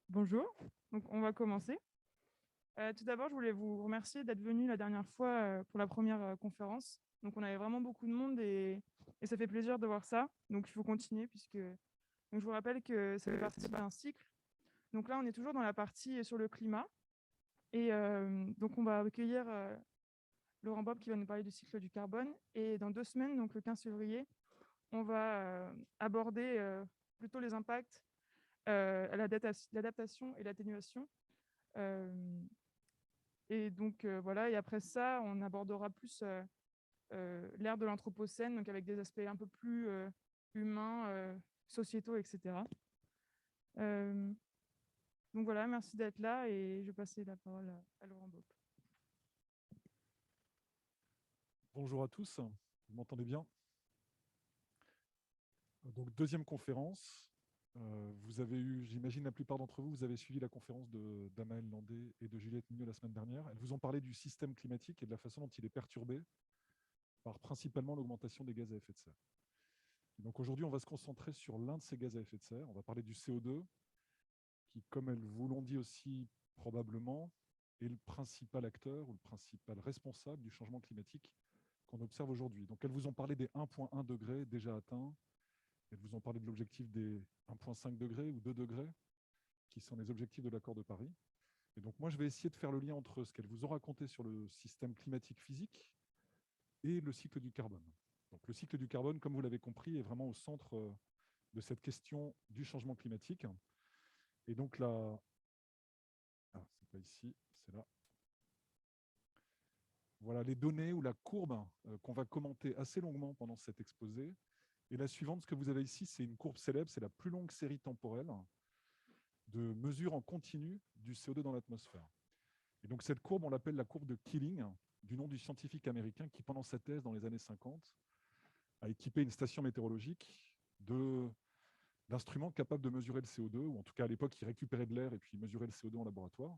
Bonjour, donc on va commencer. Tout d'abord, je voulais vous remercier d'être venu la dernière fois pour la première conférence. Donc on avait vraiment beaucoup de monde et ça fait plaisir de voir ça. Donc il faut continuer puisque donc, je vous rappelle que ça fait partie d'un cycle. Donc là, on est toujours dans la partie sur le climat et donc on va accueillir Laurent Bob qui va nous parler du cycle du carbone. Et dans 2 semaines, donc le 15 février, on va aborder plutôt les impacts, l'adaptation et l'atténuation. Euh, Et donc, voilà. Et après ça, on abordera plus l'ère de l'Anthropocène, donc avec des aspects un peu plus humains, sociétaux, etc. Euh, donc voilà, merci d'être là et je vais passer la parole à Laurent Bopp. Bonjour à tous, vous m'entendez bien? Donc, deuxième conférence. Vous avez eu, j'imagine la plupart d'entre vous, vous avez suivi la conférence d'Amaël Landé et de Juliette Mignot la semaine dernière. Elles vous ont parlé du système climatique et de la façon dont il est perturbé par principalement l'augmentation des gaz à effet de serre. Et donc aujourd'hui, on va se concentrer sur l'un de ces gaz à effet de serre. On va parler du CO2, qui, comme elles vous l'ont dit aussi probablement, est le principal acteur ou le principal responsable du changement climatique qu'on observe aujourd'hui. Donc elles vous ont parlé des 1,1 degrés déjà atteints. Elles vous ont parlé de l'objectif des 1,5 degrés ou 2 degrés, qui sont les objectifs de l'accord de Paris. Et donc moi, je vais essayer de faire le lien entre ce qu'elles vous ont raconté sur le système climatique physique et le cycle du carbone. Donc le cycle du carbone, comme vous l'avez compris, est vraiment au centre de cette question du changement climatique. Et donc là, ah, c'est pas ici, c'est là. Voilà les données ou la courbe qu'on va commenter assez longuement pendant cet exposé. Et la suivante, ce que vous avez ici, c'est une courbe célèbre, c'est la plus longue série temporelle de mesures en continu du CO2 dans l'atmosphère. Et donc cette courbe, on l'appelle la courbe de Keeling, du nom du scientifique américain qui, pendant sa thèse dans les années 50, a équipé une station météorologique d'instruments capables de mesurer le CO2, ou en tout cas à l'époque, il récupérait de l'air et puis mesurait le CO2 en laboratoire.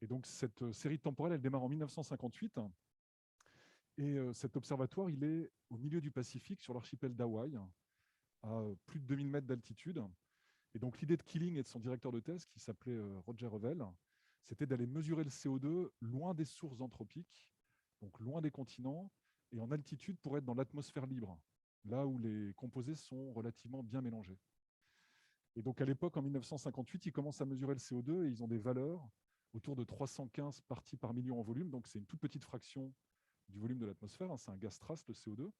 Et donc cette série temporelle, elle démarre en 1958. Et cet observatoire, il est au milieu du Pacifique, sur l'archipel d'Hawaï, à plus de 2000 mètres d'altitude. Et donc l'idée de Keeling et de son directeur de thèse, qui s'appelait Roger Revel, c'était d'aller mesurer le CO2 loin des sources anthropiques, donc loin des continents, et en altitude pour être dans l'atmosphère libre, là où les composés sont relativement bien mélangés. Et donc à l'époque, en 1958, ils commencent à mesurer le CO2 et ils ont des valeurs autour de 315 parties par million en volume, donc c'est une toute petite fraction du volume de l'atmosphère, hein, c'est un gaz trace, le CO2.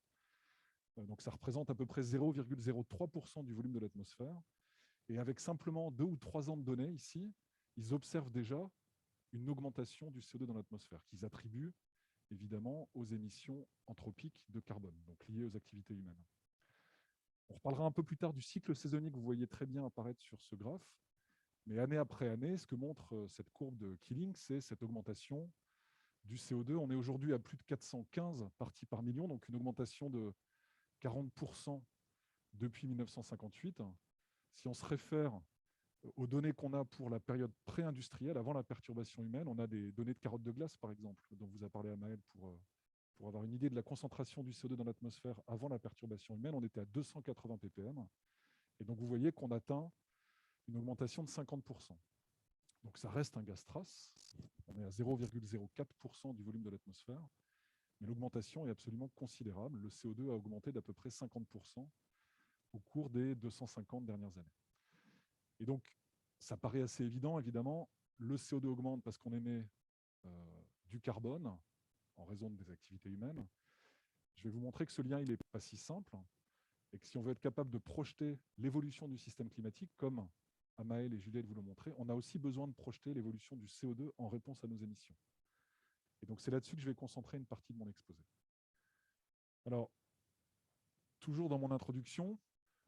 Donc ça représente à peu près 0,03% du volume de l'atmosphère. Et avec simplement 2 ou 3 ans de données ici, ils observent déjà une augmentation du CO2 dans l'atmosphère, qu'ils attribuent évidemment aux émissions anthropiques de carbone, donc liées aux activités humaines. On reparlera un peu plus tard du cycle saisonnier que vous voyez très bien apparaître sur ce graphe. Mais année après année, ce que montre cette courbe de Keeling, c'est cette augmentation du CO2. On est aujourd'hui à plus de 415 parties par million, donc une augmentation de 40% depuis 1958. Si on se réfère aux données qu'on a pour la période pré-industrielle, avant la perturbation humaine, on a des données de carottes de glace, par exemple, dont vous a parlé Amael pour avoir une idée de la concentration du CO2 dans l'atmosphère avant la perturbation humaine. On était à 280 ppm. Et donc, vous voyez qu'on atteint une augmentation de 50%. Donc, ça reste un gaz trace. On est à 0,04% du volume de l'atmosphère. Mais l'augmentation est absolument considérable. Le CO2 a augmenté d'à peu près 50% au cours des 250 dernières années. Et donc, ça paraît assez évident, évidemment, le CO2 augmente parce qu'on émet du carbone en raison des activités humaines. Je vais vous montrer que ce lien, il n'est pas si simple et que si on veut être capable de projeter l'évolution du système climatique, comme Amaël et Juliette vous l'ont montré, on a aussi besoin de projeter l'évolution du CO2 en réponse à nos émissions. Et donc, c'est là-dessus que je vais concentrer une partie de mon exposé. Alors, toujours dans mon introduction,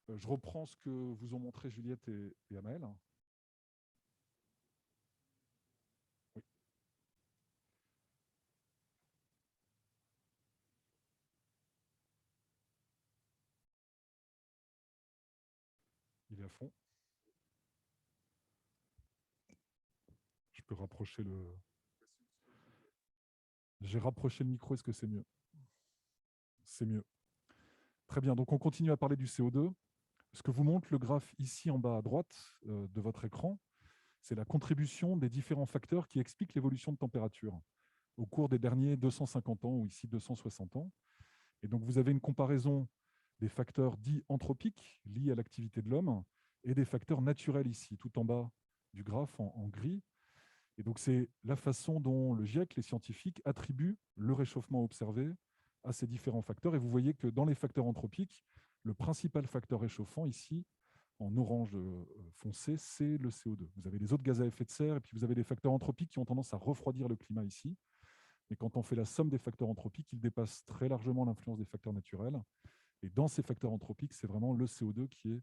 je reprends ce que vous ont montré Juliette et Amaël. Oui, il est à fond. Je peux rapprocher le... J'ai rapproché le micro, est-ce que c'est mieux? C'est mieux. Très bien, donc on continue à parler du CO2. Ce que vous montre le graphe ici en bas à droite de votre écran, c'est la contribution des différents facteurs qui expliquent l'évolution de température au cours des derniers 250 ans, ou ici 260 ans. Et donc, vous avez une comparaison des facteurs dits anthropiques liés à l'activité de l'homme et des facteurs naturels ici, tout en bas du graphe en gris. Et donc, c'est la façon dont le GIEC, les scientifiques, attribuent le réchauffement observé à ces différents facteurs. Et vous voyez que dans les facteurs anthropiques, le principal facteur réchauffant ici, en orange foncé, c'est le CO2. Vous avez les autres gaz à effet de serre, et puis vous avez des facteurs anthropiques qui ont tendance à refroidir le climat ici. Mais quand on fait la somme des facteurs anthropiques, ils dépassent très largement l'influence des facteurs naturels. Et dans ces facteurs anthropiques, c'est vraiment le CO2 qui est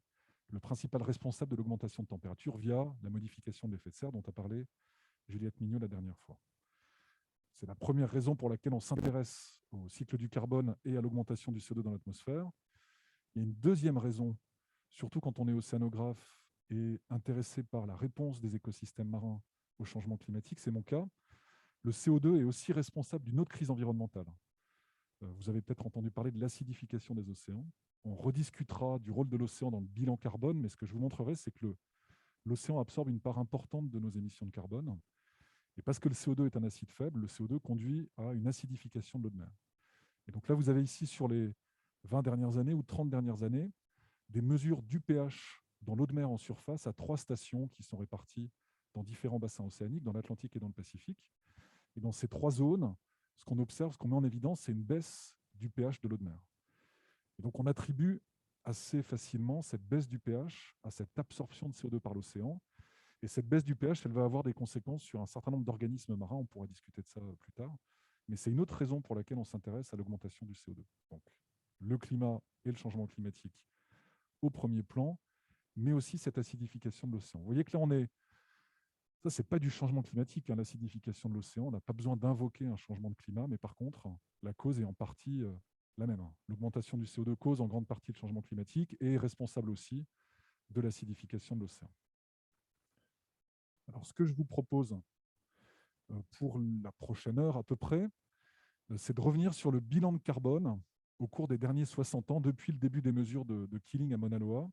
le principal responsable de l'augmentation de température via la modification de l'effet de serre dont a parlé Juliette Mignot la dernière fois. C'est la première raison pour laquelle on s'intéresse au cycle du carbone et à l'augmentation du CO2 dans l'atmosphère. Il y a une deuxième raison, surtout quand on est océanographe et intéressé par la réponse des écosystèmes marins au changement climatique, c'est mon cas. Le CO2 est aussi responsable d'une autre crise environnementale. Vous avez peut-être entendu parler de l'acidification des océans. On rediscutera du rôle de l'océan dans le bilan carbone, mais ce que je vous montrerai, c'est que l'océan absorbe une part importante de nos émissions de carbone. Et parce que le CO2 est un acide faible, le CO2 conduit à une acidification de l'eau de mer. Et donc là, vous avez ici, sur les 20 dernières années ou 30 dernières années, des mesures du pH dans l'eau de mer en surface à 3 stations qui sont réparties dans différents bassins océaniques, dans l'Atlantique et dans le Pacifique. Et dans ces 3 zones, ce qu'on observe, ce qu'on met en évidence, c'est une baisse du pH de l'eau de mer. Et donc on attribue assez facilement cette baisse du pH à cette absorption de CO2 par l'océan. Et cette baisse du pH, elle va avoir des conséquences sur un certain nombre d'organismes marins. On pourra discuter de ça plus tard. Mais c'est une autre raison pour laquelle on s'intéresse à l'augmentation du CO2. Donc, le climat et le changement climatique au premier plan, mais aussi cette acidification de l'océan. Vous voyez que là, on est... Ça, ce n'est pas du changement climatique, hein, l'acidification de l'océan. On n'a pas besoin d'invoquer un changement de climat, mais par contre, la cause est en partie la même. L'augmentation du CO2 cause en grande partie le changement climatique et est responsable aussi de l'acidification de l'océan. Alors, ce que je vous propose pour la prochaine heure à peu près, c'est de revenir sur le bilan de carbone au cours des derniers 60 ans, depuis le début des mesures de Killing à Mauna Loa.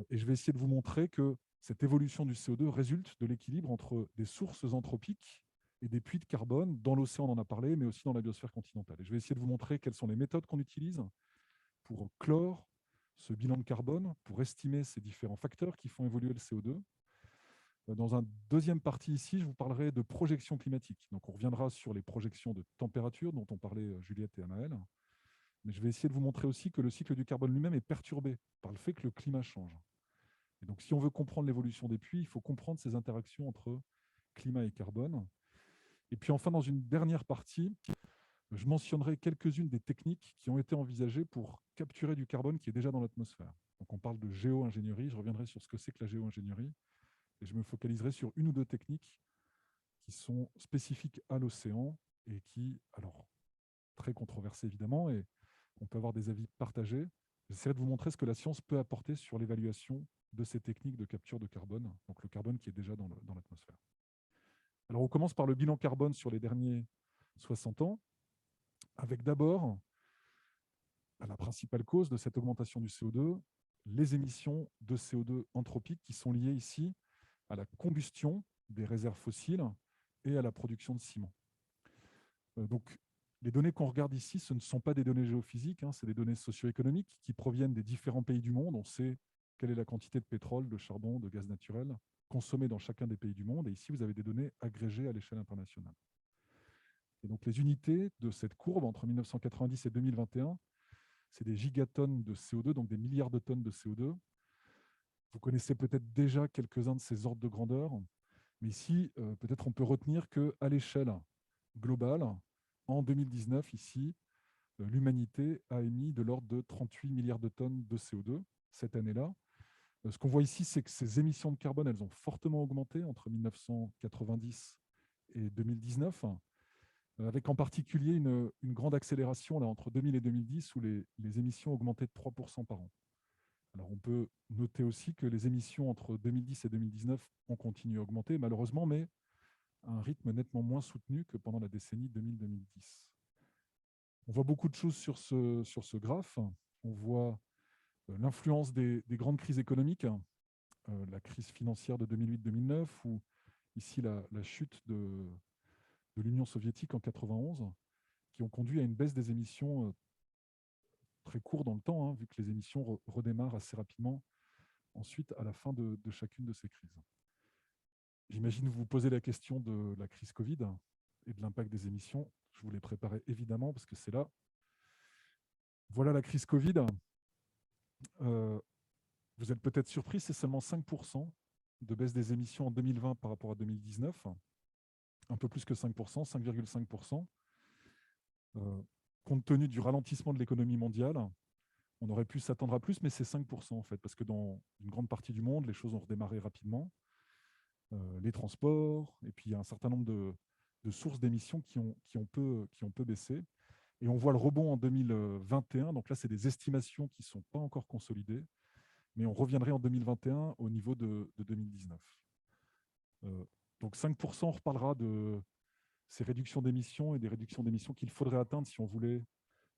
Et je vais essayer de vous montrer que cette évolution du CO2 résulte de l'équilibre entre des sources anthropiques et des puits de carbone dans l'océan, on en a parlé, mais aussi dans la biosphère continentale. Et je vais essayer de vous montrer quelles sont les méthodes qu'on utilise pour clore ce bilan de carbone, pour estimer ces différents facteurs qui font évoluer le CO2. Dans une deuxième partie ici, je vous parlerai de projections climatiques. Donc on reviendra sur les projections de température dont ont parlé Juliette et Anaël. Mais je vais essayer de vous montrer aussi que le cycle du carbone lui-même est perturbé par le fait que le climat change. Et donc si on veut comprendre l'évolution des puits, il faut comprendre ces interactions entre climat et carbone. Et puis enfin, dans une dernière partie, je mentionnerai quelques-unes des techniques qui ont été envisagées pour capturer du carbone qui est déjà dans l'atmosphère. Donc on parle de géo-ingénierie, je reviendrai sur ce que c'est que la géo-ingénierie. Et je me focaliserai sur une ou deux techniques qui sont spécifiques à l'océan et qui, alors, très controversées évidemment, et on peut avoir des avis partagés. J'essaierai de vous montrer ce que la science peut apporter sur l'évaluation de ces techniques de capture de carbone, donc le carbone qui est déjà dans l'atmosphère. Alors, on commence par le bilan carbone sur les derniers 60 ans, avec d'abord la principale cause de cette augmentation du CO2, les émissions de CO2 anthropiques qui sont liées ici à la combustion des réserves fossiles et à la production de ciment. Donc, les données qu'on regarde ici, ce ne sont pas des données géophysiques, hein, c'est des données socio-économiques qui proviennent des différents pays du monde. On sait quelle est la quantité de pétrole, de charbon, de gaz naturel consommée dans chacun des pays du monde. Et ici, vous avez des données agrégées à l'échelle internationale. Et donc, les unités de cette courbe entre 1990 et 2021, c'est des gigatonnes de CO2, donc des milliards de tonnes de CO2. Vous connaissez peut-être déjà quelques-uns de ces ordres de grandeur, mais ici, peut-être on peut retenir qu'à l'échelle globale, en 2019, ici, l'humanité a émis de l'ordre de 38 milliards de tonnes de CO2 cette année-là. Ce qu'on voit ici, c'est que ces émissions de carbone, elles ont fortement augmenté entre 1990 et 2019, avec en particulier une grande accélération là, entre 2000 et 2010, où les émissions augmentaient de 3% par an. Alors, on peut noter aussi que les émissions entre 2010 et 2019 ont continué à augmenter, malheureusement, mais à un rythme nettement moins soutenu que pendant la décennie 2000-2010. On voit beaucoup de choses sur ce graphe. On voit l'influence des grandes crises économiques la crise financière de 2008-2009 ou ici la chute de l'Union soviétique en 91, qui ont conduit à une baisse des émissions très court dans le temps, hein, vu que les émissions redémarrent assez rapidement ensuite à la fin de chacune de ces crises. J'imagine que vous vous posez la question de la crise Covid et de l'impact des émissions. Je vous l'ai préparé évidemment parce que c'est là. Voilà la crise Covid. Vous êtes peut-être surpris, c'est seulement 5% de baisse des émissions en 2020 par rapport à 2019. Un peu plus que 5%, 5,5%. Compte tenu du ralentissement de l'économie mondiale, on aurait pu s'attendre à plus, mais c'est 5% en fait, parce que dans une grande partie du monde, les choses ont redémarré rapidement. Les transports, et puis il y a un certain nombre de sources d'émissions qui ont peu baissé. Et on voit le rebond en 2021. Donc là, c'est des estimations qui ne sont pas encore consolidées, mais on reviendrait en 2021 au niveau de 2019. Donc 5%, on reparlera de ces réductions d'émissions et des réductions d'émissions qu'il faudrait atteindre si on voulait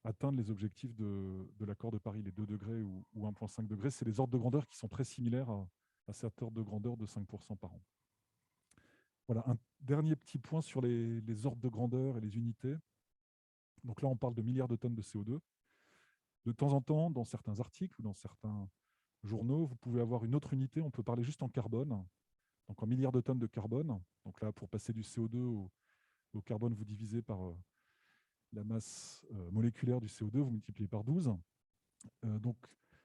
atteindre les objectifs de l'accord de Paris, les 2 degrés ou 1,5 degrés. C'est des ordres de grandeur qui sont très similaires à cet ordre de grandeur de 5% par an. Voilà, un dernier petit point sur les ordres de grandeur et les unités. Donc là, on parle de milliards de tonnes de CO2. De temps en temps, dans certains articles ou dans certains journaux, vous pouvez avoir une autre unité. On peut parler juste en carbone, donc en milliards de tonnes de carbone. Donc là, pour passer du CO2 au carbone, vous divisez par la masse moléculaire du CO2, vous multipliez par 12. Donc,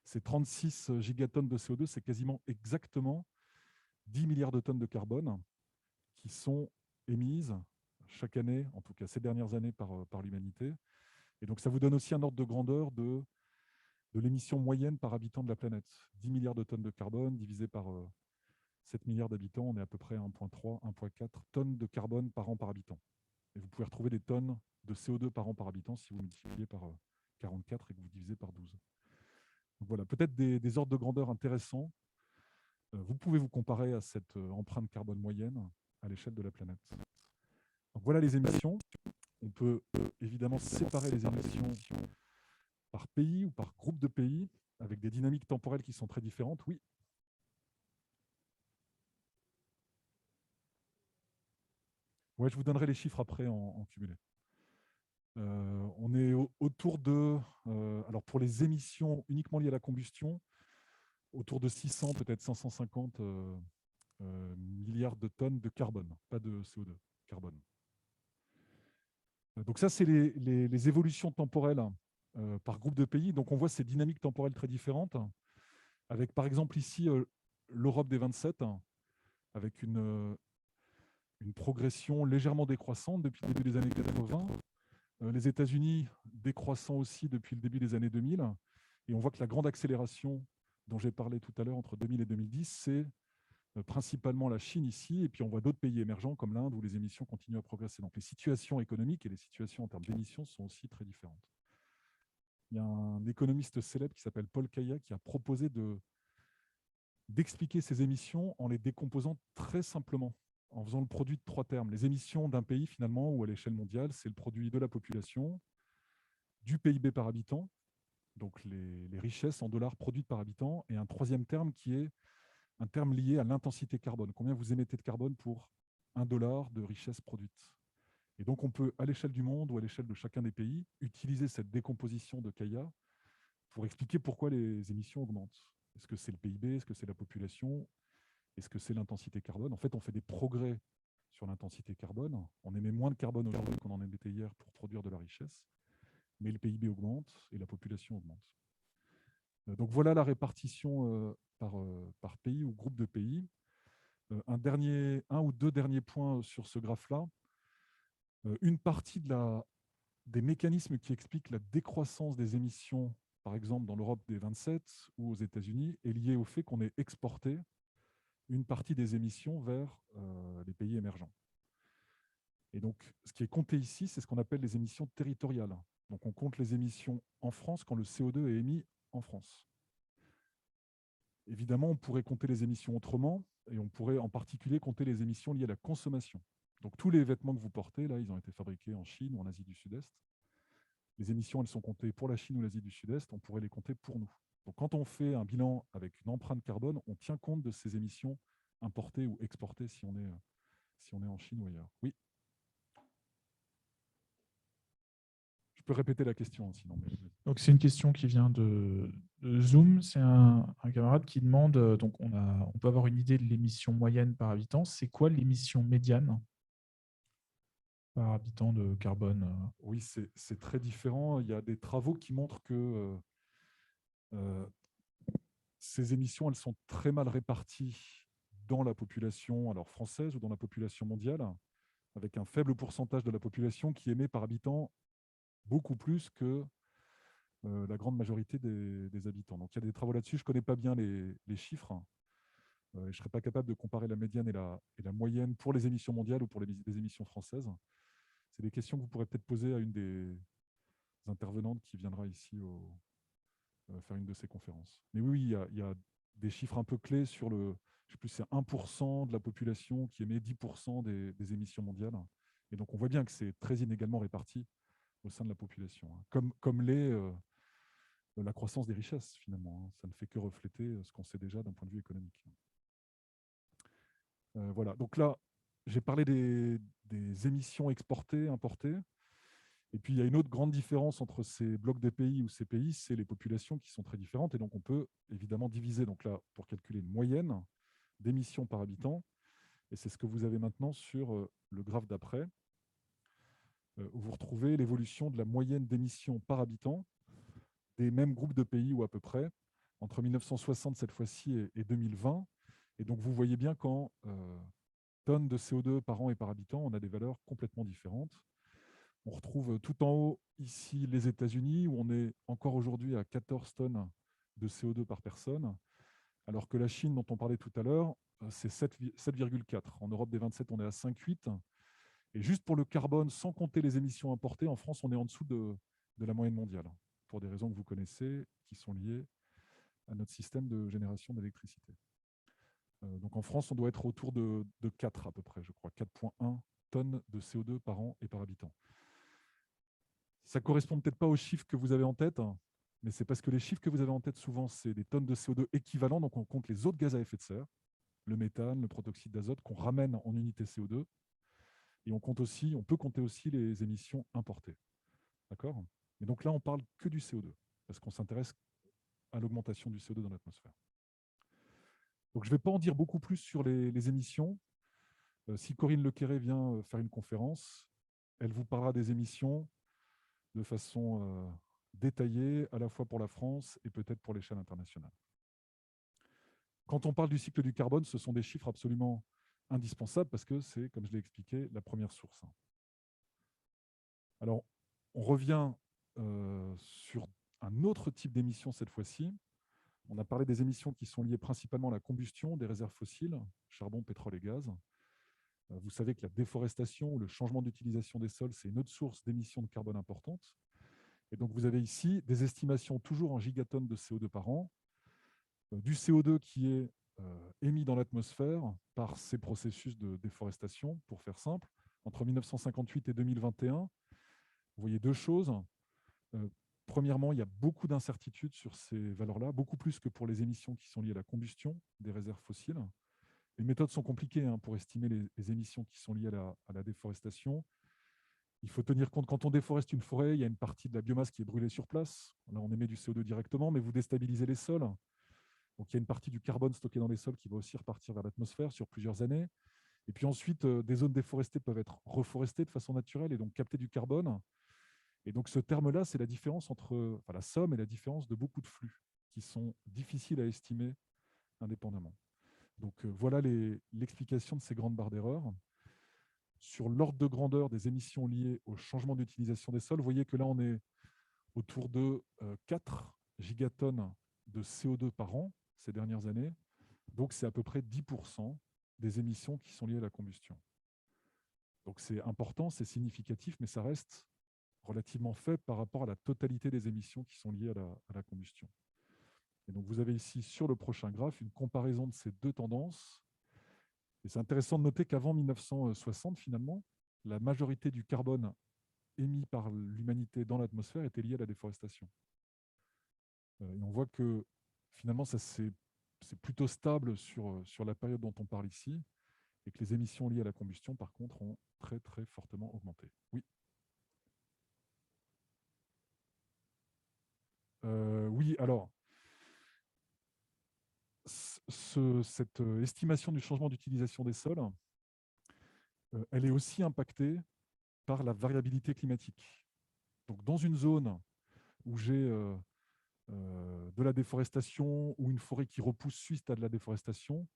ces 36 gigatonnes de CO2, c'est quasiment exactement 10 milliards de tonnes de carbone qui sont émises chaque année, en tout cas ces dernières années, par l'humanité. Et donc, ça vous donne aussi un ordre de grandeur de l'émission moyenne par habitant de la planète. 10 milliards de tonnes de carbone divisé par 7 milliards d'habitants, on est à peu près à 1,3, 1,4 tonnes de carbone par an par habitant. Et vous pouvez retrouver des tonnes de CO2 par an par habitant si vous multipliez par 44 et que vous divisez par 12. Donc voilà, peut-être des ordres de grandeur intéressants. Vous pouvez vous comparer à cette empreinte carbone moyenne à l'échelle de la planète. Donc voilà les émissions. On peut évidemment séparer les émissions par pays ou par groupe de pays avec des dynamiques temporelles qui sont très différentes. Oui. Ouais, je vous donnerai les chiffres après en cumulé. On est autour de, alors pour les émissions uniquement liées à la combustion, autour de 600, peut-être 550 milliards de tonnes de carbone, pas de CO2, carbone. Donc ça, c'est les évolutions temporelles par groupe de pays. Donc on voit ces dynamiques temporelles très différentes, avec par exemple ici l'Europe des 27, avec une progression légèrement décroissante depuis le début des années 80. Les États-Unis décroissant aussi depuis le début des années 2000. Et on voit que la grande accélération dont j'ai parlé tout à l'heure entre 2000 et 2010, c'est principalement la Chine ici, et puis on voit d'autres pays émergents comme l'Inde où les émissions continuent à progresser. Donc les situations économiques et les situations en termes d'émissions sont aussi très différentes. Il y a un économiste célèbre qui s'appelle Paul Kaya qui a proposé d'expliquer ces émissions en les décomposant très simplement, en faisant le produit de 3 termes. Les émissions d'un pays, finalement, ou à l'échelle mondiale, c'est le produit de la population, du PIB par habitant, donc les richesses en dollars produites par habitant, et un troisième terme qui est un terme lié à l'intensité carbone. Combien vous émettez de carbone pour $1 de richesse produite? Et donc, on peut, à l'échelle du monde ou à l'échelle de chacun des pays, utiliser cette décomposition de Kaya pour expliquer pourquoi les émissions augmentent. Est-ce que c'est le PIB? Est-ce que c'est la population? Est-ce que c'est l'intensité carbone? En fait, on fait des progrès sur l'intensité carbone. On émet moins de carbone aujourd'hui qu'on en émettait hier pour produire de la richesse, mais le PIB augmente et la population augmente. Donc voilà la répartition par pays ou groupe de pays. Un ou deux derniers points sur ce graphe-là. Une partie des mécanismes qui expliquent la décroissance des émissions, par exemple dans l'Europe des 27 ou aux États-Unis, est liée au fait qu'on ait exporté une partie des émissions vers les pays émergents. Et donc, ce qui est compté ici, c'est ce qu'on appelle les émissions territoriales. Donc, on compte les émissions en France quand le CO2 est émis en France. Évidemment, on pourrait compter les émissions autrement, et on pourrait en particulier compter les émissions liées à la consommation. Donc, tous les vêtements que vous portez, là, ils ont été fabriqués en Chine ou en Asie du Sud-Est. Les émissions, elles sont comptées pour la Chine ou l'Asie du Sud-Est, on pourrait les compter pour nous. Donc, quand on fait un bilan avec une empreinte carbone, on tient compte de ces émissions importées ou exportées si on est en Chine ou ailleurs. Oui. Je peux répéter la question, sinon. Donc, c'est une question qui vient de Zoom. C'est un camarade qui demande, donc on peut avoir une idée de l'émission moyenne par habitant. C'est quoi l'émission médiane par habitant de carbone? Oui, c'est très différent. Il y a des travaux qui montrent que ces émissions, elles sont très mal réparties dans la population alors française ou dans la population mondiale, avec un faible pourcentage de la population qui émet par habitant beaucoup plus que la grande majorité des habitants. Donc il y a des travaux là-dessus. Je ne connais pas bien les chiffres. Je ne serais pas capable de comparer la médiane et la moyenne pour les émissions mondiales ou pour les émissions françaises. C'est des questions que vous pourrez peut-être poser à une des intervenantes qui viendra ici faire une de ces conférences. Mais oui, il y a des chiffres un peu clés sur je sais plus, c'est 1% de la population qui émet 10% des émissions mondiales. Et donc, on voit bien que c'est très inégalement réparti au sein de la population, hein. Comme l'est la croissance des richesses, finalement, hein. Ça ne fait que refléter ce qu'on sait déjà d'un point de vue économique. Voilà. Donc là, j'ai parlé des émissions exportées, importées. Et puis, il y a une autre grande différence entre ces blocs des pays ou ces pays, c'est les populations qui sont très différentes. Et donc, on peut évidemment diviser, donc là, pour calculer une moyenne d'émissions par habitant. Et c'est ce que vous avez maintenant sur le graphe d'après, où vous retrouvez l'évolution de la moyenne d'émissions par habitant des mêmes groupes de pays, ou à peu près, entre 1960 cette fois-ci et 2020. Et donc, vous voyez bien qu'en tonnes de CO2 par an et par habitant, on a des valeurs complètement différentes. On retrouve tout en haut, ici, les États-Unis, où on est encore aujourd'hui à 14 tonnes de CO2 par personne, alors que la Chine, dont on parlait tout à l'heure, c'est 7,4. En Europe des 27, on est à 5,8. Et juste pour le carbone, sans compter les émissions importées, en France, on est en dessous de la moyenne mondiale, pour des raisons que vous connaissez, qui sont liées à notre système de génération d'électricité. Donc en France, on doit être autour de 4 à peu près, je crois, 4,1 tonnes de CO2 par an et par habitant. Ça ne correspond peut-être pas aux chiffres que vous avez en tête, hein, mais c'est parce que les chiffres que vous avez en tête, souvent, c'est des tonnes de CO2 équivalents, donc on compte les autres gaz à effet de serre, le méthane, le protoxyde d'azote, qu'on ramène en unité CO2, et on peut compter aussi les émissions importées. D'accord ? Et donc là, on parle que du CO2, parce qu'on s'intéresse à l'augmentation du CO2 dans l'atmosphère. Donc je ne vais pas en dire beaucoup plus sur les émissions. Si Corinne Lequéré vient faire une conférence, elle vous parlera des émissions de façon détaillée, à la fois pour la France et peut-être pour l'échelle internationale. Quand on parle du cycle du carbone, ce sont des chiffres absolument indispensables parce que c'est, comme je l'ai expliqué, la première source. Alors, on revient sur un autre type d'émissions cette fois-ci. On a parlé des émissions qui sont liées principalement à la combustion des réserves fossiles, charbon, pétrole et gaz. Vous savez que la déforestation ou le changement d'utilisation des sols, c'est une autre source d'émissions de carbone importante. Et donc, vous avez ici des estimations toujours en gigatonnes de CO2 par an, du CO2 qui est émis dans l'atmosphère par ces processus de déforestation, pour faire simple. Entre 1958 et 2021, vous voyez deux choses. Premièrement, il y a beaucoup d'incertitudes sur ces valeurs-là, beaucoup plus que pour les émissions qui sont liées à la combustion des réserves fossiles. Les méthodes sont compliquées pour estimer les émissions qui sont liées à la déforestation. Il faut tenir compte, quand on déforeste une forêt, il y a une partie de la biomasse qui est brûlée sur place. Là, on émet du CO2 directement, mais vous déstabilisez les sols. Donc, il y a une partie du carbone stocké dans les sols qui va aussi repartir vers l'atmosphère sur plusieurs années. Et puis ensuite, des zones déforestées peuvent être reforestées de façon naturelle et donc capter du carbone. Et donc, ce terme-là, c'est la différence entre la somme et la différence de beaucoup de flux qui sont difficiles à estimer indépendamment. Donc, voilà l'explication de ces grandes barres d'erreur. Sur l'ordre de grandeur des émissions liées au changement d'utilisation des sols, vous voyez que là, on est autour de 4 gigatonnes de CO2 par an ces dernières années. Donc, c'est à peu près 10% des émissions qui sont liées à la combustion. Donc, c'est important, c'est significatif, mais ça reste relativement faible par rapport à la totalité des émissions qui sont liées à la combustion. Et donc, vous avez ici, sur le prochain graphe, une comparaison de ces deux tendances. Et c'est intéressant de noter qu'avant 1960, finalement, la majorité du carbone émis par l'humanité dans l'atmosphère était liée à la déforestation. Et on voit que finalement, c'est plutôt stable sur la période dont on parle ici, et que les émissions liées à la combustion, par contre, ont très, très fortement augmenté. Oui. Oui, alors, cette estimation du changement d'utilisation des sols, elle est aussi impactée par la variabilité climatique. Donc, dans une zone où j'ai de la déforestation ou une forêt qui repousse suite à de la déforestation,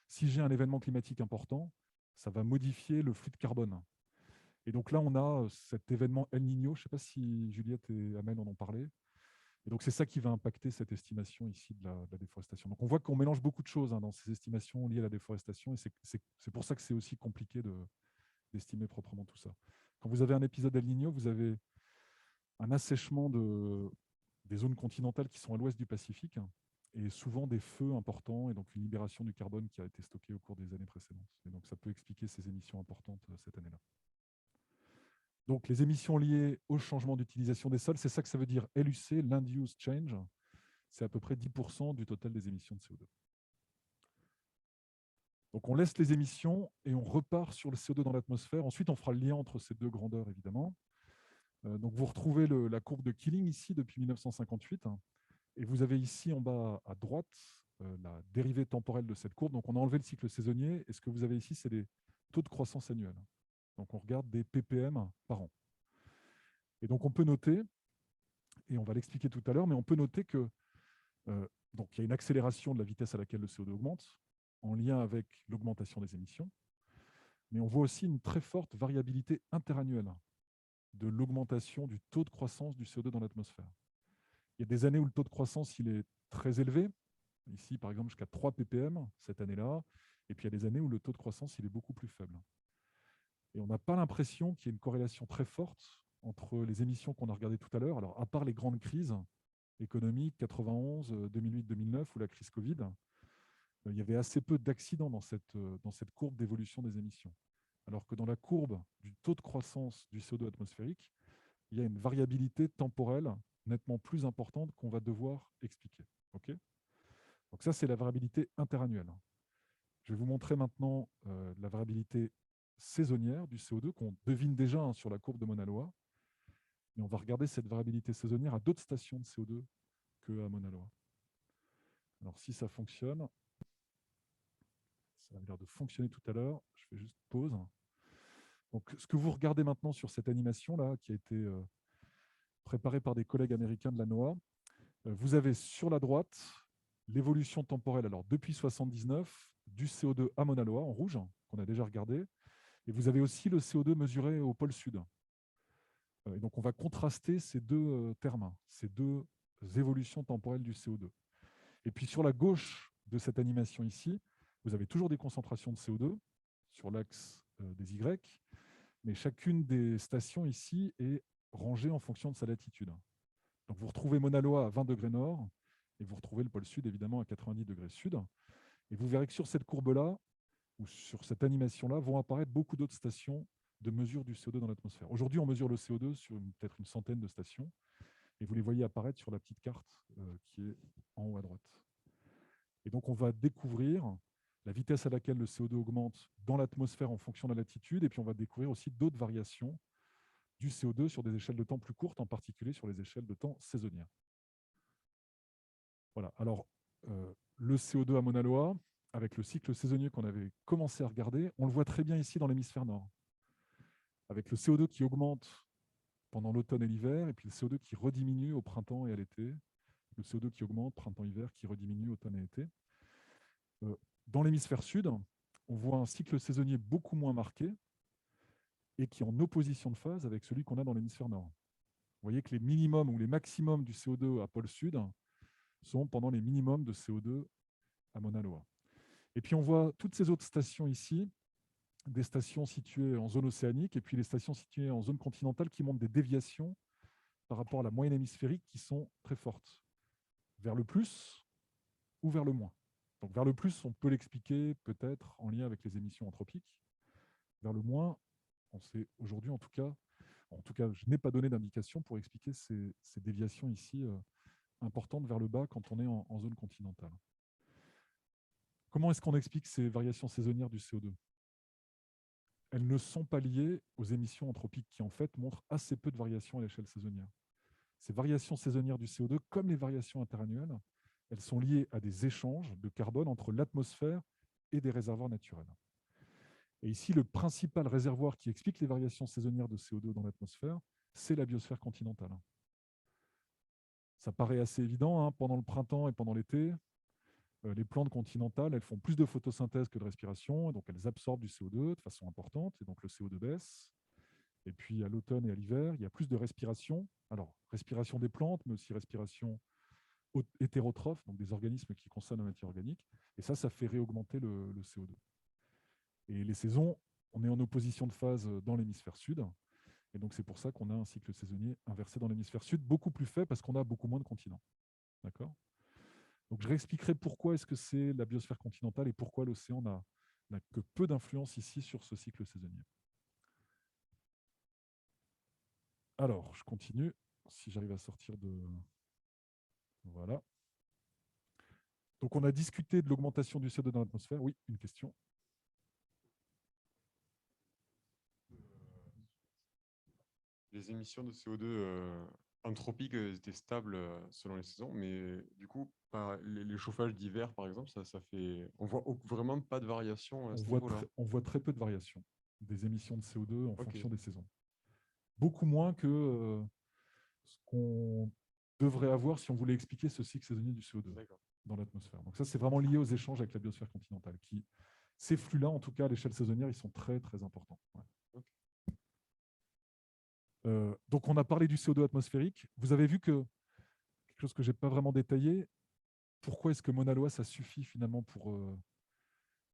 si j'ai un événement climatique important, ça va modifier le flux de carbone. Et donc là, on a cet événement El Niño. Je ne sais pas si Juliette et Amel en ont parlé. Et donc, c'est ça qui va impacter cette estimation ici de la déforestation. Donc, on voit qu'on mélange beaucoup de choses dans ces estimations liées à la déforestation. Et c'est pour ça que c'est aussi compliqué d'estimer proprement tout ça. Quand vous avez un épisode El Niño, vous avez un assèchement des zones continentales qui sont à l'ouest du Pacifique et souvent des feux importants et donc une libération du carbone qui a été stocké au cours des années précédentes. Et donc, ça peut expliquer ces émissions importantes cette année-là. Donc, les émissions liées au changement d'utilisation des sols, c'est ça que ça veut dire LUC, Land Use Change. C'est à peu près 10% du total des émissions de CO2. Donc, on laisse les émissions et on repart sur le CO2 dans l'atmosphère. Ensuite, on fera le lien entre ces deux grandeurs, évidemment. Donc, vous retrouvez la courbe de Keeling ici depuis 1958. Et vous avez ici en bas à droite la dérivée temporelle de cette courbe. Donc, on a enlevé le cycle saisonnier. Et ce que vous avez ici, c'est les taux de croissance annuels. Donc, on regarde des ppm par an. Et donc, on peut noter, et on va l'expliquer tout à l'heure, mais on peut noter que donc, il y a une accélération de la vitesse à laquelle le CO2 augmente, en lien avec l'augmentation des émissions. Mais on voit aussi une très forte variabilité interannuelle de l'augmentation du taux de croissance du CO2 dans l'atmosphère. Il y a des années où le taux de croissance il est très élevé, ici par exemple jusqu'à 3 ppm cette année-là, et puis il y a des années où le taux de croissance il est beaucoup plus faible. Et on n'a pas l'impression qu'il y ait une corrélation très forte entre les émissions qu'on a regardées tout à l'heure, alors à part les grandes crises économiques, 91, 2008, 2009 ou la crise Covid, il y avait assez peu d'accidents dans cette courbe d'évolution des émissions. Alors que dans la courbe du taux de croissance du CO2 atmosphérique, il y a une variabilité temporelle nettement plus importante qu'on va devoir expliquer. Okay, donc ça, c'est la variabilité interannuelle. Je vais vous montrer maintenant la variabilité saisonnière du CO2 qu'on devine déjà sur la courbe de Mauna Loa. Et on va regarder cette variabilité saisonnière à d'autres stations de CO2 qu'à Mauna Loa. Alors si ça fonctionne, ça a l'air de fonctionner tout à l'heure. Je fais juste pause. Donc, ce que vous regardez maintenant sur cette animation-là, qui a été préparée par des collègues américains de la NOAA, vous avez sur la droite l'évolution temporelle, alors depuis 1979, du CO2 à Mauna Loa en rouge, qu'on a déjà regardé, et vous avez aussi le CO2 mesuré au pôle sud. Et donc, on va contraster ces deux termes, ces deux évolutions temporelles du CO2. Et puis, sur la gauche de cette animation ici, vous avez toujours des concentrations de CO2 sur l'axe des Y, mais chacune des stations ici est rangée en fonction de sa latitude. Donc, vous retrouvez Mauna Loa à 20 degrés nord, et vous retrouvez le pôle sud, évidemment, à 90 degrés sud. Et vous verrez que sur cette courbe-là, ou sur cette animation-là, vont apparaître beaucoup d'autres stations de mesure du CO2 dans l'atmosphère. Aujourd'hui, on mesure le CO2 sur peut-être une centaine de stations, et vous les voyez apparaître sur la petite carte qui est en haut à droite. Et donc, on va découvrir la vitesse à laquelle le CO2 augmente dans l'atmosphère en fonction de la latitude, et puis on va découvrir aussi d'autres variations du CO2 sur des échelles de temps plus courtes, en particulier sur les échelles de temps saisonnières. Voilà. Alors, le CO2 à Mauna Loa, avec le cycle saisonnier qu'on avait commencé à regarder, on le voit très bien ici dans l'hémisphère nord. Avec le CO2 qui augmente pendant l'automne et l'hiver, et puis le CO2 qui rediminue au printemps et à l'été. Le CO2 qui augmente printemps-hiver, qui rediminue automne et été. Dans l'hémisphère sud, on voit un cycle saisonnier beaucoup moins marqué et qui est en opposition de phase avec celui qu'on a dans l'hémisphère nord. Vous voyez que les minimums ou les maximums du CO2 à pôle sud sont pendant les minimums de CO2 à Mauna Loa. Et puis on voit toutes ces autres stations ici, des stations situées en zone océanique et puis les stations situées en zone continentale qui montrent des déviations par rapport à la moyenne hémisphérique qui sont très fortes, vers le plus ou vers le moins. Donc vers le plus, on peut l'expliquer peut-être en lien avec les émissions anthropiques. Vers le moins, on sait aujourd'hui en tout cas, je n'ai pas donné d'indication pour expliquer ces déviations ici importantes vers le bas quand on est en zone continentale. Comment est-ce qu'on explique ces variations saisonnières du CO2? Elles ne sont pas liées aux émissions anthropiques qui, en fait, montrent assez peu de variations à l'échelle saisonnière. Ces variations saisonnières du CO2, comme les variations interannuelles, elles sont liées à des échanges de carbone entre l'atmosphère et des réservoirs naturels. Et ici, le principal réservoir qui explique les variations saisonnières de CO2 dans l'atmosphère, c'est la biosphère continentale. Ça paraît assez évident, hein, pendant le printemps et pendant l'été, les plantes continentales, elles font plus de photosynthèse que de respiration, et donc elles absorbent du CO2 de façon importante, et donc le CO2 baisse. Et puis à l'automne et à l'hiver, il y a plus de respiration. Alors, respiration des plantes, mais aussi respiration hétérotrophe, donc des organismes qui consomment la matière organique. Et ça fait réaugmenter le CO2. Et les saisons, on est en opposition de phase dans l'hémisphère sud. Et donc c'est pour ça qu'on a un cycle saisonnier inversé dans l'hémisphère sud, beaucoup plus faible parce qu'on a beaucoup moins de continents. D'accord ? Donc je réexpliquerai pourquoi est-ce que c'est la biosphère continentale et pourquoi l'océan n'a que peu d'influence ici sur ce cycle saisonnier. Alors, je continue, si j'arrive à sortir de... Voilà. Donc on a discuté de l'augmentation du CO2 dans l'atmosphère. Oui, une question. Les émissions de CO2 anthropiques étaient stables selon les saisons, mais du coup, les chauffages d'hiver, par exemple, ça fait... On voit vraiment pas de variation à ce niveau-là. On voit très peu de variations des émissions de CO2 en fonction des saisons. Beaucoup moins que ce qu'on devrait avoir si on voulait expliquer ce cycle saisonnier du CO2 dans l'atmosphère. Donc ça, c'est vraiment lié aux échanges avec la biosphère continentale. Ces flux-là, en tout cas, à l'échelle saisonnière, ils sont très, très importants. Ouais. Donc, on a parlé du CO2 atmosphérique. Vous avez vu que, quelque chose que je n'ai pas vraiment détaillé, pourquoi est-ce que Mauna Loa, ça suffit finalement pour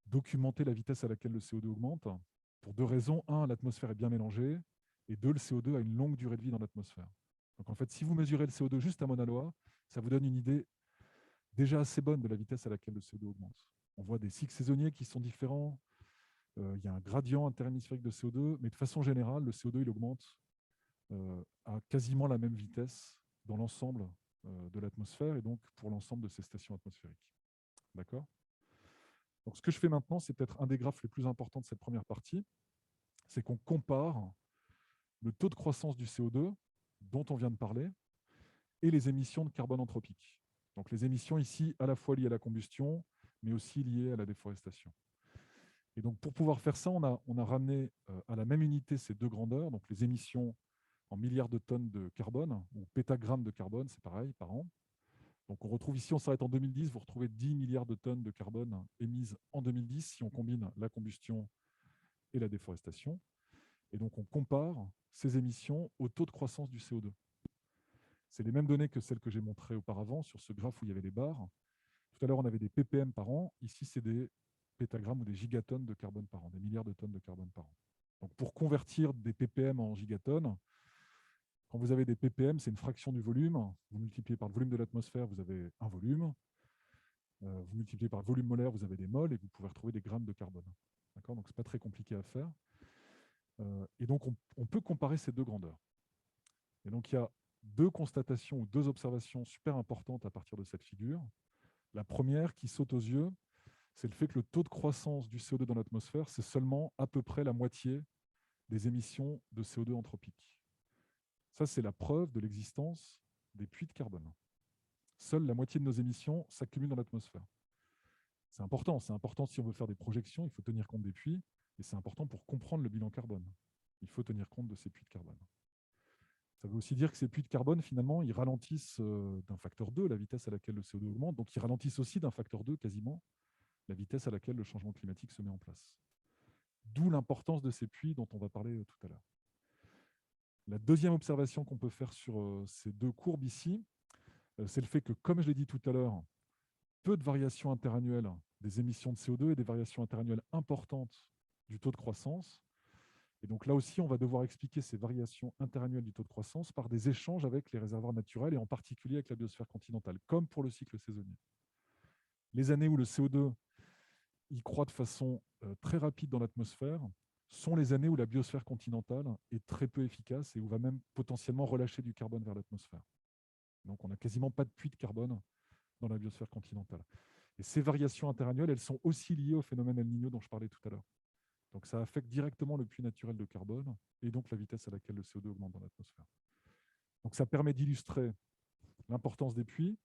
documenter la vitesse à laquelle le CO2 augmente? Pour deux raisons. Un, l'atmosphère est bien mélangée. Et deux, le CO2 a une longue durée de vie dans l'atmosphère. Donc, en fait, si vous mesurez le CO2 juste à Mauna Loa, ça vous donne une idée déjà assez bonne de la vitesse à laquelle le CO2 augmente. On voit des cycles saisonniers qui sont différents. Il y a un gradient interhémisphérique de CO2, mais de façon générale, le CO2 il augmente à quasiment la même vitesse dans l'ensemble de l'atmosphère et donc pour l'ensemble de ces stations atmosphériques. D'accord ? Donc ce que je fais maintenant, c'est peut-être un des graphes les plus importants de cette première partie, c'est qu'on compare le taux de croissance du CO2 dont on vient de parler et les émissions de carbone anthropique. Donc les émissions ici à la fois liées à la combustion, mais aussi liées à la déforestation. Et donc pour pouvoir faire ça, on a ramené à la même unité ces deux grandeurs, donc les émissions en milliards de tonnes de carbone, ou pétagrammes de carbone, c'est pareil, par an. Donc on retrouve ici, on s'arrête en 2010, vous retrouvez 10 milliards de tonnes de carbone émises en 2010 si on combine la combustion et la déforestation. Et donc on compare ces émissions au taux de croissance du CO2. C'est les mêmes données que celles que j'ai montrées auparavant sur ce graphe où il y avait les barres. Tout à l'heure, on avait des ppm par an. Ici, c'est des pétagrammes ou des gigatonnes de carbone par an, des milliards de tonnes de carbone par an. Donc pour convertir des ppm en gigatonnes, quand vous avez des ppm, c'est une fraction du volume. Vous multipliez par le volume de l'atmosphère, vous avez un volume. Vous multipliez par le volume molaire, vous avez des moles et vous pouvez retrouver des grammes de carbone. D'accord ? Donc, ce n'est pas très compliqué à faire. Et donc, on peut comparer ces deux grandeurs. Et donc, il y a deux constatations ou deux observations super importantes à partir de cette figure. La première qui saute aux yeux, c'est le fait que le taux de croissance du CO2 dans l'atmosphère, c'est seulement à peu près la moitié des émissions de CO2 anthropiques. Ça, c'est la preuve de l'existence des puits de carbone. Seule la moitié de nos émissions s'accumulent dans l'atmosphère. C'est important si on veut faire des projections, il faut tenir compte des puits, et c'est important pour comprendre le bilan carbone. Il faut tenir compte de ces puits de carbone. Ça veut aussi dire que ces puits de carbone, finalement, ils ralentissent d'un facteur 2 la vitesse à laquelle le CO2 augmente, donc ils ralentissent aussi d'un facteur 2 quasiment la vitesse à laquelle le changement climatique se met en place. D'où l'importance de ces puits dont on va parler tout à l'heure. La deuxième observation qu'on peut faire sur ces deux courbes ici, c'est le fait que, comme je l'ai dit tout à l'heure, peu de variations interannuelles des émissions de CO2 et des variations interannuelles importantes du taux de croissance. Et donc là aussi, on va devoir expliquer ces variations interannuelles du taux de croissance par des échanges avec les réservoirs naturels et en particulier avec la biosphère continentale, comme pour le cycle saisonnier. Les années où le CO2 il croît de façon très rapide dans l'atmosphère sont les années où la biosphère continentale est très peu efficace et où va même potentiellement relâcher du carbone vers l'atmosphère. Donc, on n'a quasiment pas de puits de carbone dans la biosphère continentale. Et ces variations interannuelles, elles sont aussi liées au phénomène El Niño dont je parlais tout à l'heure. Donc, ça affecte directement le puits naturel de carbone et donc la vitesse à laquelle le CO2 augmente dans l'atmosphère. Donc, ça permet d'illustrer l'importance des puits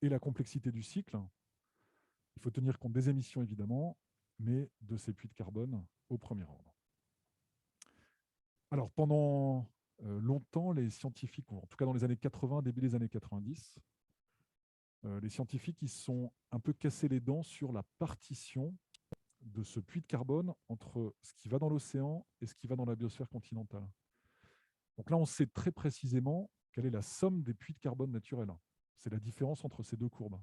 et la complexité du cycle. Il faut tenir compte des émissions, évidemment, mais de ces puits de carbone au premier ordre. Alors, pendant longtemps, les scientifiques, en tout cas dans les années 80, début des années 90, les scientifiques ils sont un peu cassés les dents sur la partition de ce puits de carbone entre ce qui va dans l'océan et ce qui va dans la biosphère continentale. Donc là, on sait très précisément quelle est la somme des puits de carbone naturels. C'est la différence entre ces deux courbes.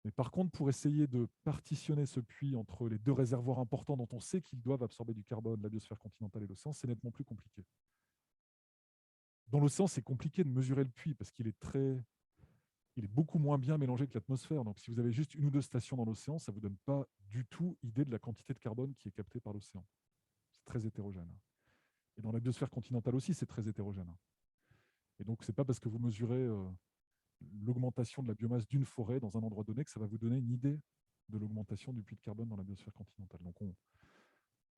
Mais par contre, pour essayer de partitionner ce puits entre les deux réservoirs importants dont on sait qu'ils doivent absorber du carbone, la biosphère continentale et l'océan, c'est nettement plus compliqué. Dans l'océan, c'est compliqué de mesurer le puits parce qu'il est beaucoup moins bien mélangé que l'atmosphère. Donc, si vous avez juste une ou deux stations dans l'océan, ça ne vous donne pas du tout idée de la quantité de carbone qui est captée par l'océan. C'est très hétérogène. Et dans la biosphère continentale aussi, c'est très hétérogène. Et donc, ce n'est pas parce que vous mesurez l'augmentation de la biomasse d'une forêt dans un endroit donné que ça va vous donner une idée de l'augmentation du puits de carbone dans la biosphère continentale. Donc,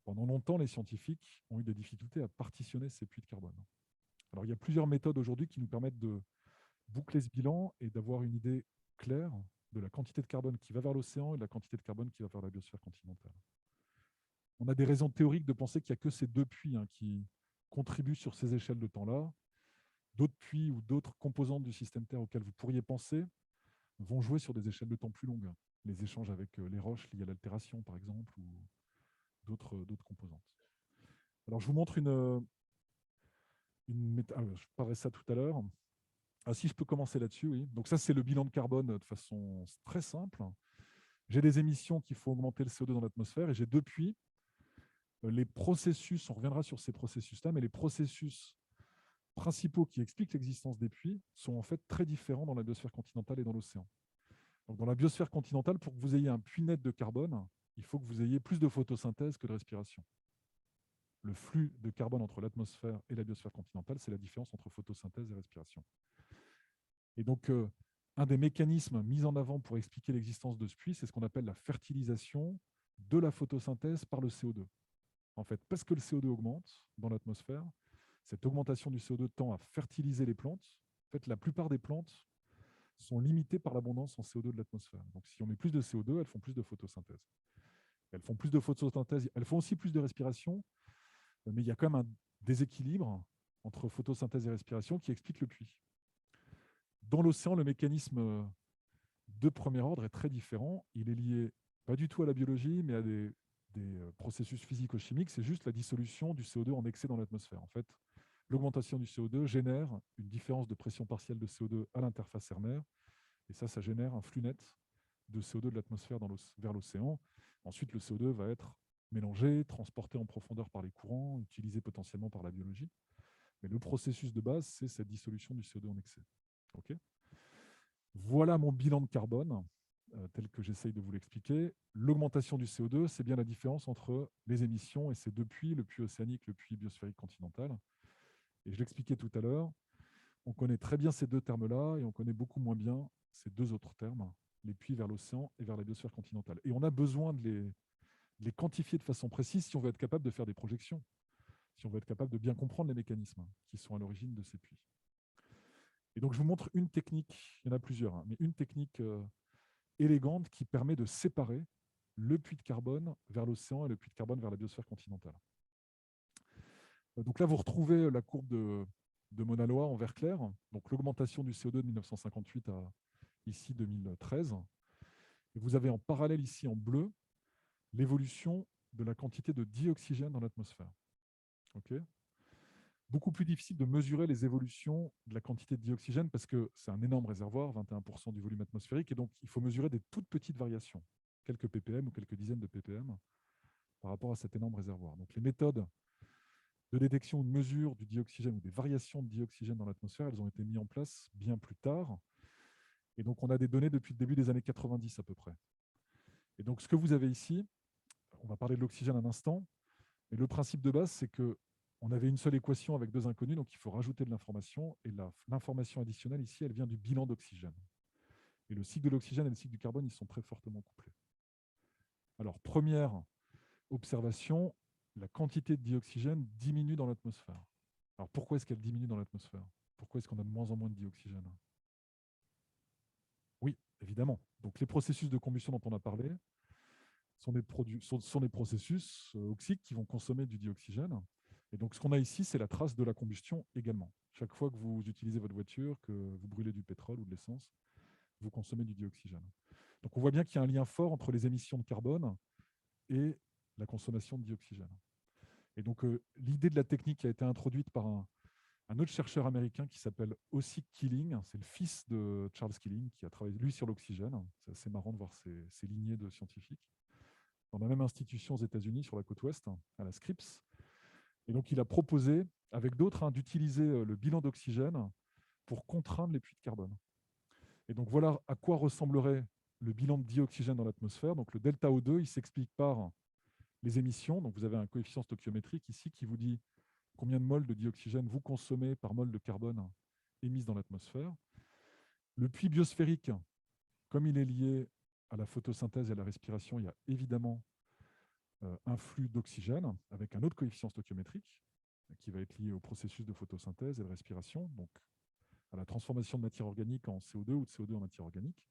pendant longtemps, les scientifiques ont eu des difficultés à partitionner ces puits de carbone. Alors, il y a plusieurs méthodes aujourd'hui qui nous permettent de boucler ce bilan et d'avoir une idée claire de la quantité de carbone qui va vers l'océan et de la quantité de carbone qui va vers la biosphère continentale. On a des raisons théoriques de penser qu'il n'y a que ces deux puits qui contribuent sur ces échelles de temps-là. D'autres puits ou d'autres composantes du système Terre auxquelles vous pourriez penser vont jouer sur des échelles de temps plus longues. Les échanges avec les roches liées à l'altération, par exemple, ou d'autres composantes. Alors, je vous montre je parlerai de ça tout à l'heure. Ah, si je peux commencer là-dessus, oui. Donc ça, c'est le bilan de carbone de façon très simple. J'ai des émissions qu'il faut augmenter le CO2 dans l'atmosphère et j'ai deux puits. Les processus, on reviendra sur ces processus-là, mais les processus principaux qui expliquent l'existence des puits sont en fait très différents dans la biosphère continentale et dans l'océan. Donc dans la biosphère continentale, pour que vous ayez un puits net de carbone, il faut que vous ayez plus de photosynthèse que de respiration. Le flux de carbone entre l'atmosphère et la biosphère continentale, c'est la différence entre photosynthèse et respiration. Et donc, un des mécanismes mis en avant pour expliquer l'existence de ce puits, c'est ce qu'on appelle la fertilisation de la photosynthèse par le CO2. En fait, parce que le CO2 augmente dans l'atmosphère, cette augmentation du CO2 tend à fertiliser les plantes. En fait, la plupart des plantes sont limitées par l'abondance en CO2 de l'atmosphère. Donc, si on met plus de CO2, elles font plus de photosynthèse. Elles font plus de photosynthèse, elles font aussi plus de respiration, mais il y a quand même un déséquilibre entre photosynthèse et respiration qui explique le puits. Dans l'océan, le mécanisme de premier ordre est très différent. Il est lié pas du tout à la biologie, mais à des processus physico-chimiques. C'est juste la dissolution du CO2 en excès dans l'atmosphère. En fait, l'augmentation du CO2 génère une différence de pression partielle de CO2 à l'interface air-mer. Et ça génère un flux net de CO2 de l'atmosphère vers l'océan. Ensuite, le CO2 va être mélangé, transporté en profondeur par les courants, utilisé potentiellement par la biologie. Mais le processus de base, c'est cette dissolution du CO2 en excès. Okay. Voilà mon bilan de carbone, tel que j'essaye de vous l'expliquer. L'augmentation du CO2, c'est bien la différence entre les émissions et ces deux puits, le puits océanique, le puits biosphérique continental. Et je l'expliquais tout à l'heure, on connaît très bien ces deux termes-là et on connaît beaucoup moins bien ces deux autres termes, les puits vers l'océan et vers la biosphère continentale. Et on a besoin de les quantifier de façon précise si on veut être capable de faire des projections, si on veut être capable de bien comprendre les mécanismes qui sont à l'origine de ces puits. Et donc, je vous montre une technique, il y en a plusieurs, mais une technique élégante qui permet de séparer le puits de carbone vers l'océan et le puits de carbone vers la biosphère continentale. Donc là, vous retrouvez la courbe de Mauna Loa en vert clair, donc l'augmentation du CO2 de 1958 à ici 2013. Et vous avez en parallèle ici en bleu l'évolution de la quantité de dioxygène dans l'atmosphère. Okay. Beaucoup plus difficile de mesurer les évolutions de la quantité de dioxygène parce que c'est un énorme réservoir, 21% du volume atmosphérique, et donc il faut mesurer des toutes petites variations, quelques ppm ou quelques dizaines de ppm par rapport à cet énorme réservoir. Donc les méthodes de détection ou de mesure du dioxygène ou des variations de dioxygène dans l'atmosphère, elles ont été mises en place bien plus tard. Et donc on a des données depuis le début des années 90 à peu près. Et donc ce que vous avez ici, on va parler de l'oxygène un instant, mais le principe de base, c'est que on avait une seule équation avec deux inconnus, donc il faut rajouter de l'information. Et l'information additionnelle ici, elle vient du bilan d'oxygène. Et le cycle de l'oxygène et le cycle du carbone, ils sont très fortement couplés. Alors, première observation, la quantité de dioxygène diminue dans l'atmosphère. Alors, pourquoi est-ce qu'elle diminue dans l'atmosphère? Pourquoi est-ce qu'on a de moins en moins de dioxygène? Oui, évidemment. Donc, les processus de combustion dont on a parlé sont des processus oxyques qui vont consommer du dioxygène. Et donc, ce qu'on a ici, c'est la trace de la combustion également. Chaque fois que vous utilisez votre voiture, que vous brûlez du pétrole ou de l'essence, vous consommez du dioxygène. Donc, on voit bien qu'il y a un lien fort entre les émissions de carbone et la consommation de dioxygène. Et donc, l'idée de la technique qui a été introduite par un autre chercheur américain qui s'appelle Ossick Killing, c'est le fils de Charles Killing, qui a travaillé, lui, sur l'oxygène. C'est assez marrant de voir ces lignées de scientifiques. Dans la même institution aux États-Unis, sur la côte ouest, à la Scripps. Et donc, il a proposé, avec d'autres, d'utiliser le bilan d'oxygène pour contraindre les puits de carbone. Et donc, voilà à quoi ressemblerait le bilan de dioxygène dans l'atmosphère. Donc, le delta O2, il s'explique par les émissions. Donc, vous avez un coefficient stoichiométrique ici qui vous dit combien de moles de dioxygène vous consommez par mole de carbone émise dans l'atmosphère. Le puits biosphérique, comme il est lié à la photosynthèse et à la respiration, il y a évidemment un flux d'oxygène avec un autre coefficient stoichiométrique qui va être lié au processus de photosynthèse et de respiration, donc à la transformation de matière organique en CO2 ou de CO2 en matière organique.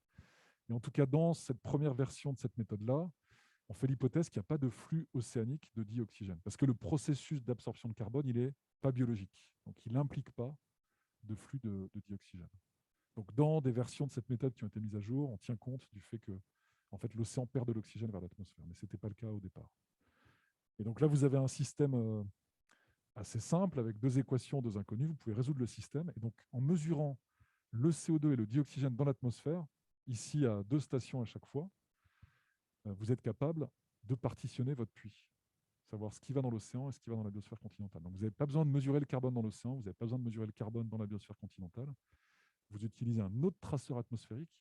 Et en tout cas, dans cette première version de cette méthode-là, on fait l'hypothèse qu'il n'y a pas de flux océanique de dioxygène, parce que le processus d'absorption de carbone, il n'est pas biologique, donc il n'implique pas de flux de dioxygène. Donc, dans des versions de cette méthode qui ont été mises à jour, on tient compte du fait que en fait, l'océan perd de l'oxygène vers l'atmosphère, mais ce n'était pas le cas au départ. Et donc là, vous avez un système assez simple avec deux équations, deux inconnues. Vous pouvez résoudre le système. Et donc, en mesurant le CO2 et le dioxygène dans l'atmosphère, ici à 2 stations à chaque fois, vous êtes capable de partitionner votre puits, savoir ce qui va dans l'océan et ce qui va dans la biosphère continentale. Donc, vous n'avez pas besoin de mesurer le carbone dans l'océan, vous n'avez pas besoin de mesurer le carbone dans la biosphère continentale. Vous utilisez un autre traceur atmosphérique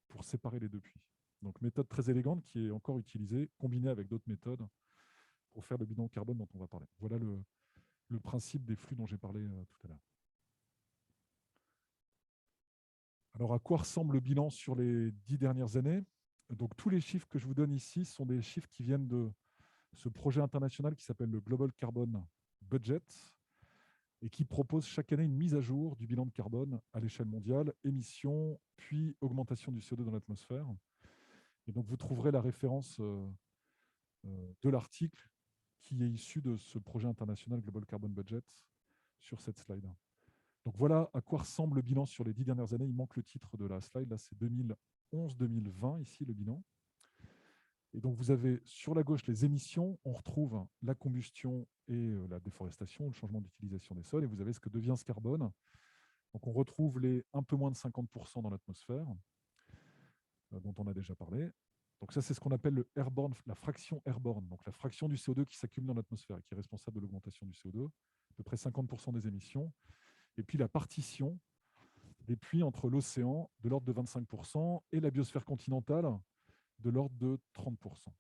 pour séparer les deux puits. Donc, méthode très élégante qui est encore utilisée, combinée avec d'autres méthodes pour faire le bilan carbone dont on va parler. Voilà le principe des flux dont j'ai parlé tout à l'heure. Alors, à quoi ressemble le bilan sur les 10 dernières années? Donc, tous les chiffres que je vous donne ici sont des chiffres qui viennent de ce projet international qui s'appelle le Global Carbon Budget et qui propose chaque année une mise à jour du bilan de carbone à l'échelle mondiale, émissions, puis augmentation du CO2 dans l'atmosphère. Et donc, vous trouverez la référence de l'article qui est issu de ce projet international Global Carbon Budget sur cette slide. Donc voilà à quoi ressemble le bilan sur les 10 dernières années. Il manque le titre de la slide, là c'est 2011-2020 ici le bilan. Et donc vous avez sur la gauche les émissions, on retrouve la combustion et la déforestation, le changement d'utilisation des sols, et vous avez ce que devient ce carbone. Donc on retrouve les un peu moins de 50% dans l'atmosphère, dont on a déjà parlé. Donc ça, c'est ce qu'on appelle le airborne, la fraction airborne, donc la fraction du CO2 qui s'accumule dans l'atmosphère et qui est responsable de l'augmentation du CO2, à peu près 50% des émissions. Et puis la partition des puits entre l'océan, de l'ordre de 25%, et la biosphère continentale, de l'ordre de 30%.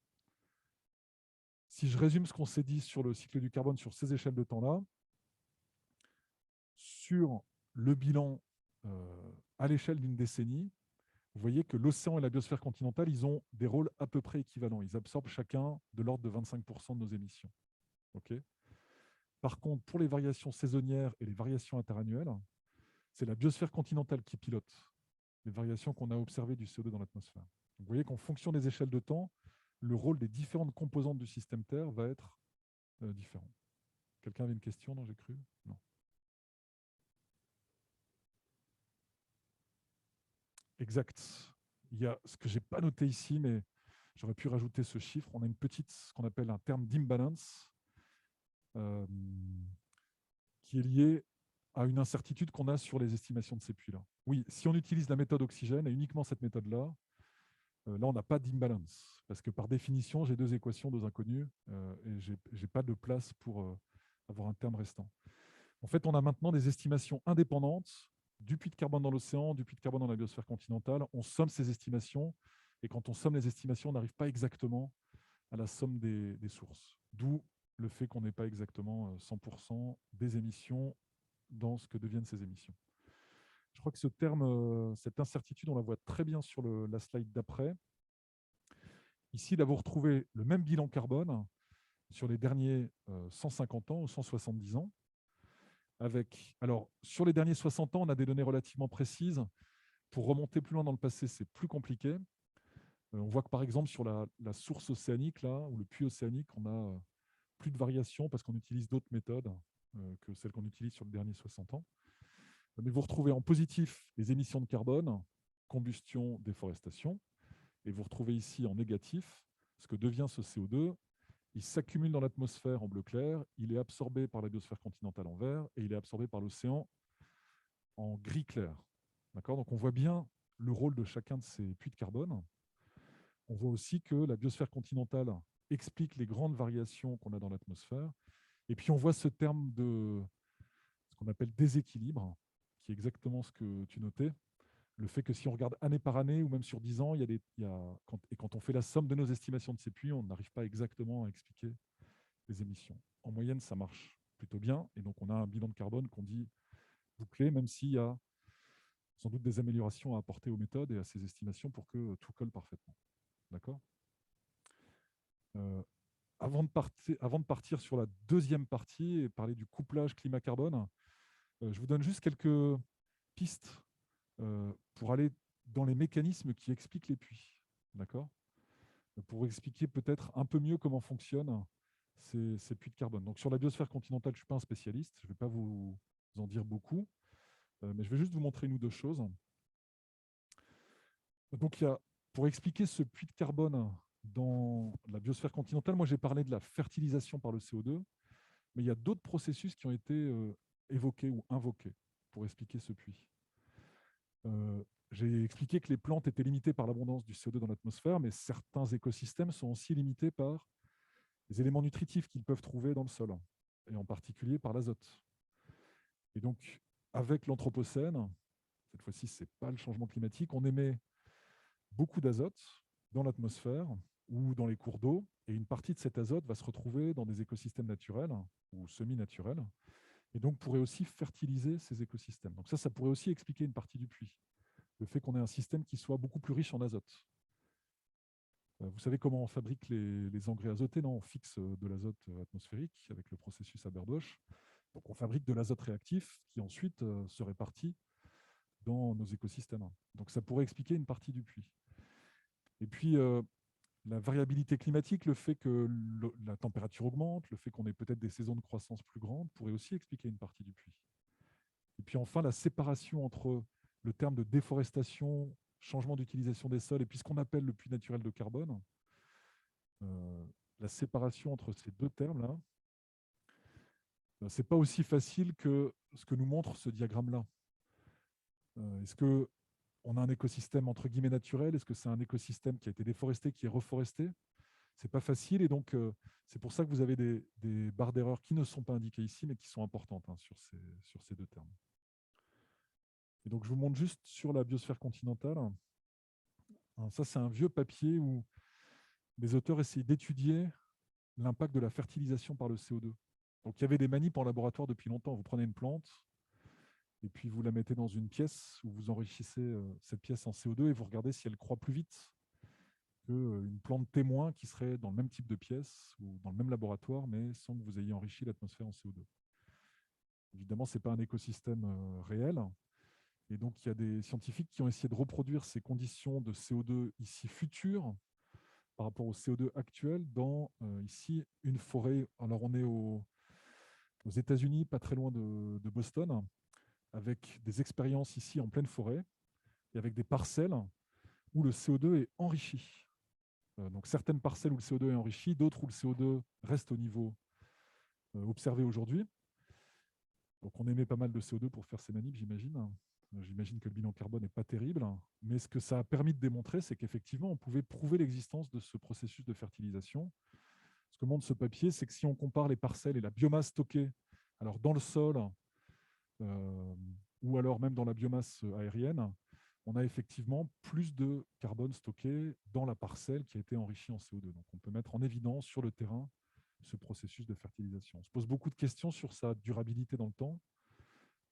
Si je résume ce qu'on s'est dit sur le cycle du carbone sur ces échelles de temps-là, sur le bilan à l'échelle d'une décennie, vous voyez que l'océan et la biosphère continentale, ils ont des rôles à peu près équivalents. Ils absorbent chacun de l'ordre de 25% de nos émissions. Okay. Par contre, pour les variations saisonnières et les variations interannuelles, c'est la biosphère continentale qui pilote les variations qu'on a observées du CO2 dans l'atmosphère. Vous voyez qu'en fonction des échelles de temps, le rôle des différentes composantes du système Terre va être différent. Quelqu'un avait une question? Non, j'ai cru. Non. Exact. Il y a ce que je n'ai pas noté ici, mais j'aurais pu rajouter ce chiffre. On a une petite, ce qu'on appelle un terme d'imbalance, qui est lié à une incertitude qu'on a sur les estimations de ces puits-là. Oui, si on utilise la méthode oxygène, et uniquement cette méthode-là, là, on n'a pas d'imbalance, parce que par définition, j'ai deux équations, deux inconnues, et je n'ai pas de place pour avoir un terme restant. En fait, on a maintenant des estimations indépendantes du puits de carbone dans l'océan, du puits de carbone dans la biosphère continentale. On somme ces estimations, et quand on somme les estimations, on n'arrive pas exactement à la somme des sources. D'où le fait qu'on n'ait pas exactement 100% des émissions dans ce que deviennent ces émissions. Je crois que ce terme, cette incertitude, on la voit très bien sur la slide d'après. Ici, là, vous retrouvez le même bilan carbone sur les derniers 150 ans ou 170 ans. Alors, sur les derniers 60 ans, on a des données relativement précises. Pour remonter plus loin dans le passé, c'est plus compliqué. On voit que par exemple, sur la source océanique, là, ou le puits océanique, on a plus de variations parce qu'on utilise d'autres méthodes que celles qu'on utilise sur les derniers 60 ans. Mais vous retrouvez en positif les émissions de carbone, combustion, déforestation. Et vous retrouvez ici en négatif ce que devient ce CO2. Il s'accumule dans l'atmosphère en bleu clair, il est absorbé par la biosphère continentale en vert et il est absorbé par l'océan en gris clair. Donc on voit bien le rôle de chacun de ces puits de carbone. On voit aussi que la biosphère continentale explique les grandes variations qu'on a dans l'atmosphère. Et puis on voit ce terme de ce qu'on appelle déséquilibre, qui est exactement ce que tu notais. Le fait que si on regarde année par année ou même sur 10 ans, quand on fait la somme de nos estimations de ces puits, on n'arrive pas exactement à expliquer les émissions. En moyenne, ça marche plutôt bien. Et donc, on a un bilan de carbone qu'on dit bouclé, même s'il y a sans doute des améliorations à apporter aux méthodes et à ces estimations pour que tout colle parfaitement. D'accord ? Avant de partir sur la deuxième partie et parler du couplage climat-carbone, je vous donne juste quelques pistes pour aller dans les mécanismes qui expliquent les puits. D'accord ? Pour expliquer peut-être un peu mieux comment fonctionnent ces puits de carbone. Donc sur la biosphère continentale, je ne suis pas un spécialiste, je ne vais pas vous en dire beaucoup, mais je vais juste vous montrer une ou deux choses. Donc pour expliquer ce puits de carbone dans la biosphère continentale, moi j'ai parlé de la fertilisation par le CO2, mais il y a d'autres processus qui ont été évoqués ou invoqués pour expliquer ce puits. J'ai expliqué que les plantes étaient limitées par l'abondance du CO2 dans l'atmosphère, mais certains écosystèmes sont aussi limités par les éléments nutritifs qu'ils peuvent trouver dans le sol, et en particulier par l'azote. Et donc, avec l'Anthropocène, cette fois-ci, ce n'est pas le changement climatique, on émet beaucoup d'azote dans l'atmosphère ou dans les cours d'eau, et une partie de cet azote va se retrouver dans des écosystèmes naturels ou semi-naturels, et donc pourrait aussi fertiliser ces écosystèmes. Donc ça pourrait aussi expliquer une partie du puits, le fait qu'on ait un système qui soit beaucoup plus riche en azote. Vous savez comment on fabrique les engrais azotés, non ? On fixe de l'azote atmosphérique avec le processus Haber-Bosch. Donc on fabrique de l'azote réactif qui ensuite se répartit dans nos écosystèmes. Donc ça pourrait expliquer une partie du puits. Et puis la variabilité climatique, le fait que la température augmente, le fait qu'on ait peut-être des saisons de croissance plus grandes, pourrait aussi expliquer une partie du puits. Et puis enfin, la séparation entre le terme de déforestation, changement d'utilisation des sols et puis ce qu'on appelle le puits naturel de carbone, la séparation entre ces deux termes-là, ce n'est pas aussi facile que ce que nous montre ce diagramme-là. Est-ce qu'on a un écosystème entre guillemets naturel ? Est-ce que c'est un écosystème qui a été déforesté, qui est reforesté ? Ce n'est pas facile et donc c'est pour ça que vous avez des barres d'erreur qui ne sont pas indiquées ici mais qui sont importantes sur ces deux termes. Et donc je vous montre juste sur la biosphère continentale. Alors, ça, c'est un vieux papier où les auteurs essayaient d'étudier l'impact de la fertilisation par le CO2. Donc il y avait des manips en laboratoire depuis longtemps. Vous prenez une plante et puis vous la mettez dans une pièce où vous enrichissez cette pièce en CO2 et vous regardez si elle croît plus vite qu'une plante témoin qui serait dans le même type de pièce ou dans le même laboratoire, mais sans que vous ayez enrichi l'atmosphère en CO2. Évidemment, ce n'est pas un écosystème réel. Et donc, il y a des scientifiques qui ont essayé de reproduire ces conditions de CO2 ici futures par rapport au CO2 actuel dans ici une forêt. Alors, on est aux États-Unis, pas très loin de Boston, avec des expériences ici en pleine forêt et avec des parcelles où le CO2 est enrichi. Donc, certaines parcelles où le CO2 est enrichi, d'autres où le CO2 reste au niveau observé aujourd'hui. Donc, on émet pas mal de CO2 pour faire ces manips, j'imagine. J'imagine que le bilan carbone n'est pas terrible, mais ce que ça a permis de démontrer, c'est qu'effectivement, on pouvait prouver l'existence de ce processus de fertilisation. Ce que montre ce papier, c'est que si on compare les parcelles et la biomasse stockée, alors dans le sol ou alors même dans la biomasse aérienne, on a effectivement plus de carbone stocké dans la parcelle qui a été enrichie en CO2. Donc on peut mettre en évidence sur le terrain ce processus de fertilisation. On se pose beaucoup de questions sur sa durabilité dans le temps,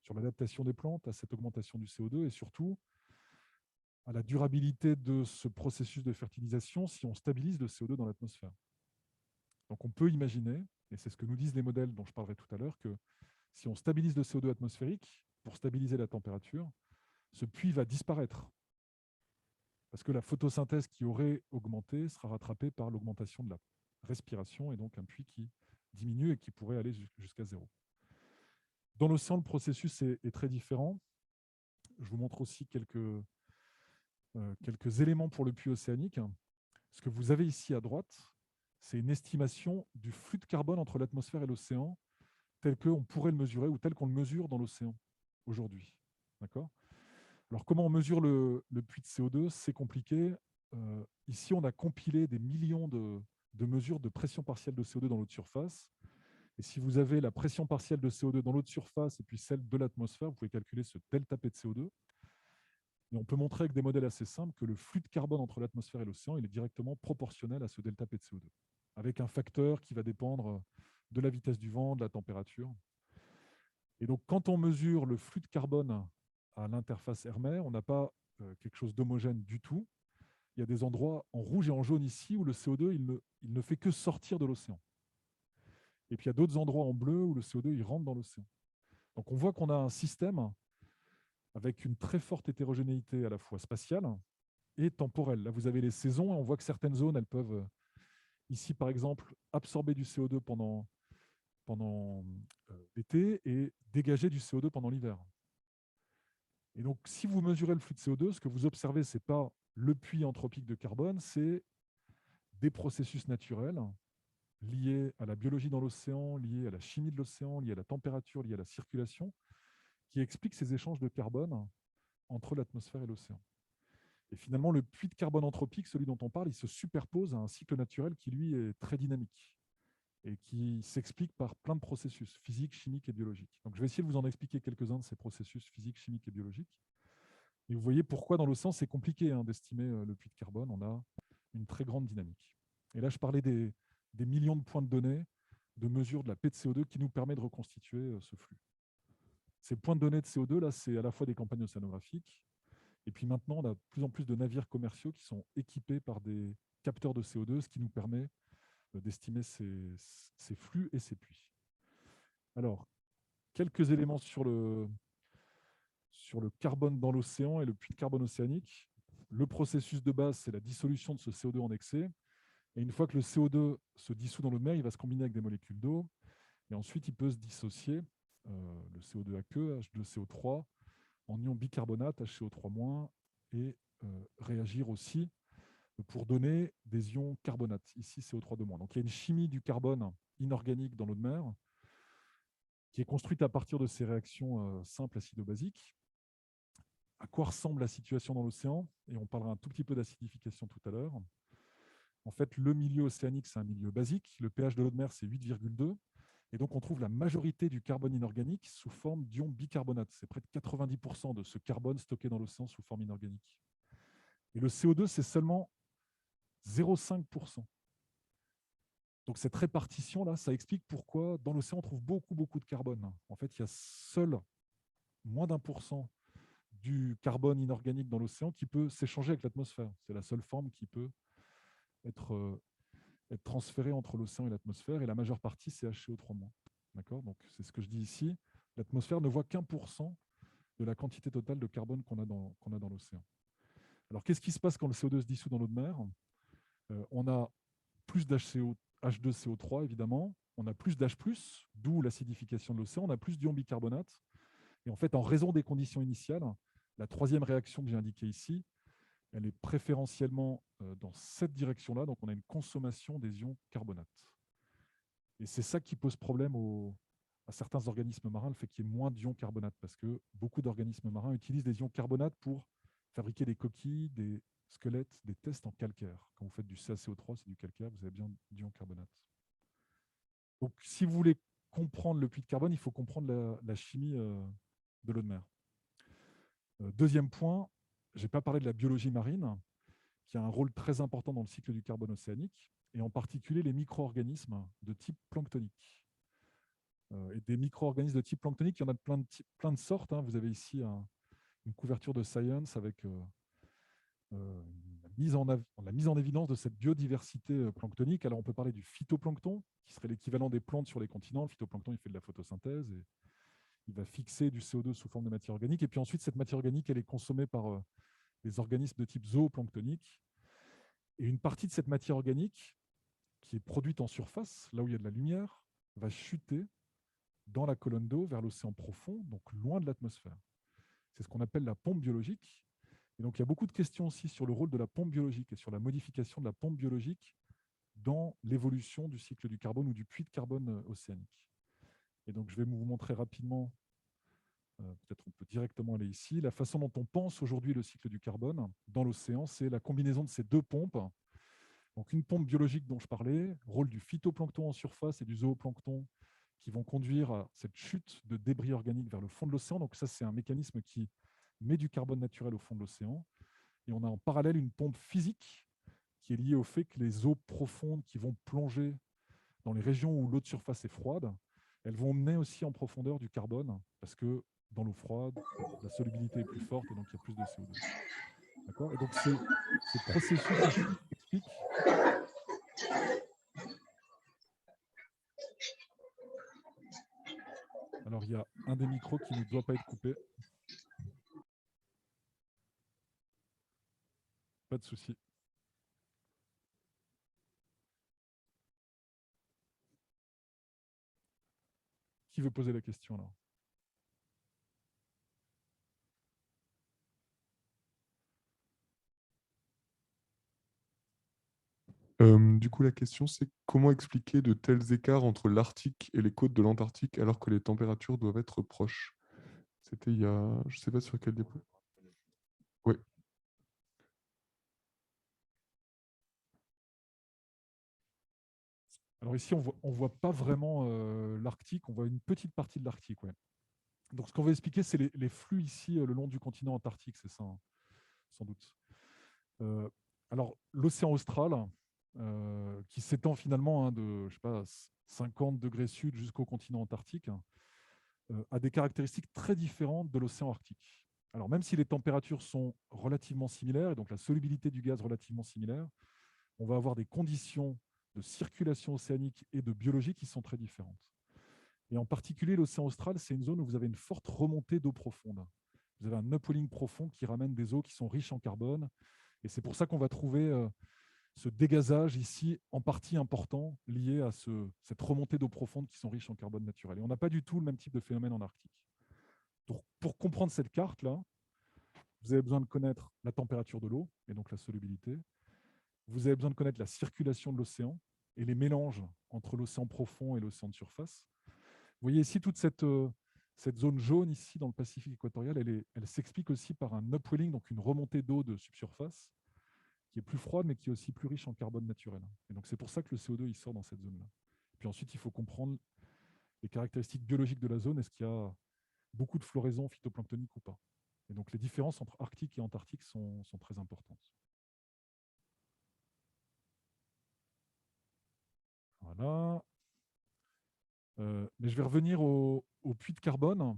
sur l'adaptation des plantes à cette augmentation du CO2 et surtout à la durabilité de ce processus de fertilisation si on stabilise le CO2 dans l'atmosphère. Donc on peut imaginer, et c'est ce que nous disent les modèles dont je parlerai tout à l'heure, que si on stabilise le CO2 atmosphérique pour stabiliser la température, ce puits va disparaître. Parce que la photosynthèse qui aurait augmenté sera rattrapée par l'augmentation de la respiration et donc un puits qui diminue et qui pourrait aller jusqu'à zéro. Dans l'océan, le processus est très différent. Je vous montre aussi quelques éléments pour le puits océanique. Ce que vous avez ici à droite, c'est une estimation du flux de carbone entre l'atmosphère et l'océan tel qu'on pourrait le mesurer ou tel qu'on le mesure dans l'océan aujourd'hui. D'accord ? Alors, comment on mesure le puits de CO2 ? C'est compliqué. Ici, on a compilé des millions de mesures de pression partielle de CO2 dans l'eau de surface. Et si vous avez la pression partielle de CO2 dans l'eau de surface et puis celle de l'atmosphère, vous pouvez calculer ce delta P de CO2. Et on peut montrer avec des modèles assez simples que le flux de carbone entre l'atmosphère et l'océan il est directement proportionnel à ce delta P de CO2, avec un facteur qui va dépendre de la vitesse du vent, de la température. Et donc, quand on mesure le flux de carbone à l'interface air-mer, on n'a pas quelque chose d'homogène du tout. Il y a des endroits en rouge et en jaune ici où le CO2 il ne fait que sortir de l'océan. Et puis il y a d'autres endroits en bleu où le CO2 il rentre dans l'océan. Donc on voit qu'on a un système avec une très forte hétérogénéité à la fois spatiale et temporelle. Là, vous avez les saisons et on voit que certaines zones, elles peuvent, ici par exemple, absorber du CO2 pendant l'été et dégager du CO2 pendant l'hiver. Et donc, si vous mesurez le flux de CO2, ce que vous observez, ce n'est pas le puits anthropique de carbone, c'est des processus naturels liés à la biologie dans l'océan, liés à la chimie de l'océan, liés à la température, liés à la circulation, qui expliquent ces échanges de carbone entre l'atmosphère et l'océan. Et finalement, le puits de carbone anthropique, celui dont on parle, il se superpose à un cycle naturel qui, lui, est très dynamique et qui s'explique par plein de processus physiques, chimiques et biologiques. Donc, je vais essayer de vous en expliquer quelques-uns de ces processus physiques, chimiques et biologiques. Et vous voyez pourquoi dans l'océan, c'est compliqué d'estimer le puits de carbone. On a une très grande dynamique. Et là, je parlais des millions de points de données de mesure de la P de CO2 qui nous permet de reconstituer ce flux. Ces points de données de CO2, là, c'est à la fois des campagnes océanographiques, et puis maintenant, on a de plus en plus de navires commerciaux qui sont équipés par des capteurs de CO2, ce qui nous permet d'estimer ces flux et ces puits. Alors, quelques éléments sur le carbone dans l'océan et le puits de carbone océanique. Le processus de base, c'est la dissolution de ce CO2 en excès. Et une fois que le CO2 se dissout dans l'eau de mer, il va se combiner avec des molécules d'eau. Et ensuite, il peut se dissocier, le CO2 aqueux, H2CO3, en ion bicarbonate, HCO3-, et réagir aussi pour donner des ions carbonates, ici CO3-. Donc il y a une chimie du carbone inorganique dans l'eau de mer qui est construite à partir de ces réactions simples acido-basiques. À quoi ressemble la situation dans l'océan? Et on parlera un tout petit peu d'acidification tout à l'heure. En fait, le milieu océanique, c'est un milieu basique. Le pH de l'eau de mer, c'est 8,2. Et donc, on trouve la majorité du carbone inorganique sous forme d'ion bicarbonate. C'est près de 90% de ce carbone stocké dans l'océan sous forme inorganique. Et le CO2, c'est seulement 0,5%. Donc, cette répartition-là, ça explique pourquoi dans l'océan, on trouve beaucoup de carbone. En fait, il y a seul moins d'1% du carbone inorganique dans l'océan qui peut s'échanger avec l'atmosphère. C'est la seule forme qui peut être transférée entre l'océan et l'atmosphère, et la majeure partie, c'est HCO3-. D'accord ? Donc, c'est ce que je dis ici. L'atmosphère ne voit qu'1% de la quantité totale de carbone qu'on a dans l'océan. Alors, qu'est-ce qui se passe quand le CO2 se dissout dans l'eau de mer? On a plus H2CO3, évidemment. On a plus d'H+, d'où l'acidification de l'océan. On a plus d'ion bicarbonate. Et en fait, en raison des conditions initiales, la troisième réaction que j'ai indiquée ici, elle est préférentiellement dans cette direction-là. Donc, on a une consommation des ions carbonates. Et c'est ça qui pose problème à certains organismes marins, le fait qu'il y ait moins d'ions carbonates, parce que beaucoup d'organismes marins utilisent des ions carbonates pour fabriquer des coquilles, des squelettes, des tests en calcaire. Quand vous faites du CaCO3, c'est du calcaire, vous avez besoin d'ions carbonates. Donc, si vous voulez comprendre le puits de carbone, il faut comprendre la chimie de l'eau de mer. Deuxième point, je n'ai pas parlé de la biologie marine, qui a un rôle très important dans le cycle du carbone océanique. et en particulier les micro-organismes de type planctonique. Et des micro-organismes de type planctonique, il y en a plein de sortes. Vous avez ici une couverture de Science avec la mise en évidence de cette biodiversité planctonique. Alors, on peut parler du phytoplancton, qui serait l'équivalent des plantes sur les continents. Le phytoplancton, il fait de la photosynthèse et il va fixer du CO2 sous forme de matière organique. Et puis ensuite, cette matière organique, elle est consommée par les organismes de type zooplanctonique. Et une partie de cette matière organique, qui est produite en surface, là où il y a de la lumière, va chuter dans la colonne d'eau vers l'océan profond, donc loin de l'atmosphère. C'est ce qu'on appelle la pompe biologique. Et donc, il y a beaucoup de questions aussi sur le rôle de la pompe biologique et sur la modification de la pompe biologique dans l'évolution du cycle du carbone ou du puits de carbone océanique. Et donc, je vais vous montrer rapidement, peut-être on peut directement aller ici, la façon dont on pense aujourd'hui le cycle du carbone dans l'océan, c'est la combinaison de ces deux pompes. Donc, une pompe biologique dont je parlais, rôle du phytoplancton en surface et du zooplancton qui vont conduire à cette chute de débris organiques vers le fond de l'océan. Donc, ça, c'est un mécanisme qui met du carbone naturel au fond de l'océan. Et on a en parallèle une pompe physique qui est liée au fait que les eaux profondes qui vont plonger dans les régions où l'eau de surface est froide, elles vont emmener aussi en profondeur du carbone, parce que dans l'eau froide, la solubilité est plus forte et donc il y a plus de CO2. D'accord ? Et donc ces processus expliquent. Alors il y a un des micros qui ne doit pas être coupé. Pas de souci. Qui veut poser la question là ? Du coup, la question, c'est comment expliquer de tels écarts entre l'Arctique et les côtes de l'Antarctique alors que les températures doivent être proches? C'était il y a... Je ne sais pas sur quel dépôt. Oui. Alors ici, on ne voit pas vraiment l'Arctique, on voit une petite partie de l'Arctique. Ouais. Donc ce qu'on va expliquer, c'est les flux ici le long du continent antarctique, c'est ça, hein, sans doute. Alors l'océan austral, qui s'étend finalement de je sais pas, 50 degrés sud jusqu'au continent antarctique, a des caractéristiques très différentes de l'océan arctique. Alors même si les températures sont relativement similaires, et donc la solubilité du gaz relativement similaire, on va avoir des conditions de circulation océanique et de biologie qui sont très différentes. Et en particulier, l'océan austral, c'est une zone où vous avez une forte remontée d'eau profonde. Vous avez un upwelling profond qui ramène des eaux qui sont riches en carbone. Et c'est pour ça qu'on va trouver ce dégazage ici, en partie important, lié à cette remontée d'eau profonde qui sont riches en carbone naturel. Et on n'a pas du tout le même type de phénomène en Arctique. Pour comprendre cette carte-là, vous avez besoin de connaître la température de l'eau, et donc la solubilité. Vous avez besoin de connaître la circulation de l'océan et les mélanges entre l'océan profond et l'océan de surface. Vous voyez ici toute cette zone jaune ici dans le Pacifique équatorial, elle s'explique aussi par un upwelling, donc une remontée d'eau de subsurface, qui est plus froide, mais qui est aussi plus riche en carbone naturel. Et donc c'est pour ça que le CO2 il sort dans cette zone-là. Puis ensuite, il faut comprendre les caractéristiques biologiques de la zone. Est-ce qu'il y a beaucoup de floraison phytoplanctonique ou pas? Et donc les différences entre Arctique et Antarctique sont très importantes. Voilà. Mais je vais revenir au puits de carbone.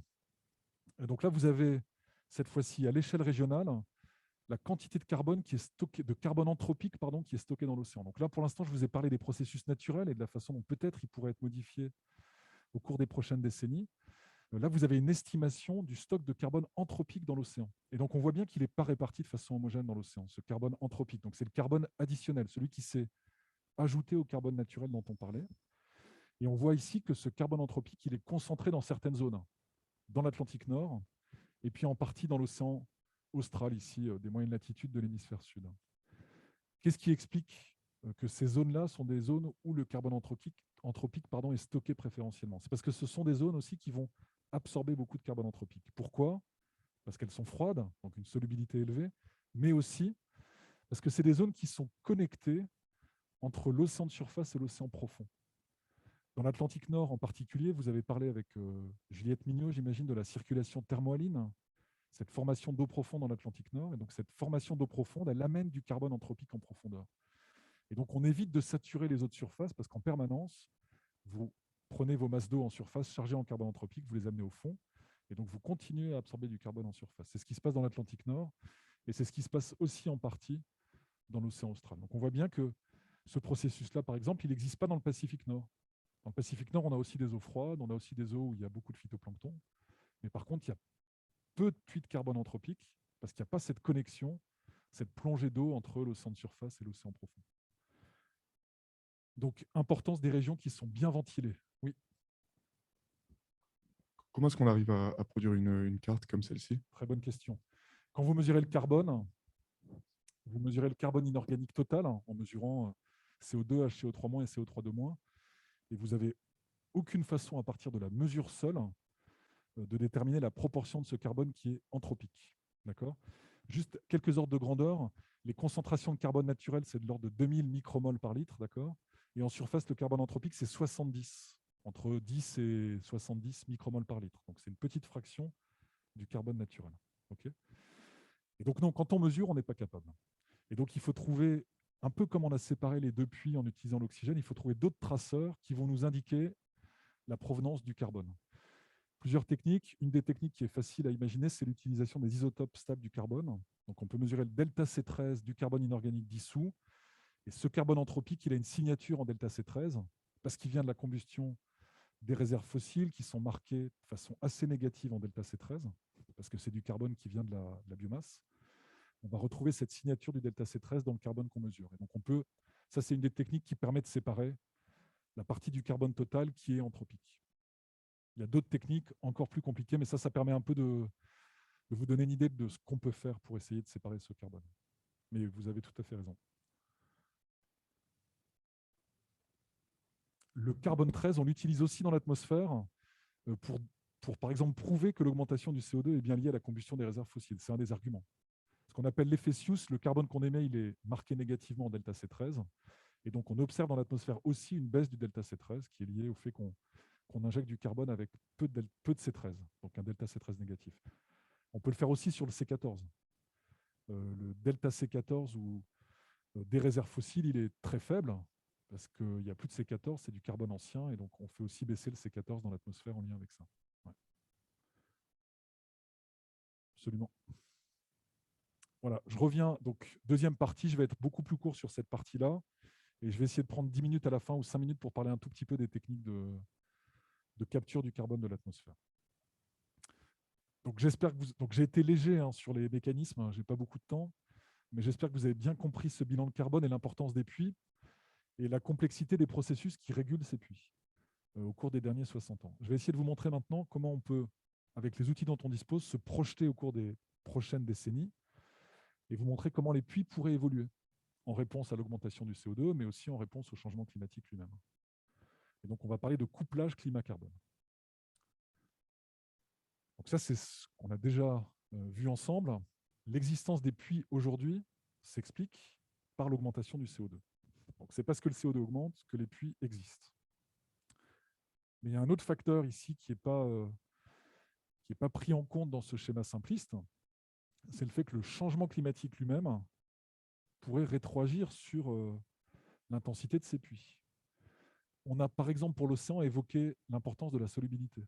Et donc là, vous avez cette fois-ci à l'échelle régionale la quantité de carbone qui est stockée, de carbone anthropique pardon, qui est stocké dans l'océan. Donc là, pour l'instant, je vous ai parlé des processus naturels et de la façon dont peut-être ils pourraient être modifiés au cours des prochaines décennies. Là, vous avez une estimation du stock de carbone anthropique dans l'océan. Et donc, on voit bien qu'il n'est pas réparti de façon homogène dans l'océan, ce carbone anthropique. Donc, c'est le carbone additionnel, celui qui s'est ajouté au carbone naturel dont on parlait. Et on voit ici que ce carbone anthropique, il est concentré dans certaines zones, dans l'Atlantique Nord, et puis en partie dans l'océan austral, ici, des moyennes latitudes de l'hémisphère sud. Qu'est-ce qui explique que ces zones-là sont des zones où le carbone anthropique est stocké préférentiellement? C'est parce que ce sont des zones aussi qui vont absorber beaucoup de carbone anthropique. Pourquoi? Parce qu'elles sont froides, donc une solubilité élevée, mais aussi parce que c'est des zones qui sont connectées entre l'océan de surface et l'océan profond. Dans l'Atlantique Nord en particulier, vous avez parlé avec Juliette Mignot, j'imagine, de la circulation thermohaline, cette formation d'eau profonde dans l'Atlantique Nord. Et donc cette formation d'eau profonde, elle amène du carbone anthropique en profondeur. Et donc, on évite de saturer les eaux de surface parce qu'en permanence, vous prenez vos masses d'eau en surface chargées en carbone anthropique, vous les amenez au fond, et donc vous continuez à absorber du carbone en surface. C'est ce qui se passe dans l'Atlantique Nord, et c'est ce qui se passe aussi en partie dans l'océan austral. Donc on voit bien que ce processus-là, par exemple, il n'existe pas dans le Pacifique Nord. Dans le Pacifique Nord, on a aussi des eaux froides, on a aussi des eaux où il y a beaucoup de phytoplancton, mais par contre, il y a peu de puits de carbone anthropique parce qu'il n'y a pas cette connexion, cette plongée d'eau entre l'océan de surface et l'océan profond. Donc, importance des régions qui sont bien ventilées. Oui. Comment est-ce qu'on arrive à produire une carte comme celle-ci? Très bonne question. Quand vous mesurez le carbone, vous mesurez le carbone inorganique total en mesurant CO2, HCO3- et CO3- et vous n'avez aucune façon à partir de la mesure seule de déterminer la proportion de ce carbone qui est anthropique. D'accord ? Juste quelques ordres de grandeur. Les concentrations de carbone naturel, c'est de l'ordre de 2000 micromoles par litre. D'accord ? Et en surface, le carbone anthropique, c'est 70, entre 10 et 70 micromoles par litre. Donc, c'est une petite fraction du carbone naturel. Okay ? Et donc, non, quand on mesure, on n'est pas capable. Et donc, il faut trouver, un peu comme on a séparé les deux puits en utilisant l'oxygène, il faut trouver d'autres traceurs qui vont nous indiquer la provenance du carbone. Plusieurs techniques. Une des techniques qui est facile à imaginer, c'est l'utilisation des isotopes stables du carbone. Donc, on peut mesurer le delta C13 du carbone inorganique dissous. Et ce carbone anthropique, il a une signature en delta C13 parce qu'il vient de la combustion des réserves fossiles qui sont marquées de façon assez négative en delta C13 parce que c'est du carbone qui vient de la biomasse. On va retrouver cette signature du delta C13 dans le carbone qu'on mesure. Et donc on peut, ça c'est une des techniques qui permet de séparer la partie du carbone total qui est anthropique. Il y a d'autres techniques encore plus compliquées, mais ça permet un peu de vous donner une idée de ce qu'on peut faire pour essayer de séparer ce carbone. Mais vous avez tout à fait raison. Le carbone 13, on l'utilise aussi dans l'atmosphère pour, par exemple, prouver que l'augmentation du CO2 est bien liée à la combustion des réserves fossiles. C'est un des arguments. Ce qu'on appelle l'effet Sius, le carbone qu'on émet, il est marqué négativement en delta C13. Et donc, on observe dans l'atmosphère aussi une baisse du delta C13 qui est liée au fait qu'on injecte du carbone avec peu de C13, donc un delta C13 négatif. On peut le faire aussi sur le C14. Le delta C14 ou des réserves fossiles, il est très faible parce qu'il n'y a plus de C14, c'est du carbone ancien, et donc on fait aussi baisser le C14 dans l'atmosphère en lien avec ça. Ouais. Absolument. Voilà, je reviens. Donc, deuxième partie, je vais être beaucoup plus court sur cette partie-là, et je vais essayer de prendre 10 minutes à la fin ou 5 minutes pour parler un tout petit peu des techniques de capture du carbone de l'atmosphère. Donc, j'espère que donc j'ai été léger sur les mécanismes, je n'ai pas beaucoup de temps, mais j'espère que vous avez bien compris ce bilan de carbone et l'importance des puits et la complexité des processus qui régulent ces puits au cours des derniers 60 ans. Je vais essayer de vous montrer maintenant comment on peut, avec les outils dont on dispose, se projeter au cours des prochaines décennies et vous montrer comment les puits pourraient évoluer en réponse à l'augmentation du CO2, mais aussi en réponse au changement climatique lui-même. Et donc, on va parler de couplage climat-carbone. Donc ça, c'est ce qu'on a déjà vu ensemble. L'existence des puits aujourd'hui s'explique par l'augmentation du CO2. Donc, c'est parce que le CO2 augmente que les puits existent. Mais il y a un autre facteur ici qui n'est pas pris en compte dans ce schéma simpliste, c'est le fait que le changement climatique lui-même pourrait rétroagir sur l'intensité de ces puits. On a par exemple pour l'océan évoqué l'importance de la solubilité.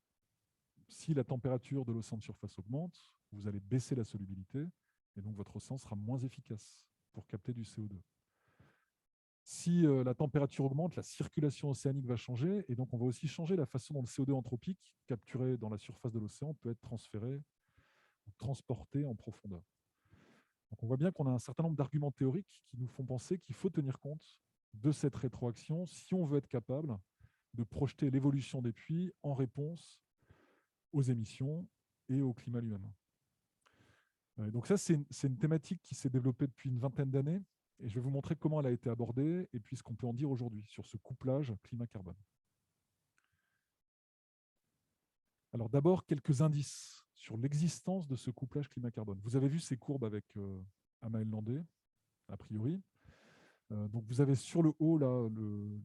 Si la température de l'océan de surface augmente, vous allez baisser la solubilité et donc votre océan sera moins efficace pour capter du CO2. Si la température augmente, la circulation océanique va changer et donc on va aussi changer la façon dont le CO2 anthropique capturé dans la surface de l'océan peut être transféré ou transporté en profondeur. Donc on voit bien qu'on a un certain nombre d'arguments théoriques qui nous font penser qu'il faut tenir compte de cette rétroaction si on veut être capable de projeter l'évolution des puits en réponse aux émissions et au climat lui-même. Donc ça, c'est une thématique qui s'est développée depuis une vingtaine d'années et je vais vous montrer comment elle a été abordée et puis ce qu'on peut en dire aujourd'hui sur ce couplage climat-carbone. Alors d'abord, quelques indices sur l'existence de ce couplage climat-carbone. Vous avez vu ces courbes avec Amael Landé, a priori. Donc vous avez sur le haut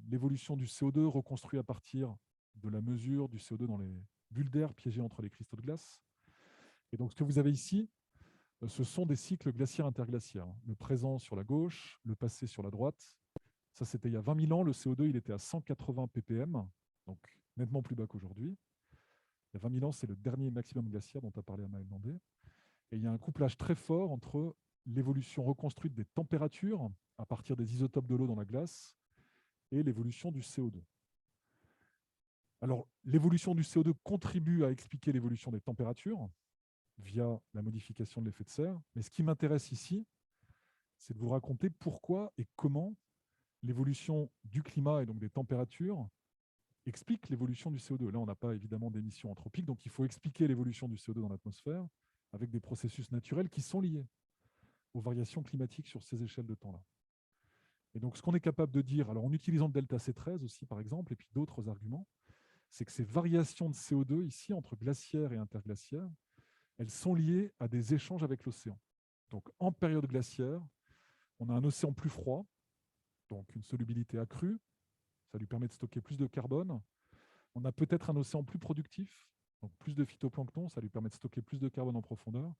l'évolution du CO2 reconstruit à partir de la mesure du CO2 dans les bulles d'air piégées entre les cristaux de glace. Et donc ce que vous avez ici, ce sont des cycles glaciaires interglaciaires. Le présent sur la gauche, le passé sur la droite Ça, c'était il y a 20 000 ans. Le CO2, il était à 180 ppm, donc nettement plus bas qu'aujourd'hui. Il y a 20 000 ans, c'est le dernier maximum glaciaire dont a parlé Amael Landé. Et il y a un couplage très fort entre l'évolution reconstruite des températures à partir des isotopes de l'eau dans la glace et l'évolution du CO2. Alors, l'évolution du CO2 contribue à expliquer l'évolution des températures via la modification de l'effet de serre. Mais ce qui m'intéresse ici, c'est de vous raconter pourquoi et comment l'évolution du climat et donc des températures explique l'évolution du CO2. Là, on n'a pas évidemment d'émissions anthropiques, donc il faut expliquer l'évolution du CO2 dans l'atmosphère avec des processus naturels qui sont liés aux variations climatiques sur ces échelles de temps-là. Et donc, ce qu'on est capable de dire, alors en utilisant le delta C13 aussi, par exemple, et puis d'autres arguments, c'est que ces variations de CO2 ici, entre glaciaire et interglaciaire, elles sont liées à des échanges avec l'océan. Donc, en période glaciaire, on a un océan plus froid, donc une solubilité accrue, ça lui permet de stocker plus de carbone. On a peut-être un océan plus productif, donc plus de phytoplancton, ça lui permet de stocker plus de carbone en profondeur.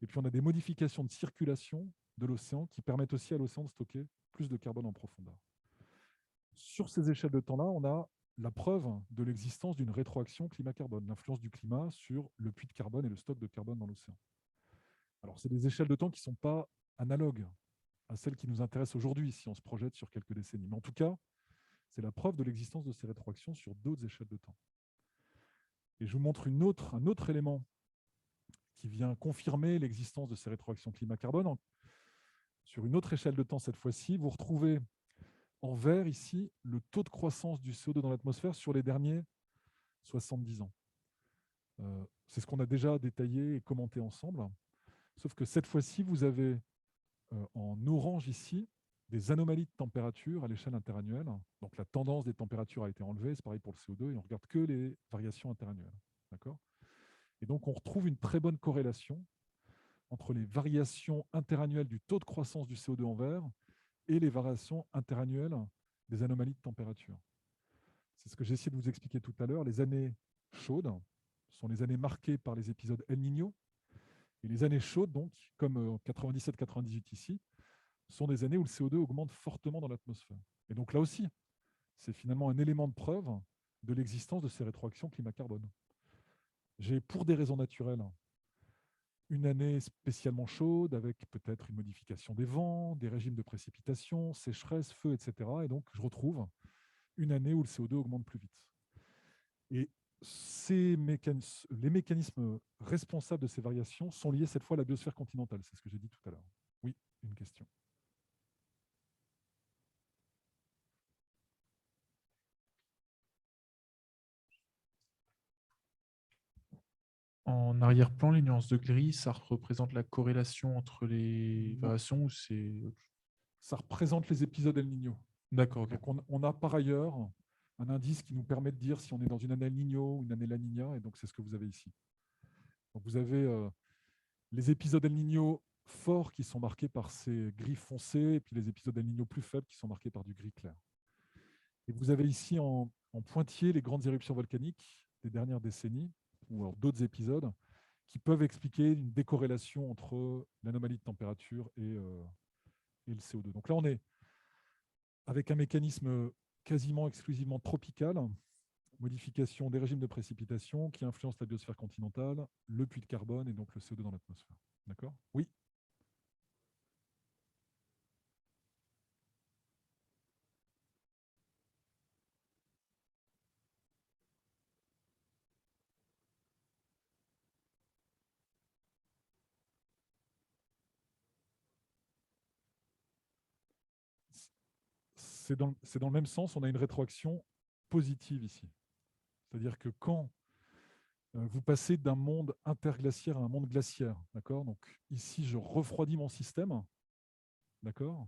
Et puis on a des modifications de circulation de l'océan qui permettent aussi à l'océan de stocker plus de carbone en profondeur. Sur ces échelles de temps-là, on a la preuve de l'existence d'une rétroaction climat-carbone, l'influence du climat sur le puits de carbone et le stock de carbone dans l'océan. Alors, c'est des échelles de temps qui ne sont pas analogues à celles qui nous intéressent aujourd'hui, si on se projette sur quelques décennies. Mais en tout cas, c'est la preuve de l'existence de ces rétroactions sur d'autres échelles de temps. Et je vous montre un autre élément qui vient confirmer l'existence de ces rétroactions climat-carbone. Sur une autre échelle de temps, cette fois-ci, vous retrouvez en vert ici le taux de croissance du CO2 dans l'atmosphère sur les derniers 70 ans. C'est ce qu'on a déjà détaillé et commenté ensemble. Sauf que cette fois-ci, vous avez en orange ici des anomalies de température à l'échelle interannuelle. Donc la tendance des températures a été enlevée, c'est pareil pour le CO2, et on ne regarde que les variations interannuelles. D'accord ? Et donc on retrouve une très bonne corrélation entre les variations interannuelles du taux de croissance du CO2 en vert et les variations interannuelles des anomalies de température. C'est ce que j'ai essayé de vous expliquer tout à l'heure. Les années chaudes sont les années marquées par les épisodes El Niño. Et les années chaudes, donc, comme en 97-98 ici, sont des années où le CO2 augmente fortement dans l'atmosphère. Et donc là aussi, c'est finalement un élément de preuve de l'existence de ces rétroactions climat-carbone. J'ai, pour des raisons naturelles, une année spécialement chaude avec peut-être une modification des vents, des régimes de précipitation, sécheresse, feu, etc. Et donc, je retrouve une année où le CO2 augmente plus vite. Et les mécanismes responsables de ces variations sont liés cette fois à la biosphère continentale. C'est ce que j'ai dit tout à l'heure. Oui, une question. En arrière-plan, les nuances de gris, ça représente la corrélation entre les variations ou c'est... Ça représente les épisodes El Niño. D'accord. Donc on a par ailleurs un indice qui nous permet de dire si on est dans une année El Niño ou une année La Niña, et donc c'est ce que vous avez ici. Donc vous avez les épisodes El Niño forts qui sont marqués par ces gris foncés, et puis les épisodes El Niño plus faibles qui sont marqués par du gris clair. Et vous avez ici en pointillé les grandes éruptions volcaniques des dernières décennies, ou d'autres épisodes, qui peuvent expliquer une décorrélation entre l'anomalie de température et le CO2. Donc là, on est avec un mécanisme quasiment exclusivement tropical, modification des régimes de précipitation qui influencent la biosphère continentale, le puits de carbone et donc le CO2 dans l'atmosphère. D'accord ? Oui. C'est dans le même sens, on a une rétroaction positive ici. C'est-à-dire que quand vous passez d'un monde interglaciaire à un monde glaciaire, d'accord ? Donc ici, je refroidis mon système, d'accord ?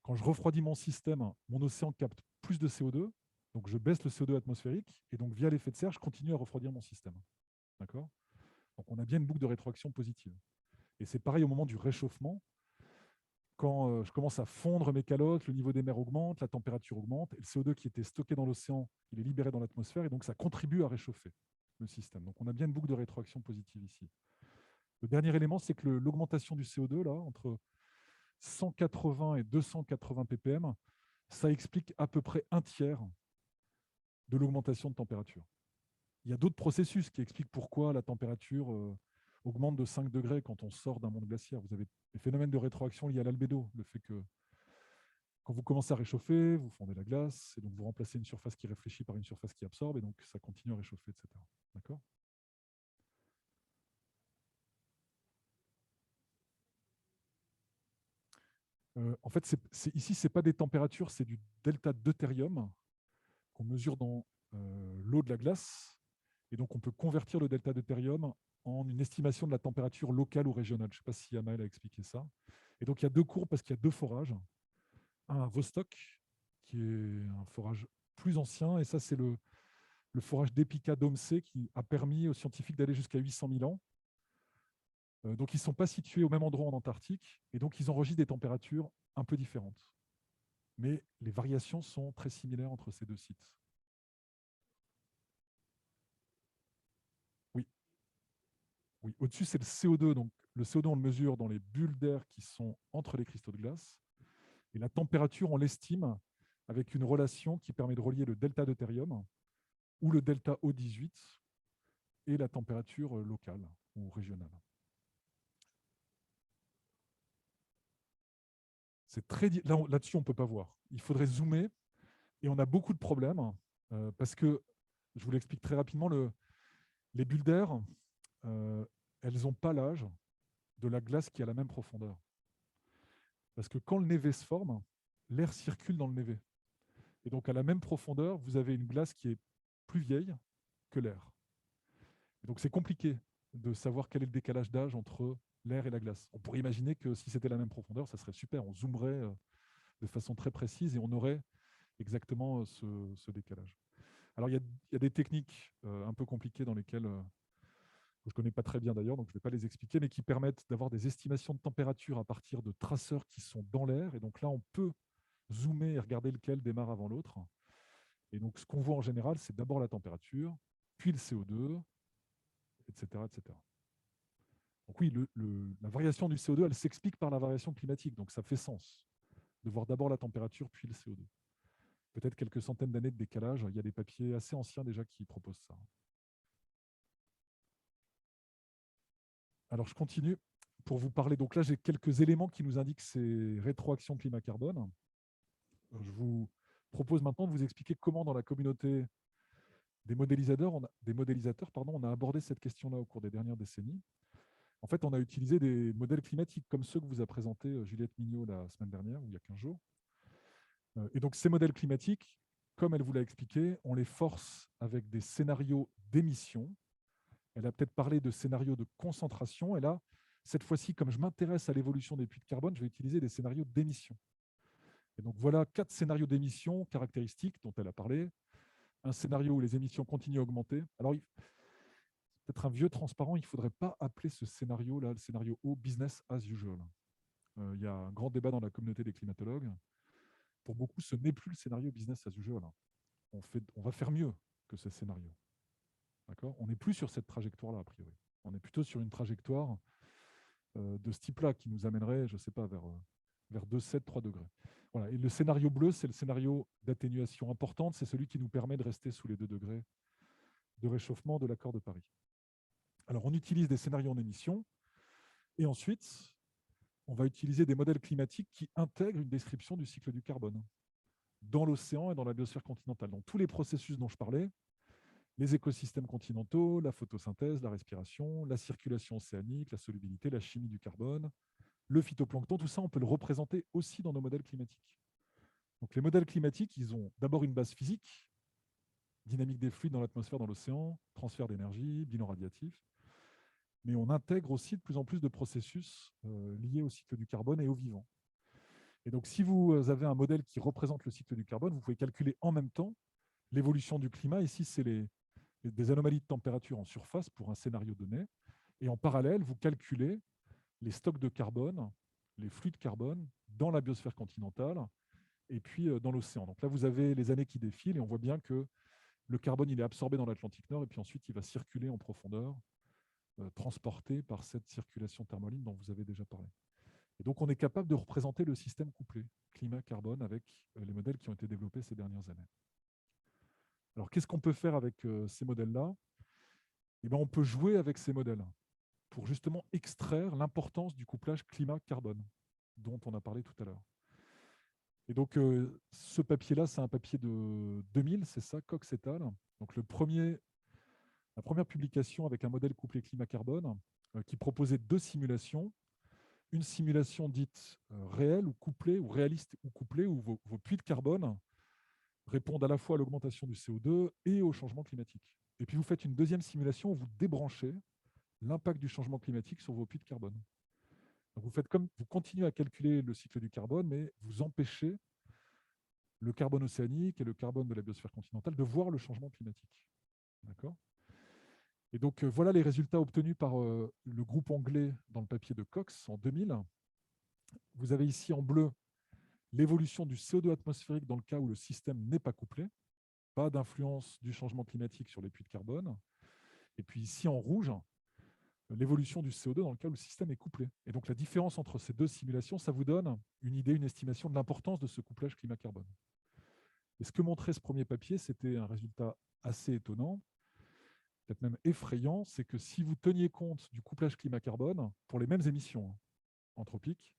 Quand je refroidis mon système, mon océan capte plus de CO2, donc je baisse le CO2 atmosphérique, et donc via l'effet de serre, je continue à refroidir mon système. D'accord ? Donc on a bien une boucle de rétroaction positive. Et c'est pareil au moment du réchauffement. Quand je commence à fondre mes calottes, le niveau des mers augmente, la température augmente, et le CO2 qui était stocké dans l'océan, il est libéré dans l'atmosphère, et donc ça contribue à réchauffer le système. Donc on a bien une boucle de rétroaction positive ici. Le dernier élément, c'est que l'augmentation du CO2, là, entre 180 et 280 ppm, ça explique à peu près un tiers de l'augmentation de température. Il y a d'autres processus qui expliquent pourquoi la température augmente de 5 degrés quand on sort d'un monde glaciaire. Vous avez les phénomènes de rétroaction liés à l'albédo, le fait que quand vous commencez à réchauffer, vous fondez la glace, et donc vous remplacez une surface qui réfléchit par une surface qui absorbe, et donc ça continue à réchauffer, etc. D'accord ? En fait, ici, ce n'est pas des températures, c'est du delta deutérium qu'on mesure dans l'eau de la glace. Et donc, on peut convertir le delta deutérium en une estimation de la température locale ou régionale. Je ne sais pas si Amael a expliqué ça. Et donc, il y a deux courbes parce qu'il y a deux forages. Un à Vostok, qui est un forage plus ancien, et ça, c'est le forage d'Epica Domsé qui a permis aux scientifiques d'aller jusqu'à 800 000 ans. Donc, ils ne sont pas situés au même endroit en Antarctique, et donc ils enregistrent des températures un peu différentes. Mais les variations sont très similaires entre ces deux sites. Oui, oui. Au-dessus, c'est le CO2. Donc, le CO2, on le mesure dans les bulles d'air qui sont entre les cristaux de glace. Et la température, on l'estime avec une relation qui permet de relier le delta deutérium ou le delta O18 et la température locale ou régionale. C'est très là-dessus, on ne peut pas voir. Il faudrait zoomer et on a beaucoup de problèmes parce que, je vous l'explique très rapidement, les bulles d'air, elles n'ont pas l'âge de la glace qui a la même profondeur. Parce que quand le névé se forme, l'air circule dans le névé. Et donc, à la même profondeur, vous avez une glace qui est plus vieille que l'air. Donc, c'est compliqué de savoir quel est le décalage d'âge entre l'air et la glace. On pourrait imaginer que si c'était la même profondeur, ça serait super. On zoomerait de façon très précise et on aurait exactement ce décalage. Alors, il y a des techniques un peu compliquées dans lesquelles je ne connais pas très bien d'ailleurs, donc je ne vais pas les expliquer, mais qui permettent d'avoir des estimations de température à partir de traceurs qui sont dans l'air. Et donc là, on peut zoomer et regarder lequel démarre avant l'autre. Et donc, ce qu'on voit en général, c'est d'abord la température, puis le CO2, etc. etc. Donc oui, la variation du CO2, elle s'explique par la variation climatique, donc ça fait sens de voir d'abord la température, puis le CO2. Peut-être quelques centaines d'années de décalage, il y a des papiers assez anciens déjà qui proposent ça. Alors, je continue pour vous parler. Donc là, j'ai quelques éléments qui nous indiquent ces rétroactions climat-carbone. Je vous propose maintenant de vous expliquer comment, dans la communauté des modélisateurs, on a abordé cette question-là au cours des dernières décennies. En fait, on a utilisé des modèles climatiques comme ceux que vous a présentés Juliette Mignot la semaine dernière, ou il y a 15 jours. Et donc, ces modèles climatiques, comme elle vous l'a expliqué, on les force avec des scénarios d'émissions. Elle a peut-être parlé de scénarios de concentration. Et là, cette fois-ci, comme je m'intéresse à l'évolution des puits de carbone, je vais utiliser des scénarios d'émissions. Et donc, voilà 4 scénarios d'émissions caractéristiques dont elle a parlé. Un scénario où les émissions continuent à augmenter. Alors, peut-être un vieux transparent, il ne faudrait pas appeler ce scénario-là, le scénario O, business as usual. Il y a un grand débat dans la communauté des climatologues. Pour beaucoup, ce n'est plus le scénario business as usual. On va faire mieux que ce scénario. On n'est plus sur cette trajectoire-là, a priori. On est plutôt sur une trajectoire de ce type-là qui nous amènerait, je ne sais pas, vers 2,7, 3 degrés. Voilà. Et le scénario bleu, c'est le scénario d'atténuation importante. C'est celui qui nous permet de rester sous les 2 degrés de réchauffement de l'accord de Paris. Alors, on utilise des scénarios en émission et ensuite, on va utiliser des modèles climatiques qui intègrent une description du cycle du carbone dans l'océan et dans la biosphère continentale. Donc, tous les processus dont je parlais, les écosystèmes continentaux, la photosynthèse, la respiration, la circulation océanique, la solubilité, la chimie du carbone, le phytoplancton, tout ça, on peut le représenter aussi dans nos modèles climatiques. Donc, les modèles climatiques, ils ont d'abord une base physique, dynamique des fluides dans l'atmosphère, dans l'océan, transfert d'énergie, bilan radiatif. Mais on intègre aussi de plus en plus de processus liés au cycle du carbone et au vivant. Et donc, si vous avez un modèle qui représente le cycle du carbone, vous pouvez calculer en même temps l'évolution du climat. Ici, c'est des anomalies de température en surface pour un scénario donné. Et en parallèle, vous calculez les stocks de carbone, les flux de carbone dans la biosphère continentale et puis dans l'océan. Donc là, vous avez les années qui défilent et on voit bien que le carbone, il est absorbé dans l'Atlantique Nord et puis ensuite, il va circuler en profondeur, transporté par cette circulation thermohaline dont vous avez déjà parlé. Et donc, on est capable de représenter le système couplé, climat-carbone, avec les modèles qui ont été développés ces dernières années. Alors, qu'est-ce qu'on peut faire avec ces modèles-là? Eh bien, on peut jouer avec ces modèles pour justement extraire l'importance du couplage climat-carbone, dont on a parlé tout à l'heure. Et donc, ce papier-là, c'est un papier de 2000, c'est ça, Cox et al. Donc, la première publication avec un modèle couplé climat-carbone qui proposait 2 simulations. Une simulation dite réelle ou couplée, ou réaliste ou couplée, où vos puits de carbone répondent à la fois à l'augmentation du CO2 et au changement climatique. Et puis vous faites une deuxième simulation où vous débranchez l'impact du changement climatique sur vos puits de carbone. Donc vous continuez à calculer le cycle du carbone, mais vous empêchez le carbone océanique et le carbone de la biosphère continentale de voir le changement climatique. D'accord ? Et donc voilà les résultats obtenus par le groupe anglais dans le papier de Cox en 2000. Vous avez ici en bleu l'évolution du CO2 atmosphérique dans le cas où le système n'est pas couplé, pas d'influence du changement climatique sur les puits de carbone. Et puis ici en rouge, l'évolution du CO2 dans le cas où le système est couplé. Et donc la différence entre ces 2 simulations, ça vous donne une idée, une estimation de l'importance de ce couplage climat-carbone. Et ce que montrait ce premier papier, c'était un résultat assez étonnant, peut-être même effrayant, c'est que si vous teniez compte du couplage climat-carbone pour les mêmes émissions anthropiques,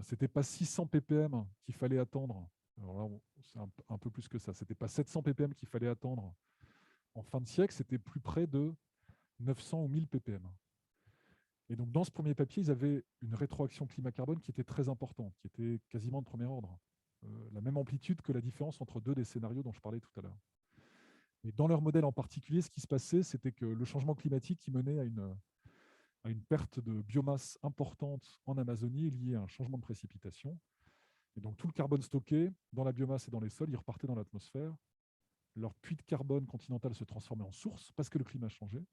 ce n'était pas 600 ppm qu'il fallait attendre. Alors là, c'est un peu plus que ça. Ce n'était pas 700 ppm qu'il fallait attendre en fin de siècle, c'était plus près de 900 ou 1000 ppm. Et donc, dans ce premier papier, ils avaient une rétroaction climat-carbone qui était très importante, qui était quasiment de premier ordre. La même amplitude que la différence entre 2 des scénarios dont je parlais tout à l'heure. Et dans leur modèle en particulier, ce qui se passait, c'était que le changement climatique qui menait à une perte de biomasse importante en Amazonie est lié à un changement de précipitation. Et donc tout le carbone stocké dans la biomasse et dans les sols, il repartait dans l'atmosphère. Leur puits de carbone continental se transformait en source parce que le climat changeait.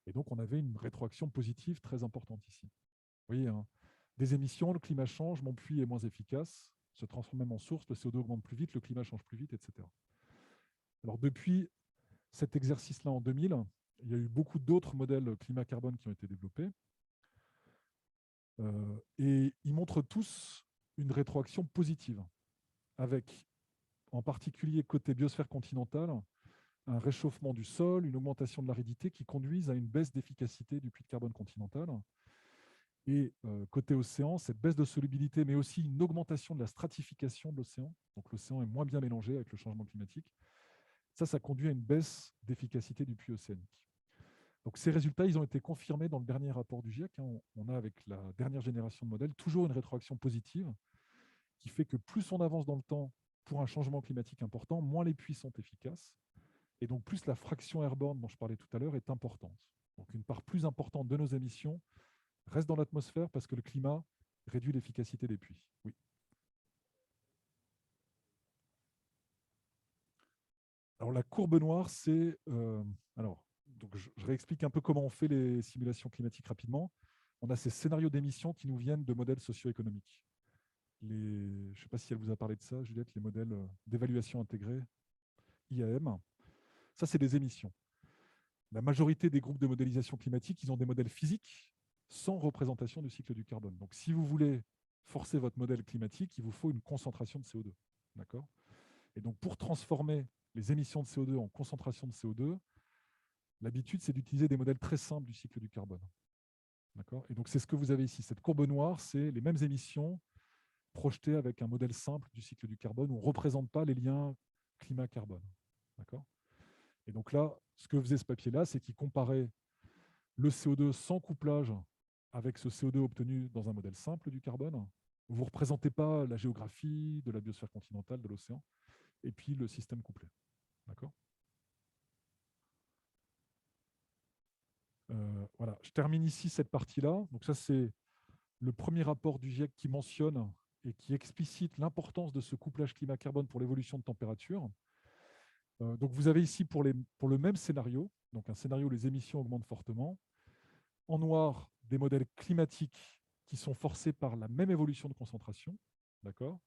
Et donc on avait une rétroaction positive très importante ici. Vous voyez, hein, des émissions, le climat change, mon puits est moins efficace, se transforme même en source, le CO2 augmente plus vite, le climat change plus vite, etc. Alors depuis cet exercice-là en 2000, il y a eu beaucoup d'autres modèles climat-carbone qui ont été développés. Et ils montrent tous une rétroaction positive, avec en particulier côté biosphère continentale, un réchauffement du sol, une augmentation de l'aridité qui conduisent à une baisse d'efficacité du puits de carbone continental. Et côté océan, cette baisse de solubilité, mais aussi une augmentation de la stratification de l'océan. Donc l'océan est moins bien mélangé avec le changement climatique. Ça conduit à une baisse d'efficacité du puits océanique. Donc ces résultats, ils ont été confirmés dans le dernier rapport du GIEC. On a, avec la dernière génération de modèles, toujours une rétroaction positive qui fait que plus on avance dans le temps pour un changement climatique important, moins les puits sont efficaces. Et donc plus la fraction airborne dont je parlais tout à l'heure est importante. Donc une part plus importante de nos émissions reste dans l'atmosphère parce que le climat réduit l'efficacité des puits. Oui. Alors la courbe noire, c'est... donc je réexplique un peu comment on fait les simulations climatiques rapidement. On a ces scénarios d'émissions qui nous viennent de modèles socio-économiques. Je ne sais pas si elle vous a parlé de ça, Juliette, les modèles d'évaluation intégrée, IAM. Ça, c'est des émissions. La majorité des groupes de modélisation climatique, ils ont des modèles physiques sans représentation du cycle du carbone. Donc, si vous voulez forcer votre modèle climatique, il vous faut une concentration de CO2. D'accord ? Et donc, pour transformer les émissions de CO2 en concentration de CO2, l'habitude, c'est d'utiliser des modèles très simples du cycle du carbone. D'accord ? Et donc, c'est ce que vous avez ici. Cette courbe noire, c'est les mêmes émissions projetées avec un modèle simple du cycle du carbone où on ne représente pas les liens climat-carbone. D'accord ? Et donc là, ce que faisait ce papier-là, c'est qu'il comparait le CO2 sans couplage avec ce CO2 obtenu dans un modèle simple du carbone. Vous ne représentez pas la géographie de la biosphère continentale, de l'océan, et puis le système couplé. D'accord ? Voilà, je termine ici cette partie-là. Donc ça, c'est le premier rapport du GIEC qui mentionne et qui explicite l'importance de ce couplage climat-carbone pour l'évolution de température. Donc vous avez ici pour le même scénario, donc un scénario où les émissions augmentent fortement, en noir des modèles climatiques qui sont forcés par la même évolution de concentration, d'accord,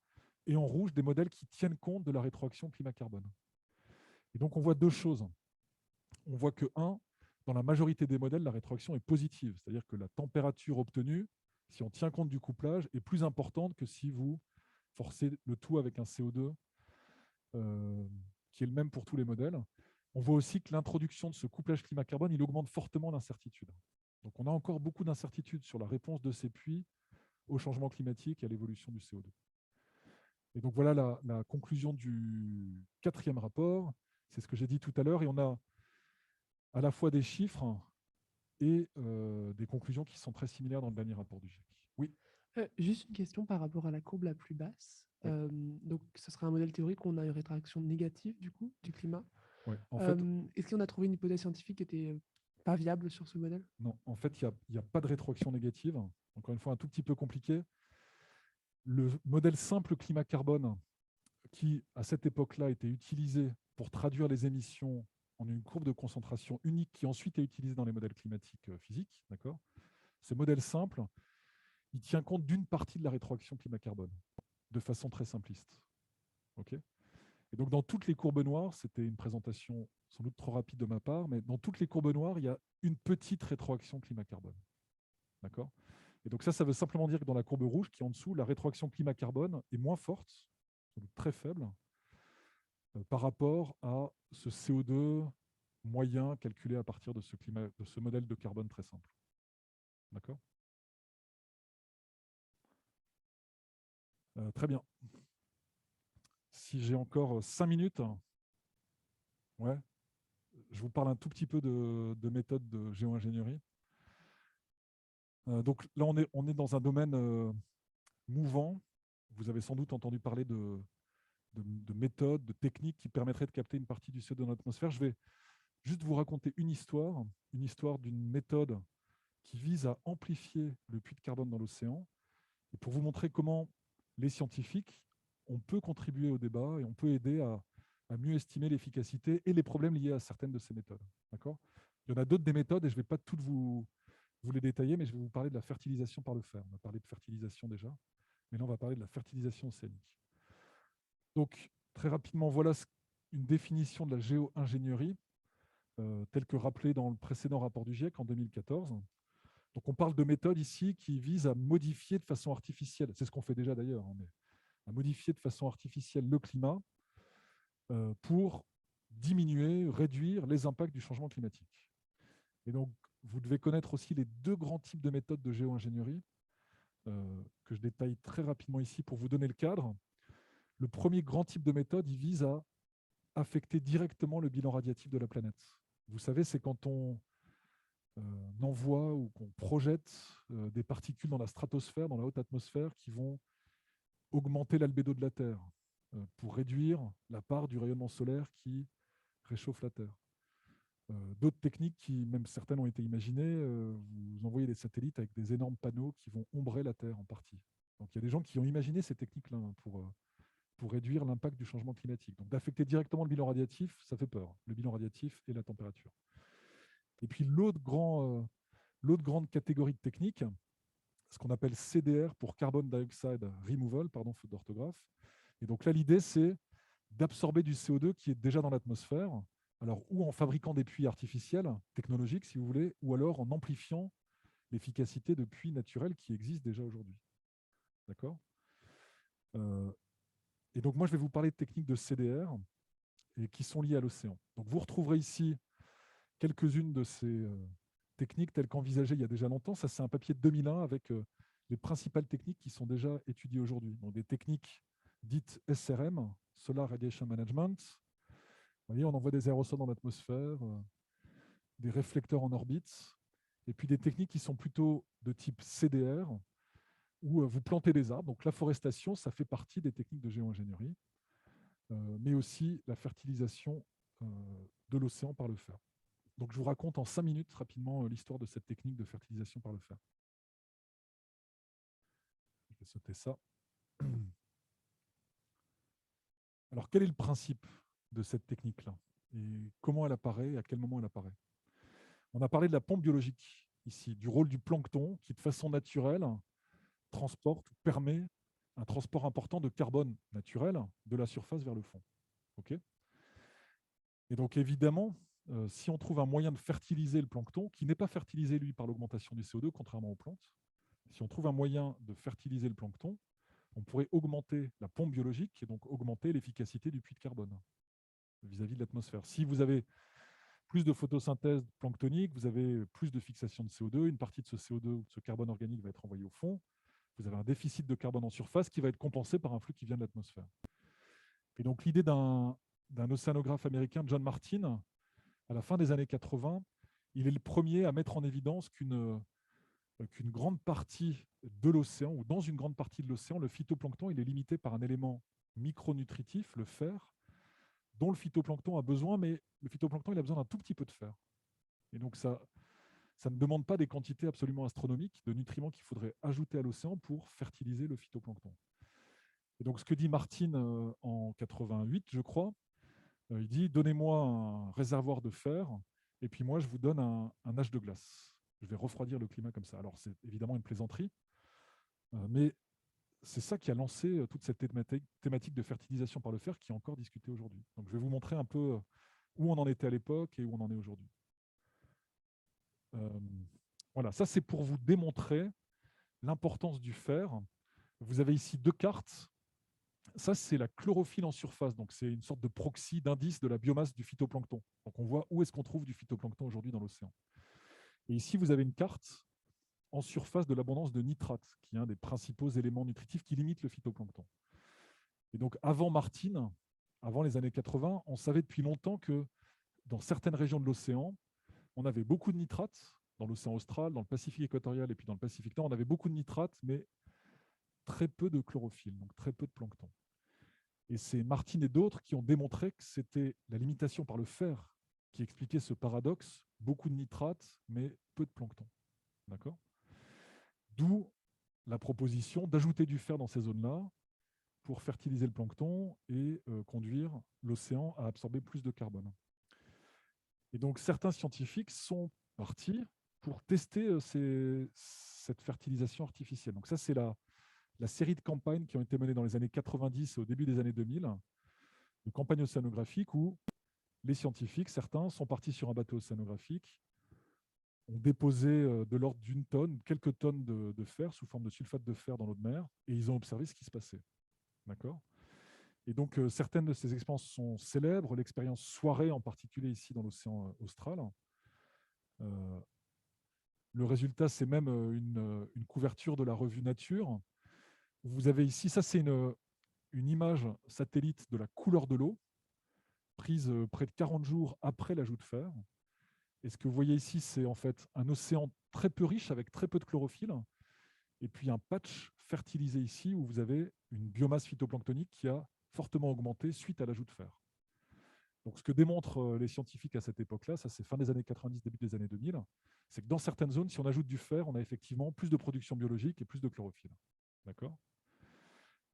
et en rouge des modèles qui tiennent compte de la rétroaction climat-carbone. Et donc on voit 2 choses. On voit que, dans la majorité des modèles, la rétroaction est positive, c'est-à-dire que la température obtenue si on tient compte du couplage, est plus importante que si vous forcez le tout avec un CO2 qui est le même pour tous les modèles. On voit aussi que l'introduction de ce couplage climat-carbone, il augmente fortement l'incertitude. Donc on a encore beaucoup d'incertitudes sur la réponse de ces puits au changement climatique et à l'évolution du CO2. Et donc voilà la conclusion du 4e rapport. C'est ce que j'ai dit tout à l'heure. Et on a à la fois des chiffres et des conclusions qui sont très similaires dans le dernier rapport du GIEC. Oui. Juste une question par rapport à la courbe la plus basse. Oui. Donc, ce serait un modèle théorique où on a une rétraction négative du coup du climat. Ouais. En fait, Est-ce qu'on a trouvé une hypothèse scientifique qui était pas viable sur ce modèle? non, en fait, il n'y a pas de rétroaction négative. Encore une fois, un tout petit peu compliqué. Le modèle simple climat-carbone, qui à cette époque-là était utilisé pour traduire les émissions en une courbe de concentration unique qui ensuite est utilisée dans les modèles climatiques physiques, d'accord ? Ce modèle simple, il tient compte d'une partie de la rétroaction climat-carbone, de façon très simpliste. Okay ? Et donc, dans toutes les courbes noires, c'était une présentation sans doute trop rapide de ma part, mais dans toutes les courbes noires, il y a une petite rétroaction climat-carbone. D'accord ? Et donc ça veut simplement dire que dans la courbe rouge, qui est en dessous, la rétroaction climat-carbone est moins forte, sans doute très faible, par rapport à ce CO2 moyen calculé à partir de ce modèle de carbone très simple. D'accord ? Très bien. Si j'ai encore 5 minutes, ouais, je vous parle un tout petit peu de méthode de géo-ingénierie. Donc là, on est dans un domaine mouvant. Vous avez sans doute entendu parler de méthodes, de techniques qui permettraient de capter une partie du CO2 dans l'atmosphère. Je vais juste vous raconter une histoire d'une méthode qui vise à amplifier le puits de carbone dans l'océan, et pour vous montrer comment les scientifiques, on peut contribuer au débat et on peut aider à mieux estimer l'efficacité et les problèmes liés à certaines de ces méthodes. D'accord ? Il y en a d'autres des méthodes, et je ne vais pas toutes vous les détailler, mais je vais vous parler de la fertilisation par le fer. On a parlé de fertilisation déjà, mais là, on va parler de la fertilisation océanique. Donc, très rapidement, voilà une définition de la géo-ingénierie, telle que rappelée dans le précédent rapport du GIEC en 2014. Donc, on parle de méthodes ici qui visent à modifier de façon artificielle, c'est ce qu'on fait déjà d'ailleurs, mais à modifier de façon artificielle le climat pour diminuer, réduire les impacts du changement climatique. Et donc, vous devez connaître aussi les 2 grands types de méthodes de géo-ingénierie que je détaille très rapidement ici pour vous donner le cadre. Le premier grand type de méthode, il vise à affecter directement le bilan radiatif de la planète. Vous savez, c'est quand on envoie ou qu'on projette des particules dans la stratosphère, dans la haute atmosphère, qui vont augmenter l'albédo de la Terre pour réduire la part du rayonnement solaire qui réchauffe la Terre. D'autres techniques, qui même certaines ont été imaginées, vous envoyez des satellites avec des énormes panneaux qui vont ombrer la Terre en partie. Donc il y a des gens qui ont imaginé ces techniques-là pour réduire l'impact du changement climatique. Donc d'affecter directement le bilan radiatif, ça fait peur, le bilan radiatif et la température. Et puis l'autre grande catégorie de techniques, ce qu'on appelle CDR pour Carbon Dioxide Removal, pardon, faute d'orthographe. Et donc là, l'idée, c'est d'absorber du CO2 qui est déjà dans l'atmosphère, alors ou en fabriquant des puits artificiels, technologiques si vous voulez, ou alors en amplifiant l'efficacité de puits naturels qui existent déjà aujourd'hui. D'accord ? Et donc moi, je vais vous parler de techniques de CDR et qui sont liées à l'océan. Donc vous retrouverez ici quelques-unes de ces techniques telles qu'envisagées il y a déjà longtemps. Ça, c'est un papier de 2001 avec les principales techniques qui sont déjà étudiées aujourd'hui. Donc des techniques dites SRM, Solar Radiation Management. Vous voyez, on envoie des aérosols dans l'atmosphère, des réflecteurs en orbite, et puis des techniques qui sont plutôt de type CDR, où vous plantez des arbres. Donc la forestation, ça fait partie des techniques de géo-ingénierie, mais aussi la fertilisation de l'océan par le fer. Donc je vous raconte en 5 minutes rapidement l'histoire de cette technique de fertilisation par le fer. Je vais sauter ça. Alors quel est le principe de cette technique-là et comment elle apparaît et à quel moment elle apparaît? On a parlé de la pompe biologique ici, du rôle du plancton qui de façon naturelle transporte ou permet un transport important de carbone naturel de la surface vers le fond. Okay ? Et donc évidemment, si on trouve un moyen de fertiliser le plancton, qui n'est pas fertilisé lui par l'augmentation du CO2, contrairement aux plantes, si on trouve un moyen de fertiliser le plancton, on pourrait augmenter la pompe biologique et donc augmenter l'efficacité du puits de carbone vis-à-vis de l'atmosphère. Si vous avez plus de photosynthèse planctonique, vous avez plus de fixation de CO2, une partie de ce CO2, ce carbone organique va être envoyé au fond, vous avez un déficit de carbone en surface qui va être compensé par un flux qui vient de l'atmosphère. Et donc l'idée d'un océanographe américain, John Martin, à la fin des années 80, il est le premier à mettre en évidence qu'une grande partie de l'océan, ou dans une grande partie de l'océan, le phytoplancton il est limité par un élément micronutritif, le fer, dont le phytoplancton a besoin, mais le phytoplancton il a besoin d'un tout petit peu de fer. Et donc ça ne demande pas des quantités absolument astronomiques de nutriments qu'il faudrait ajouter à l'océan pour fertiliser le phytoplancton. Et donc ce que dit Martin en 88, je crois, il dit « Donnez-moi un réservoir de fer, et puis moi je vous donne un âge de glace. Je vais refroidir le climat comme ça. » Alors c'est évidemment une plaisanterie, mais c'est ça qui a lancé toute cette thématique de fertilisation par le fer qui est encore discutée aujourd'hui. Donc je vais vous montrer un peu où on en était à l'époque et où on en est aujourd'hui. Voilà, ça c'est pour vous démontrer l'importance du fer. Vous avez ici deux cartes. Ça, c'est la chlorophylle en surface. Donc, c'est une sorte de proxy d'indice de la biomasse du phytoplancton. Donc, on voit où est-ce qu'on trouve du phytoplancton aujourd'hui dans l'océan. Et ici, vous avez une carte en surface de l'abondance de nitrate, qui est un des principaux éléments nutritifs qui limite le phytoplancton. Et donc, avant Martin, avant les années 80, on savait depuis longtemps que dans certaines régions de l'océan, on avait beaucoup de nitrates, dans l'océan austral, dans le Pacifique équatorial et puis dans le Pacifique Nord, on avait beaucoup de nitrates, mais très peu de chlorophylle, donc très peu de plancton. Et c'est Martin et d'autres qui ont démontré que c'était la limitation par le fer qui expliquait ce paradoxe, beaucoup de nitrates, mais peu de plancton. D'accord ? D'où la proposition d'ajouter du fer dans ces zones-là pour fertiliser le plancton et conduire l'océan à absorber plus de carbone. Et donc certains scientifiques sont partis pour tester cette fertilisation artificielle. Donc ça, c'est la série de campagnes qui ont été menées dans les années 90 et au début des années 2000, de campagnes océanographiques où les scientifiques, certains, sont partis sur un bateau océanographique, ont déposé de l'ordre d'une tonne, quelques tonnes de fer sous forme de sulfate de fer dans l'eau de mer, et ils ont observé ce qui se passait. D'accord ? Et donc, certaines de ces expériences sont célèbres, l'expérience Soirée en particulier ici dans l'océan austral. Le résultat, c'est même une couverture de la revue Nature. Vous avez ici, ça c'est une image satellite de la couleur de l'eau, prise près de 40 jours après l'ajout de fer. Et ce que vous voyez ici, c'est en fait un océan très peu riche avec très peu de chlorophylle, et puis un patch fertilisé ici où vous avez une biomasse phytoplanctonique qui a fortement augmenté suite à l'ajout de fer. Donc ce que démontrent les scientifiques à cette époque-là, ça c'est fin des années 90, début des années 2000, c'est que dans certaines zones, si on ajoute du fer, on a effectivement plus de production biologique et plus de chlorophylle. D'accord ?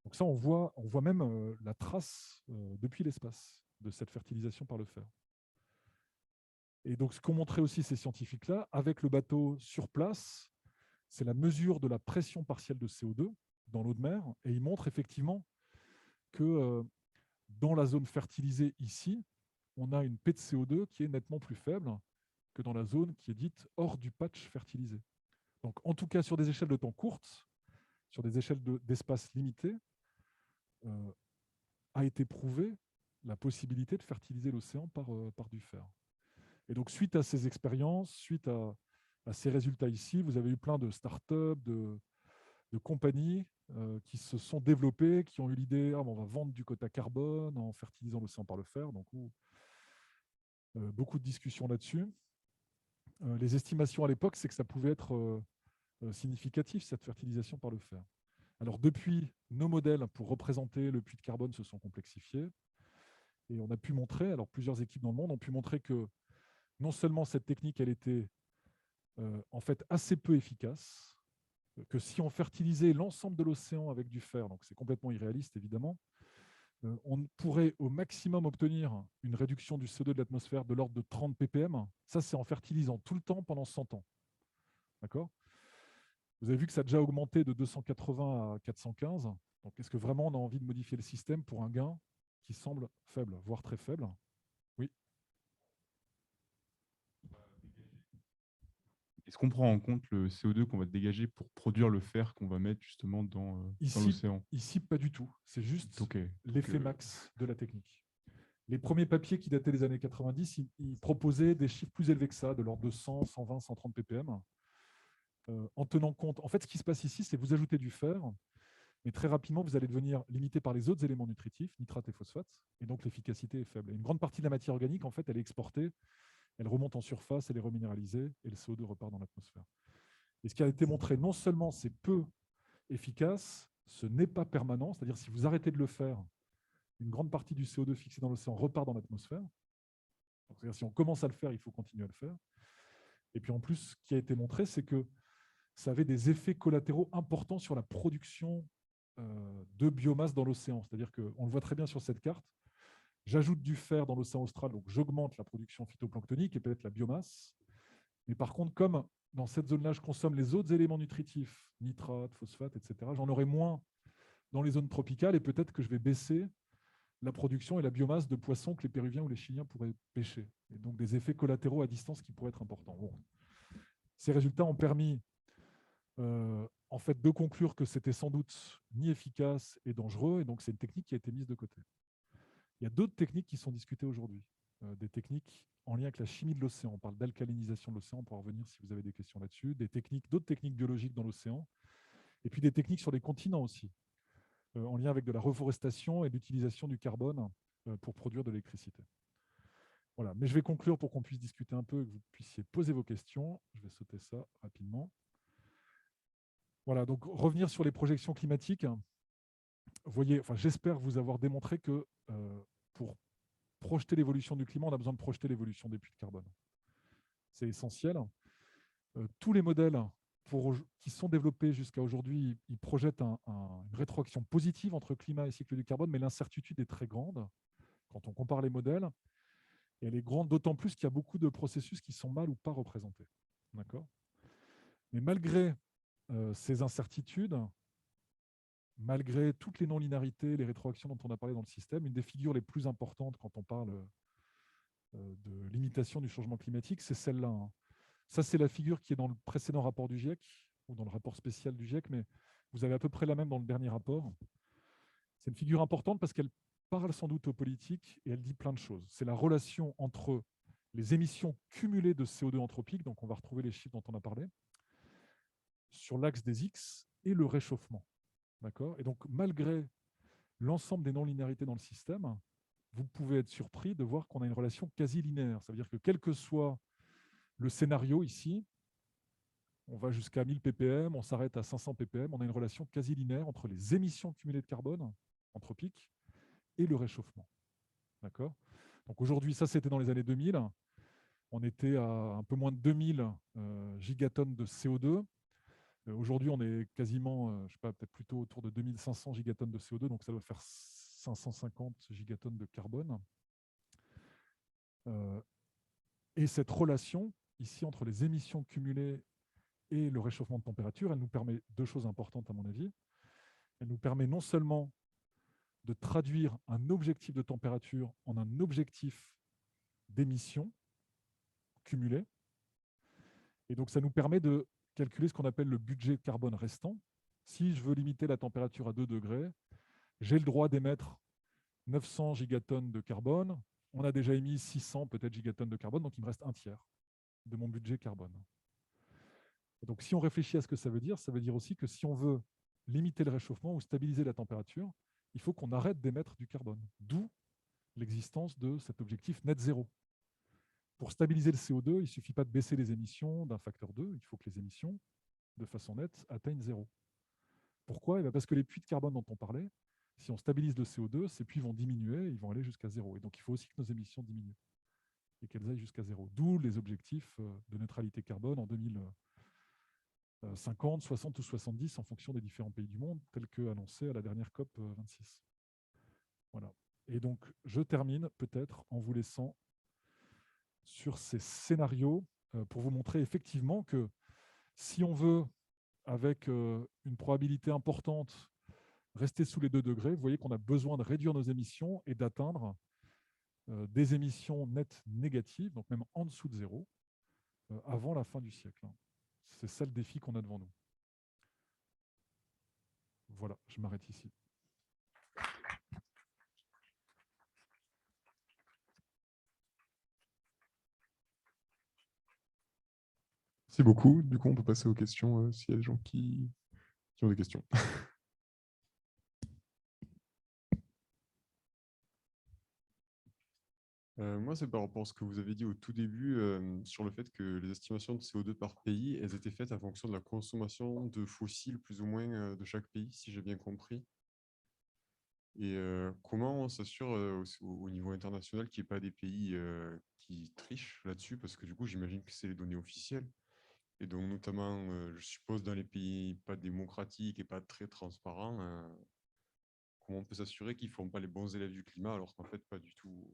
Donc ça, on voit même la trace depuis l'espace de cette fertilisation par le fer. Et donc ce qu'ont montré aussi ces scientifiques-là, avec le bateau sur place, c'est la mesure de la pression partielle de CO2 dans l'eau de mer, et ils montrent effectivement que dans la zone fertilisée ici, on a une P de CO2 qui est nettement plus faible que dans la zone qui est dite hors du patch fertilisé. Donc en tout cas, sur des échelles de temps courtes, sur des échelles d'espace limitées, a été prouvée la possibilité de fertiliser l'océan par du fer. Et donc, suite à ces expériences, suite à ces résultats ici, vous avez eu plein de startups, de compagnies qui se sont développées, qui ont eu l'idée, on va vendre du quota carbone en fertilisant l'océan par le fer. Donc, beaucoup de discussions là-dessus. Les estimations à l'époque, c'est que ça pouvait être significatif, cette fertilisation par le fer. Alors, depuis, nos modèles pour représenter le puits de carbone se sont complexifiés. Et on a pu montrer, alors plusieurs équipes dans le monde ont pu montrer que non seulement cette technique, elle était en fait assez peu efficace, que si on fertilisait l'ensemble de l'océan avec du fer, donc c'est complètement irréaliste évidemment, on pourrait au maximum obtenir une réduction du CO2 de l'atmosphère de l'ordre de 30 ppm. Ça, c'est en fertilisant tout le temps pendant 100 ans. D'accord ? Vous avez vu que ça a déjà augmenté de 280 à 415. Donc, est-ce que vraiment on a envie de modifier le système pour un gain qui semble faible, voire très faible ? Oui. est-ce qu'on prend en compte le CO2 qu'on va dégager pour produire le fer qu'on va mettre justement dans l'océan? Ici, pas du tout. C'est juste Ok. l'effet max de la technique. Les premiers papiers qui dataient des années 90, ils proposaient des chiffres plus élevés que ça, de l'ordre de 100, 120, 130 ppm, en tenant compte. En fait, ce qui se passe ici, c'est que vous ajoutez du fer, mais très rapidement, vous allez devenir limité par les autres éléments nutritifs, nitrates et phosphates, et donc l'efficacité est faible. Et une grande partie de la matière organique, en fait, elle est exportée, elle remonte en surface, elle est reminéralisée, et le CO2 repart dans l'atmosphère. Et ce qui a été montré, non seulement c'est peu efficace, ce n'est pas permanent, c'est-à-dire si vous arrêtez de le faire, une grande partie du CO2 fixé dans l'océan repart dans l'atmosphère. C'est-à-dire si on commence à le faire, il faut continuer à le faire. Et puis en plus, ce qui a été montré, c'est que ça avait des effets collatéraux importants sur la production de biomasse dans l'océan. C'est-à-dire qu'on le voit très bien sur cette carte, j'ajoute du fer dans l'océan austral, donc j'augmente la production phytoplanctonique et peut-être la biomasse. Mais par contre, comme dans cette zone-là, je consomme les autres éléments nutritifs, nitrates, phosphates, etc., j'en aurai moins dans les zones tropicales et peut-être que je vais baisser la production et la biomasse de poissons que les Péruviens ou les Chiliens pourraient pêcher. Et donc des effets collatéraux à distance qui pourraient être importants. Bon. Ces résultats ont permis en fait, de conclure que c'était sans doute ni efficace et dangereux, et donc c'est une technique qui a été mise de côté. Il y a d'autres techniques qui sont discutées aujourd'hui, des techniques en lien avec la chimie de l'océan. On parle d'alcalinisation de l'océan, on pourra revenir si vous avez des questions là-dessus, d'autres techniques biologiques dans l'océan, et puis des techniques sur les continents aussi, en lien avec de la reforestation et l'utilisation du carbone pour produire de l'électricité. Voilà, mais je vais conclure pour qu'on puisse discuter un peu et que vous puissiez poser vos questions. Je vais sauter ça rapidement. Voilà, donc revenir sur les projections climatiques. Voyez, enfin, j'espère vous avoir démontré que pour projeter l'évolution du climat, on a besoin de projeter l'évolution des puits de carbone. C'est essentiel. Tous les modèles qui sont développés jusqu'à aujourd'hui, ils projettent une rétroaction positive entre climat et cycle du carbone, mais l'incertitude est très grande quand on compare les modèles. Et elle est grande d'autant plus qu'il y a beaucoup de processus qui sont mal ou pas représentés. D'accord ? Mais malgré ces incertitudes, malgré toutes les non-linéarités, les rétroactions dont on a parlé dans le système, une des figures les plus importantes quand on parle de limitation du changement climatique, c'est celle-là. Hein. Ça, c'est la figure qui est dans le précédent rapport du GIEC, ou dans le rapport spécial du GIEC, mais vous avez à peu près la même dans le dernier rapport. C'est une figure importante parce qu'elle parle sans doute aux politiques et elle dit plein de choses. C'est la relation entre les émissions cumulées de CO2 anthropique, donc on va retrouver les chiffres dont on a parlé, sur l'axe des X et le réchauffement. D'accord ? Et donc, malgré l'ensemble des non-linéarités dans le système, vous pouvez être surpris de voir qu'on a une relation quasi linéaire. Ça veut dire que quel que soit le scénario ici, on va jusqu'à 1000 ppm, on s'arrête à 500 ppm, on a une relation quasi linéaire entre les émissions cumulées de carbone anthropique et le réchauffement. D'accord ? Donc aujourd'hui, ça c'était dans les années 2000, on était à un peu moins de 2000 gigatonnes de CO2. Aujourd'hui, on est quasiment, je sais pas, peut-être plutôt autour de 2500 gigatonnes de CO2, donc ça doit faire 550 gigatonnes de carbone. Et cette relation, ici, entre les émissions cumulées et le réchauffement de température, elle nous permet deux choses importantes à mon avis. Elle nous permet non seulement de traduire un objectif de température en un objectif d'émissions cumulées. Et donc, ça nous permet de calculer ce qu'on appelle le budget carbone restant. Si je veux limiter la température à 2 degrés, j'ai le droit d'émettre 900 gigatonnes de carbone. On a déjà émis 600 peut-être gigatonnes de carbone, donc il me reste un tiers de mon budget carbone. Et donc, si on réfléchit à ce que ça veut dire aussi que si on veut limiter le réchauffement ou stabiliser la température, il faut qu'on arrête d'émettre du carbone. D'où l'existence de cet objectif net zéro. Pour stabiliser le CO2, il ne suffit pas de baisser les émissions d'un facteur 2, il faut que les émissions, de façon nette, atteignent zéro. Pourquoi ? Parce que les puits de carbone dont on parlait, si on stabilise le CO2, ces puits vont diminuer, ils vont aller jusqu'à zéro. Et donc, il faut aussi que nos émissions diminuent et qu'elles aillent jusqu'à zéro. D'où les objectifs de neutralité carbone en 2050, 60 ou 70 en fonction des différents pays du monde, tels que annoncés à la dernière COP 26. Voilà. Et donc, je termine peut-être en vous laissant sur ces scénarios pour vous montrer effectivement que si on veut, avec une probabilité importante, rester sous les 2 degrés, vous voyez qu'on a besoin de réduire nos émissions et d'atteindre des émissions nettes négatives, donc même en dessous de zéro, avant la fin du siècle. C'est ça le défi qu'on a devant nous. Voilà, je m'arrête ici. Merci beaucoup. Du coup, on peut passer aux questions s'il y a des gens qui ont des questions. Moi, c'est par rapport à ce que vous avez dit au tout début sur le fait que les estimations de CO2 par pays, elles étaient faites en fonction de la consommation de fossiles plus ou moins de chaque pays, si j'ai bien compris. Et comment on s'assure au niveau international qu'il n'y ait pas des pays qui trichent là-dessus? Parce que du coup, j'imagine que c'est les données officielles. Et donc, notamment, je suppose, dans les pays pas démocratiques et pas très transparents, comment on peut s'assurer qu'ils ne font pas les bons élèves du climat alors qu'en fait, pas du tout.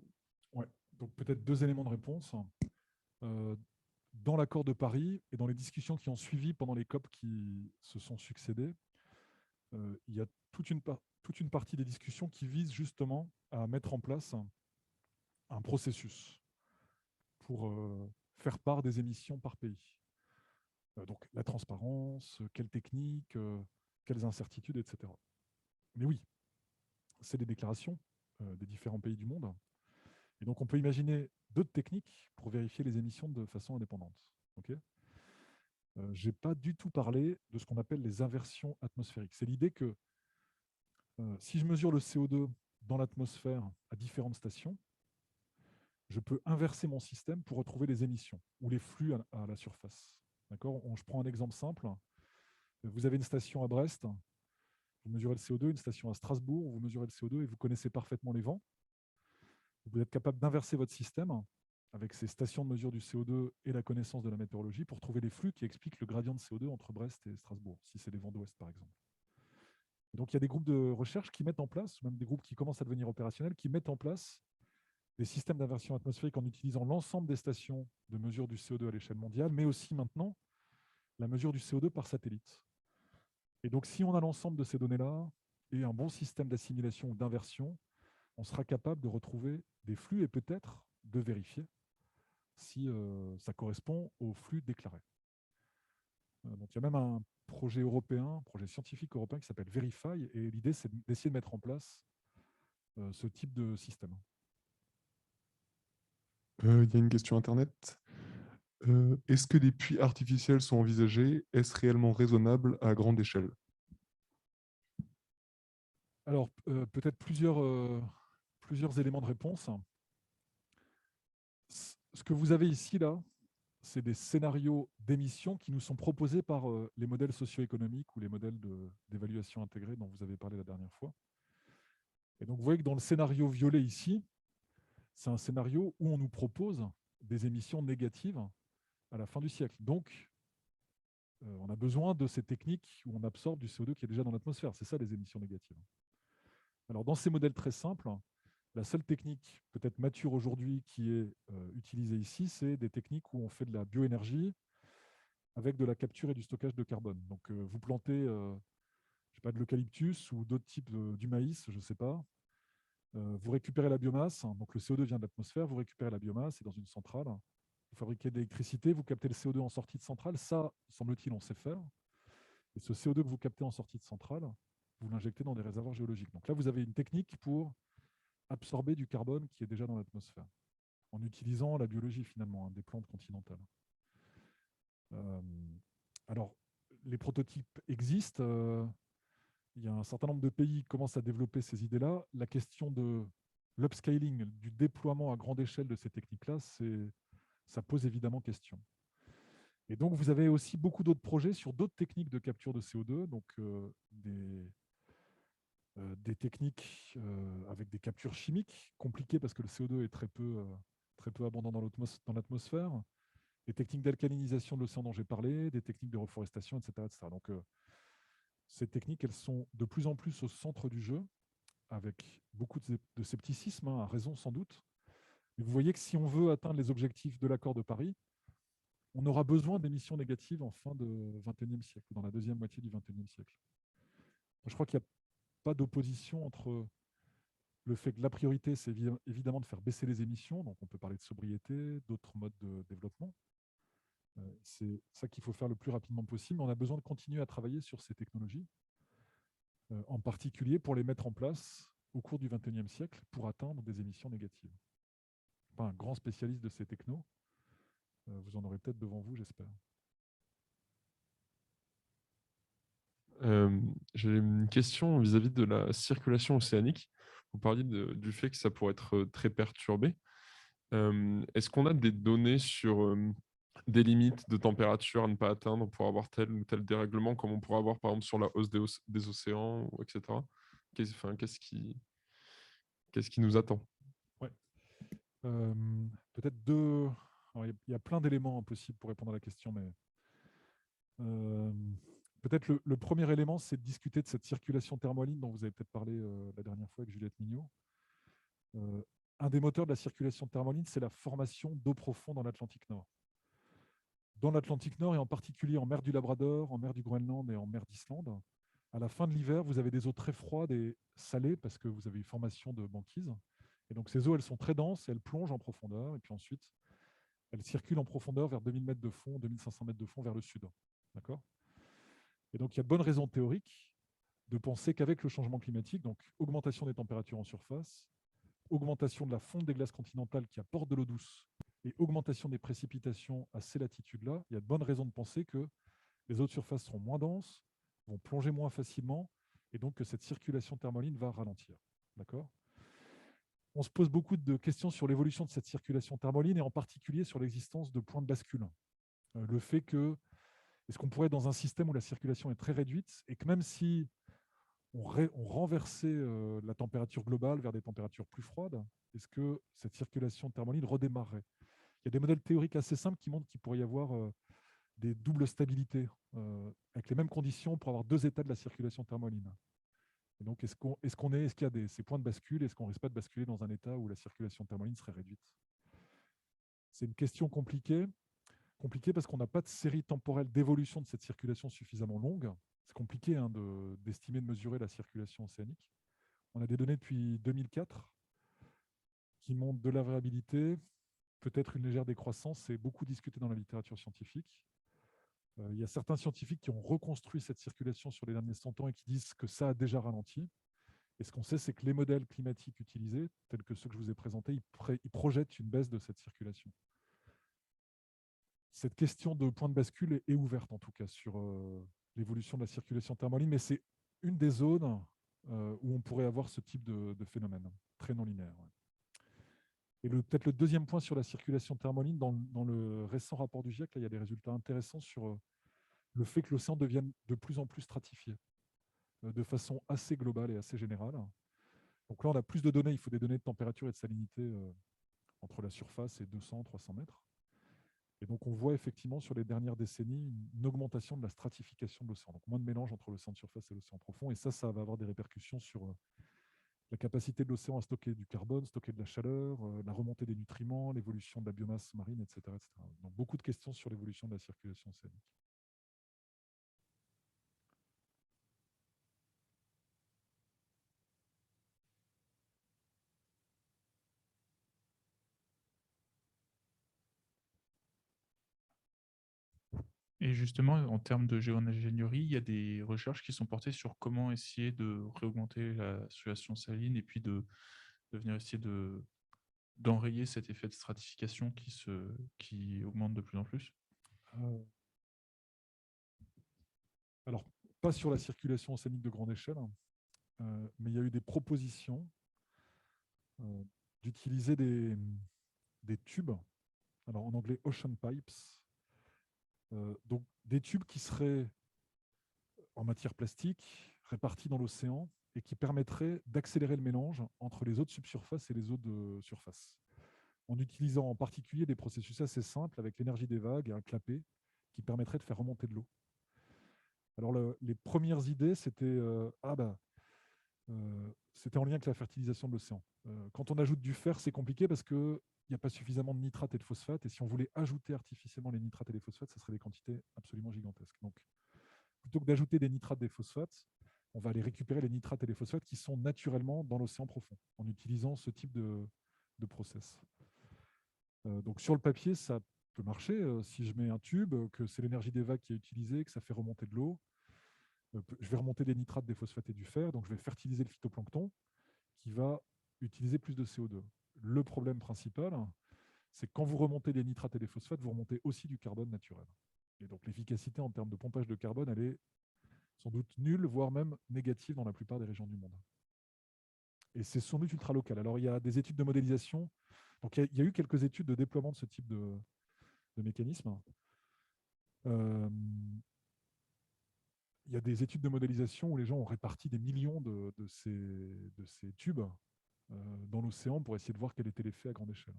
Ouais. Donc peut-être 2 éléments de réponse. Dans l'accord de Paris et dans les discussions qui ont suivi pendant les COP qui se sont succédés, il y a toute une partie des discussions qui visent justement à mettre en place un processus pour faire part des émissions par pays. Donc la transparence, quelles techniques, quelles incertitudes, etc. Mais oui, c'est des déclarations des différents pays du monde. Et donc on peut imaginer d'autres techniques pour vérifier les émissions de façon indépendante. Okay, je n'ai pas du tout parlé de ce qu'on appelle les inversions atmosphériques. C'est l'idée que si je mesure le CO2 dans l'atmosphère à différentes stations, je peux inverser mon système pour retrouver les émissions ou les flux à la surface. Je prends un exemple simple. Vous avez une station à Brest, vous mesurez le CO2, une station à Strasbourg, vous mesurez le CO2 et vous connaissez parfaitement les vents. Vous êtes capable d'inverser votre système avec ces stations de mesure du CO2 et la connaissance de la météorologie pour trouver les flux qui expliquent le gradient de CO2 entre Brest et Strasbourg, si c'est des vents d'ouest par exemple. Et donc il y a des groupes de recherche qui mettent en place, même des groupes qui commencent à devenir opérationnels, qui mettent en place des systèmes d'inversion atmosphérique en utilisant l'ensemble des stations de mesure du CO2 à l'échelle mondiale, mais aussi maintenant la mesure du CO2 par satellite. Et donc si on a l'ensemble de ces données-là et un bon système d'assimilation ou d'inversion, on sera capable de retrouver des flux et peut-être de vérifier si ça correspond au flux déclaré. Donc il y a même un projet européen, un projet scientifique européen qui s'appelle Verify, et l'idée c'est d'essayer de mettre en place ce type de système. Il y a une question Internet. Est-ce que des puits artificiels sont envisagés? Est-ce réellement raisonnable à grande échelle? Alors, peut-être plusieurs éléments de réponse. Ce que vous avez ici, là, c'est des scénarios d'émissions qui nous sont proposés par les modèles socio-économiques ou les modèles d'évaluation intégrée dont vous avez parlé la dernière fois. Et donc, vous voyez que dans le scénario violet ici, c'est un scénario où on nous propose des émissions négatives à la fin du siècle. Donc, on a besoin de ces techniques où on absorbe du CO2 qui est déjà dans l'atmosphère. C'est ça, les émissions négatives. Alors, dans ces modèles très simples, la seule technique peut-être mature aujourd'hui qui est utilisée ici, c'est des techniques où on fait de la bioénergie avec de la capture et du stockage de carbone. Donc, vous plantez je sais pas, de l'eucalyptus ou d'autres types du maïs, je ne sais pas. Vous récupérez la biomasse, donc le CO2 vient de l'atmosphère, vous récupérez la biomasse et dans une centrale, vous fabriquez de l'électricité, vous captez le CO2 en sortie de centrale. Ça, semble-t-il, on sait faire. Et ce CO2 que vous captez en sortie de centrale, vous l'injectez dans des réservoirs géologiques. Donc là, vous avez une technique pour absorber du carbone qui est déjà dans l'atmosphère, en utilisant la biologie finalement, des plantes continentales. Alors, les prototypes existent. Il y a un certain nombre de pays qui commencent à développer ces idées-là. La question de l'upscaling, du déploiement à grande échelle de ces techniques-là, ça pose évidemment question. Et donc, vous avez aussi beaucoup d'autres projets sur d'autres techniques de capture de CO2, donc des techniques avec des captures chimiques compliquées parce que le CO2 est très peu abondant dans l'atmosphère, des techniques d'alcalinisation de l'océan dont j'ai parlé, des techniques de reforestation, etc. etc. Donc, ces techniques, elles sont de plus en plus au centre du jeu, avec beaucoup de scepticisme, à raison sans doute. Mais vous voyez que si on veut atteindre les objectifs de l'accord de Paris, on aura besoin d'émissions négatives en fin de 21e siècle, ou dans la deuxième moitié du 21e siècle. Je crois qu'il n'y a pas d'opposition entre le fait que la priorité, c'est évidemment de faire baisser les émissions, donc on peut parler de sobriété, d'autres modes de développement, C'est ça qu'il faut faire le plus rapidement possible. Mais on a besoin de continuer à travailler sur ces technologies, en particulier pour les mettre en place au cours du XXIe siècle pour atteindre des émissions négatives. Pas un grand spécialiste de ces technos. Vous en aurez peut-être devant vous, j'espère. J'ai une question vis-à-vis de la circulation océanique. Vous parliez du fait que ça pourrait être très perturbé. Est-ce qu'on a des données sur des limites de température à ne pas atteindre pour avoir tel ou tel dérèglement, comme on pourrait avoir par exemple sur la hausse des océans, etc. Qu'est-ce qui nous attend? Ouais. Peut-être deux. Alors, il y a plein d'éléments possibles pour répondre à la question, mais peut-être le premier élément, c'est de discuter de cette circulation thermohaline dont vous avez peut-être parlé la dernière fois avec Juliette Mignot. Un des moteurs de la circulation thermohaline, c'est la formation d'eau profonde dans l'Atlantique Nord. Dans l'Atlantique Nord, et en particulier en mer du Labrador, en mer du Groenland et en mer d'Islande, à la fin de l'hiver, vous avez des eaux très froides et salées parce que vous avez une formation de banquise. Et donc ces eaux, elles sont très denses et elles plongent en profondeur. Et puis ensuite, elles circulent en profondeur vers 2000 mètres de fond, 2500 mètres de fond vers le sud. D'accord ? Et donc il y a de bonnes raisons théoriques de penser qu'avec le changement climatique, donc augmentation des températures en surface, augmentation de la fonte des glaces continentales qui apportent de l'eau douce et augmentation des précipitations à ces latitudes-là, il y a de bonnes raisons de penser que les eaux de surface seront moins denses, vont plonger moins facilement, et donc que cette circulation thermohaline va ralentir. D'accord ? On se pose beaucoup de questions sur l'évolution de cette circulation thermohaline, et en particulier sur l'existence de points de bascule. Le fait que, est-ce qu'on pourrait être dans un système où la circulation est très réduite, et que même si on renversait la température globale vers des températures plus froides, est-ce que cette circulation thermohaline redémarrerait? Il y a des modèles théoriques assez simples qui montrent qu'il pourrait y avoir des doubles stabilités avec les mêmes conditions pour avoir deux états de la circulation thermohaline. Et donc, est-ce qu'il y a ces points de bascule? Est-ce qu'on ne risque pas de basculer dans un état où la circulation thermohaline serait réduite? C'est une question compliquée parce qu'on n'a pas de série temporelle d'évolution de cette circulation suffisamment longue. C'est compliqué d'estimer, de mesurer la circulation océanique. On a des données depuis 2004 qui montrent de la variabilité, peut-être une légère décroissance. C'est beaucoup discuté dans la littérature scientifique. Il y a certains scientifiques qui ont reconstruit cette circulation sur les derniers 100 ans et qui disent que ça a déjà ralenti. Et ce qu'on sait, c'est que les modèles climatiques utilisés, tels que ceux que je vous ai présentés, ils projettent une baisse de cette circulation. Cette question de point de bascule est ouverte, en tout cas, sur l'évolution de la circulation thermohaline, mais c'est une des zones où on pourrait avoir ce type de phénomène, très non linéaire. Ouais. Et peut-être le deuxième point sur la circulation thermohaline, dans le récent rapport du GIEC, là, il y a des résultats intéressants sur le fait que l'océan devienne de plus en plus stratifié, de façon assez globale et assez générale. Donc là, on a plus de données, il faut des données de température et de salinité entre la surface et 200-300 mètres. Et donc, on voit effectivement sur les dernières décennies une augmentation de la stratification de l'océan, donc moins de mélange entre l'océan de surface et l'océan profond. Et ça va avoir des répercussions sur la capacité de l'océan à stocker du carbone, stocker de la chaleur, la remontée des nutriments, l'évolution de la biomasse marine, etc., etc. Donc, beaucoup de questions sur l'évolution de la circulation océanique. Et justement, en termes de géo-ingénierie, il y a des recherches qui sont portées sur comment essayer de réaugmenter la circulation saline et puis de venir essayer d'enrayer cet effet de stratification qui augmente de plus en plus. Alors, pas sur la circulation océanique de grande échelle, mais il y a eu des propositions d'utiliser des tubes, alors en anglais ocean pipes, donc des tubes qui seraient en matière plastique répartis dans l'océan et qui permettraient d'accélérer le mélange entre les eaux de subsurface et les eaux de surface, en utilisant en particulier des processus assez simples avec l'énergie des vagues et un clapet qui permettrait de faire remonter de l'eau. Alors les premières idées, c'était c'était en lien avec la fertilisation de l'océan. Quand on ajoute du fer, c'est compliqué parce qu'il n'y a pas suffisamment de nitrates et de phosphates. Et si on voulait ajouter artificiellement les nitrates et les phosphates, ça serait des quantités absolument gigantesques. Donc, plutôt que d'ajouter des nitrates et des phosphates, on va aller récupérer les nitrates et les phosphates qui sont naturellement dans l'océan profond, en utilisant ce type de process. Donc, sur le papier, ça peut marcher. Si je mets un tube, que c'est l'énergie des vagues qui est utilisée, que ça fait remonter de l'eau, je vais remonter des nitrates, des phosphates et du fer, donc je vais fertiliser le phytoplancton qui va utiliser plus de CO2. Le problème principal, c'est que quand vous remontez des nitrates et des phosphates, vous remontez aussi du carbone naturel. Et donc l'efficacité en termes de pompage de carbone, elle est sans doute nulle, voire même négative dans la plupart des régions du monde. Et c'est sans doute ultra local. Alors il y a des études de modélisation. Donc il y a eu quelques études de déploiement de ce type de mécanisme. Il y a des études de modélisation où les gens ont réparti des millions de ces tubes dans l'océan pour essayer de voir quel était l'effet à grande échelle.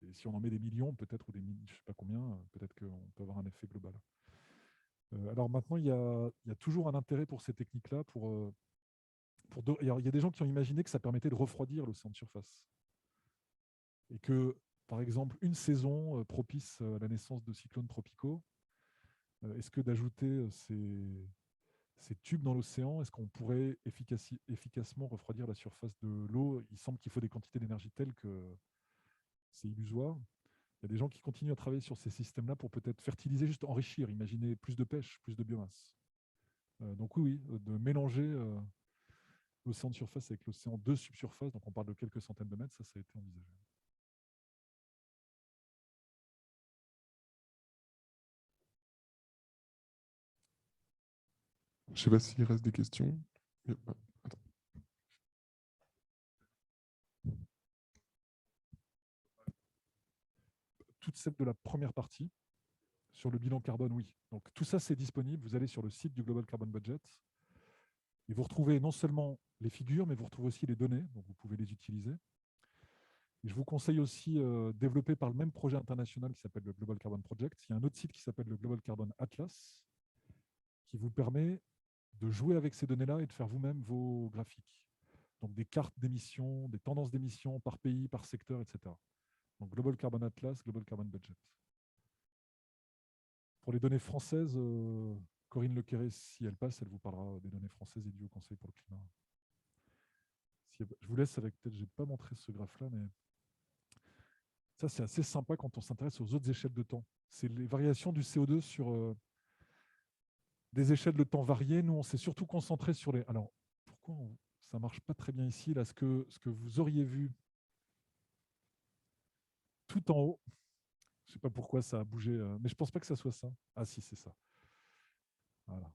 Et si on en met des millions, peut-être, ou des je ne sais pas combien, peut-être qu'on peut avoir un effet global. Alors maintenant, il y a toujours un intérêt pour ces techniques-là. Alors, il y a des gens qui ont imaginé que ça permettait de refroidir l'océan de surface. Et que, par exemple, une saison propice à la naissance de cyclones tropicaux, est-ce que d'ajouter ces tubes dans l'océan, est-ce qu'on pourrait efficacement refroidir la surface de l'eau? Il semble qu'il faut des quantités d'énergie telles que c'est illusoire. Il y a des gens qui continuent à travailler sur ces systèmes-là pour peut-être fertiliser, juste enrichir, imaginer plus de pêche, plus de biomasse. Donc oui, de mélanger l'océan de surface avec l'océan de subsurface, donc on parle de quelques centaines de mètres, ça a été envisagé. Je ne sais pas s'il reste des questions. Attends. Toute celle de la première partie, sur le bilan carbone, oui. Donc tout ça, c'est disponible. Vous allez sur le site du Global Carbon Budget et vous retrouvez non seulement les figures, mais vous retrouvez aussi les données, donc vous pouvez les utiliser. Et je vous conseille aussi, développé par le même projet international qui s'appelle le Global Carbon Project, il y a un autre site qui s'appelle le Global Carbon Atlas, qui vous permet de jouer avec ces données-là et de faire vous-même vos graphiques. Donc des cartes d'émissions, des tendances d'émissions par pays, par secteur, etc. Donc Global Carbon Atlas, Global Carbon Budget. Pour les données françaises, Corinne Lequéré, si elle passe, elle vous parlera des données françaises et du Haut Conseil pour le climat. Je vous laisse avec, peut-être, je n'ai pas montré ce graphe-là, mais ça, c'est assez sympa quand on s'intéresse aux autres échelles de temps. C'est les variations du CO2 sur des échelles de temps variées. Nous, on s'est surtout concentré sur les... Alors, pourquoi ça ne marche pas très bien ici? Là, ce que vous auriez vu tout en haut, je ne sais pas pourquoi ça a bougé, mais je ne pense pas que ça soit ça. Ah si, c'est ça. Voilà.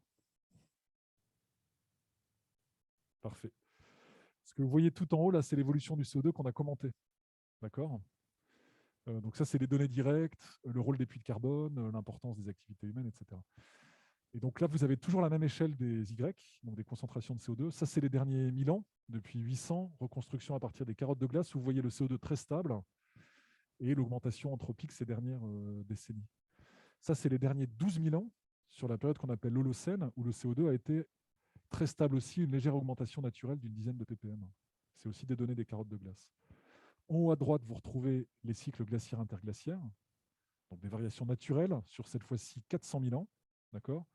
Parfait. Ce que vous voyez tout en haut, là, c'est l'évolution du CO2 qu'on a commenté. D'accord? Donc ça, c'est les données directes, le rôle des puits de carbone, l'importance des activités humaines, etc. Et donc là, vous avez toujours la même échelle des Y, donc des concentrations de CO2. Ça, c'est les derniers 1000 ans, depuis 800, reconstruction à partir des carottes de glace, où vous voyez le CO2 très stable et l'augmentation anthropique ces dernières décennies. Ça, c'est les derniers 12 000 ans, sur la période qu'on appelle l'Holocène, où le CO2 a été très stable aussi, une légère augmentation naturelle d'une dizaine de ppm. C'est aussi des données des carottes de glace. En haut à droite, vous retrouvez les cycles glaciaires interglaciaires, donc des variations naturelles sur cette fois-ci 400 000 ans. D'accord ?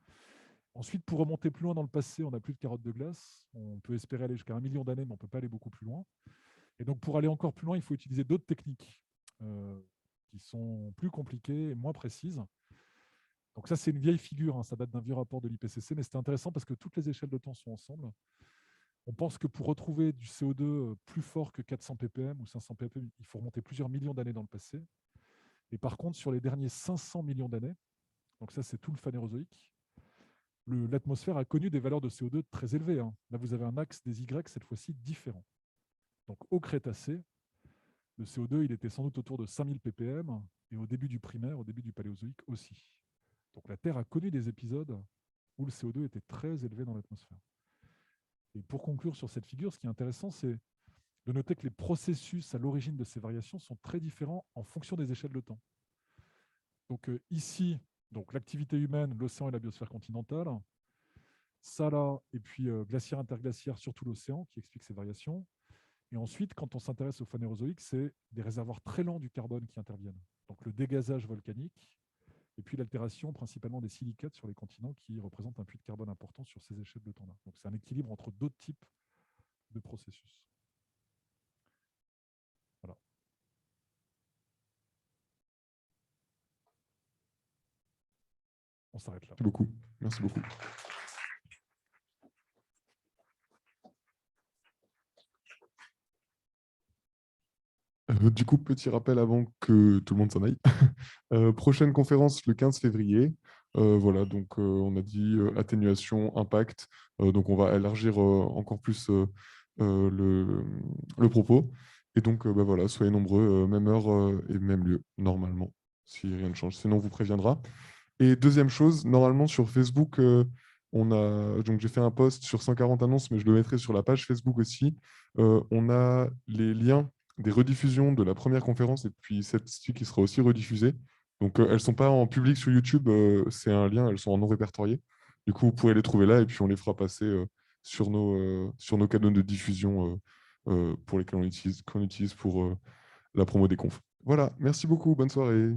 Ensuite, pour remonter plus loin dans le passé, on n'a plus de carottes de glace. On peut espérer aller jusqu'à 1 million d'années, mais on ne peut pas aller beaucoup plus loin. Et donc, pour aller encore plus loin, il faut utiliser d'autres techniques qui sont plus compliquées et moins précises. Donc ça, c'est une vieille figure, hein, ça date d'un vieux rapport de l'IPCC, mais c'était intéressant parce que toutes les échelles de temps sont ensemble. On pense que pour retrouver du CO2 plus fort que 400 ppm ou 500 ppm, il faut remonter plusieurs millions d'années dans le passé. Et par contre, sur les derniers 500 millions d'années, donc ça c'est tout le phanérozoïque, l'atmosphère a connu des valeurs de CO2 très élevées. Hein. Là, vous avez un axe des Y, cette fois-ci, différent. Donc au Crétacé, le CO2, il était sans doute autour de 5000 ppm, et au début du primaire, au début du Paléozoïque aussi. Donc la Terre a connu des épisodes où le CO2 était très élevé dans l'atmosphère. Et pour conclure sur cette figure, ce qui est intéressant, c'est de noter que les processus à l'origine de ces variations sont très différents en fonction des échelles de temps. Donc ici, l'activité humaine, l'océan et la biosphère continentale. Ça là, et puis glaciaire interglaciaire, surtout l'océan, qui explique ces variations. Et ensuite, quand on s'intéresse au phanérozoïque, c'est des réservoirs très lents du carbone qui interviennent. Donc le dégazage volcanique, et puis l'altération principalement des silicates sur les continents qui représentent un puits de carbone important sur ces échelles de temps-là. Donc c'est un équilibre entre d'autres types de processus. Voilà. On s'arrête là. Merci beaucoup. Merci beaucoup. Du coup, petit rappel avant que tout le monde s'en aille. Prochaine conférence le 15 février. Voilà, donc on a dit atténuation, impact. Donc on va élargir encore plus le propos. Et donc bah, voilà, soyez nombreux, même heure et même lieu, normalement, si rien ne change. Sinon, on vous préviendra. Et deuxième chose, normalement sur Facebook, donc j'ai fait un post sur 140 annonces, mais je le mettrai sur la page Facebook aussi. On a les liens des rediffusions de la première conférence et puis celle-ci qui sera aussi rediffusée. Donc elles ne sont pas en public sur YouTube, c'est un lien, elles sont en non répertorié. Du coup, vous pourrez les trouver là et puis on les fera passer sur nos canaux de diffusion pour lesquels qu'on utilise pour la promo des confs. Voilà, merci beaucoup, bonne soirée.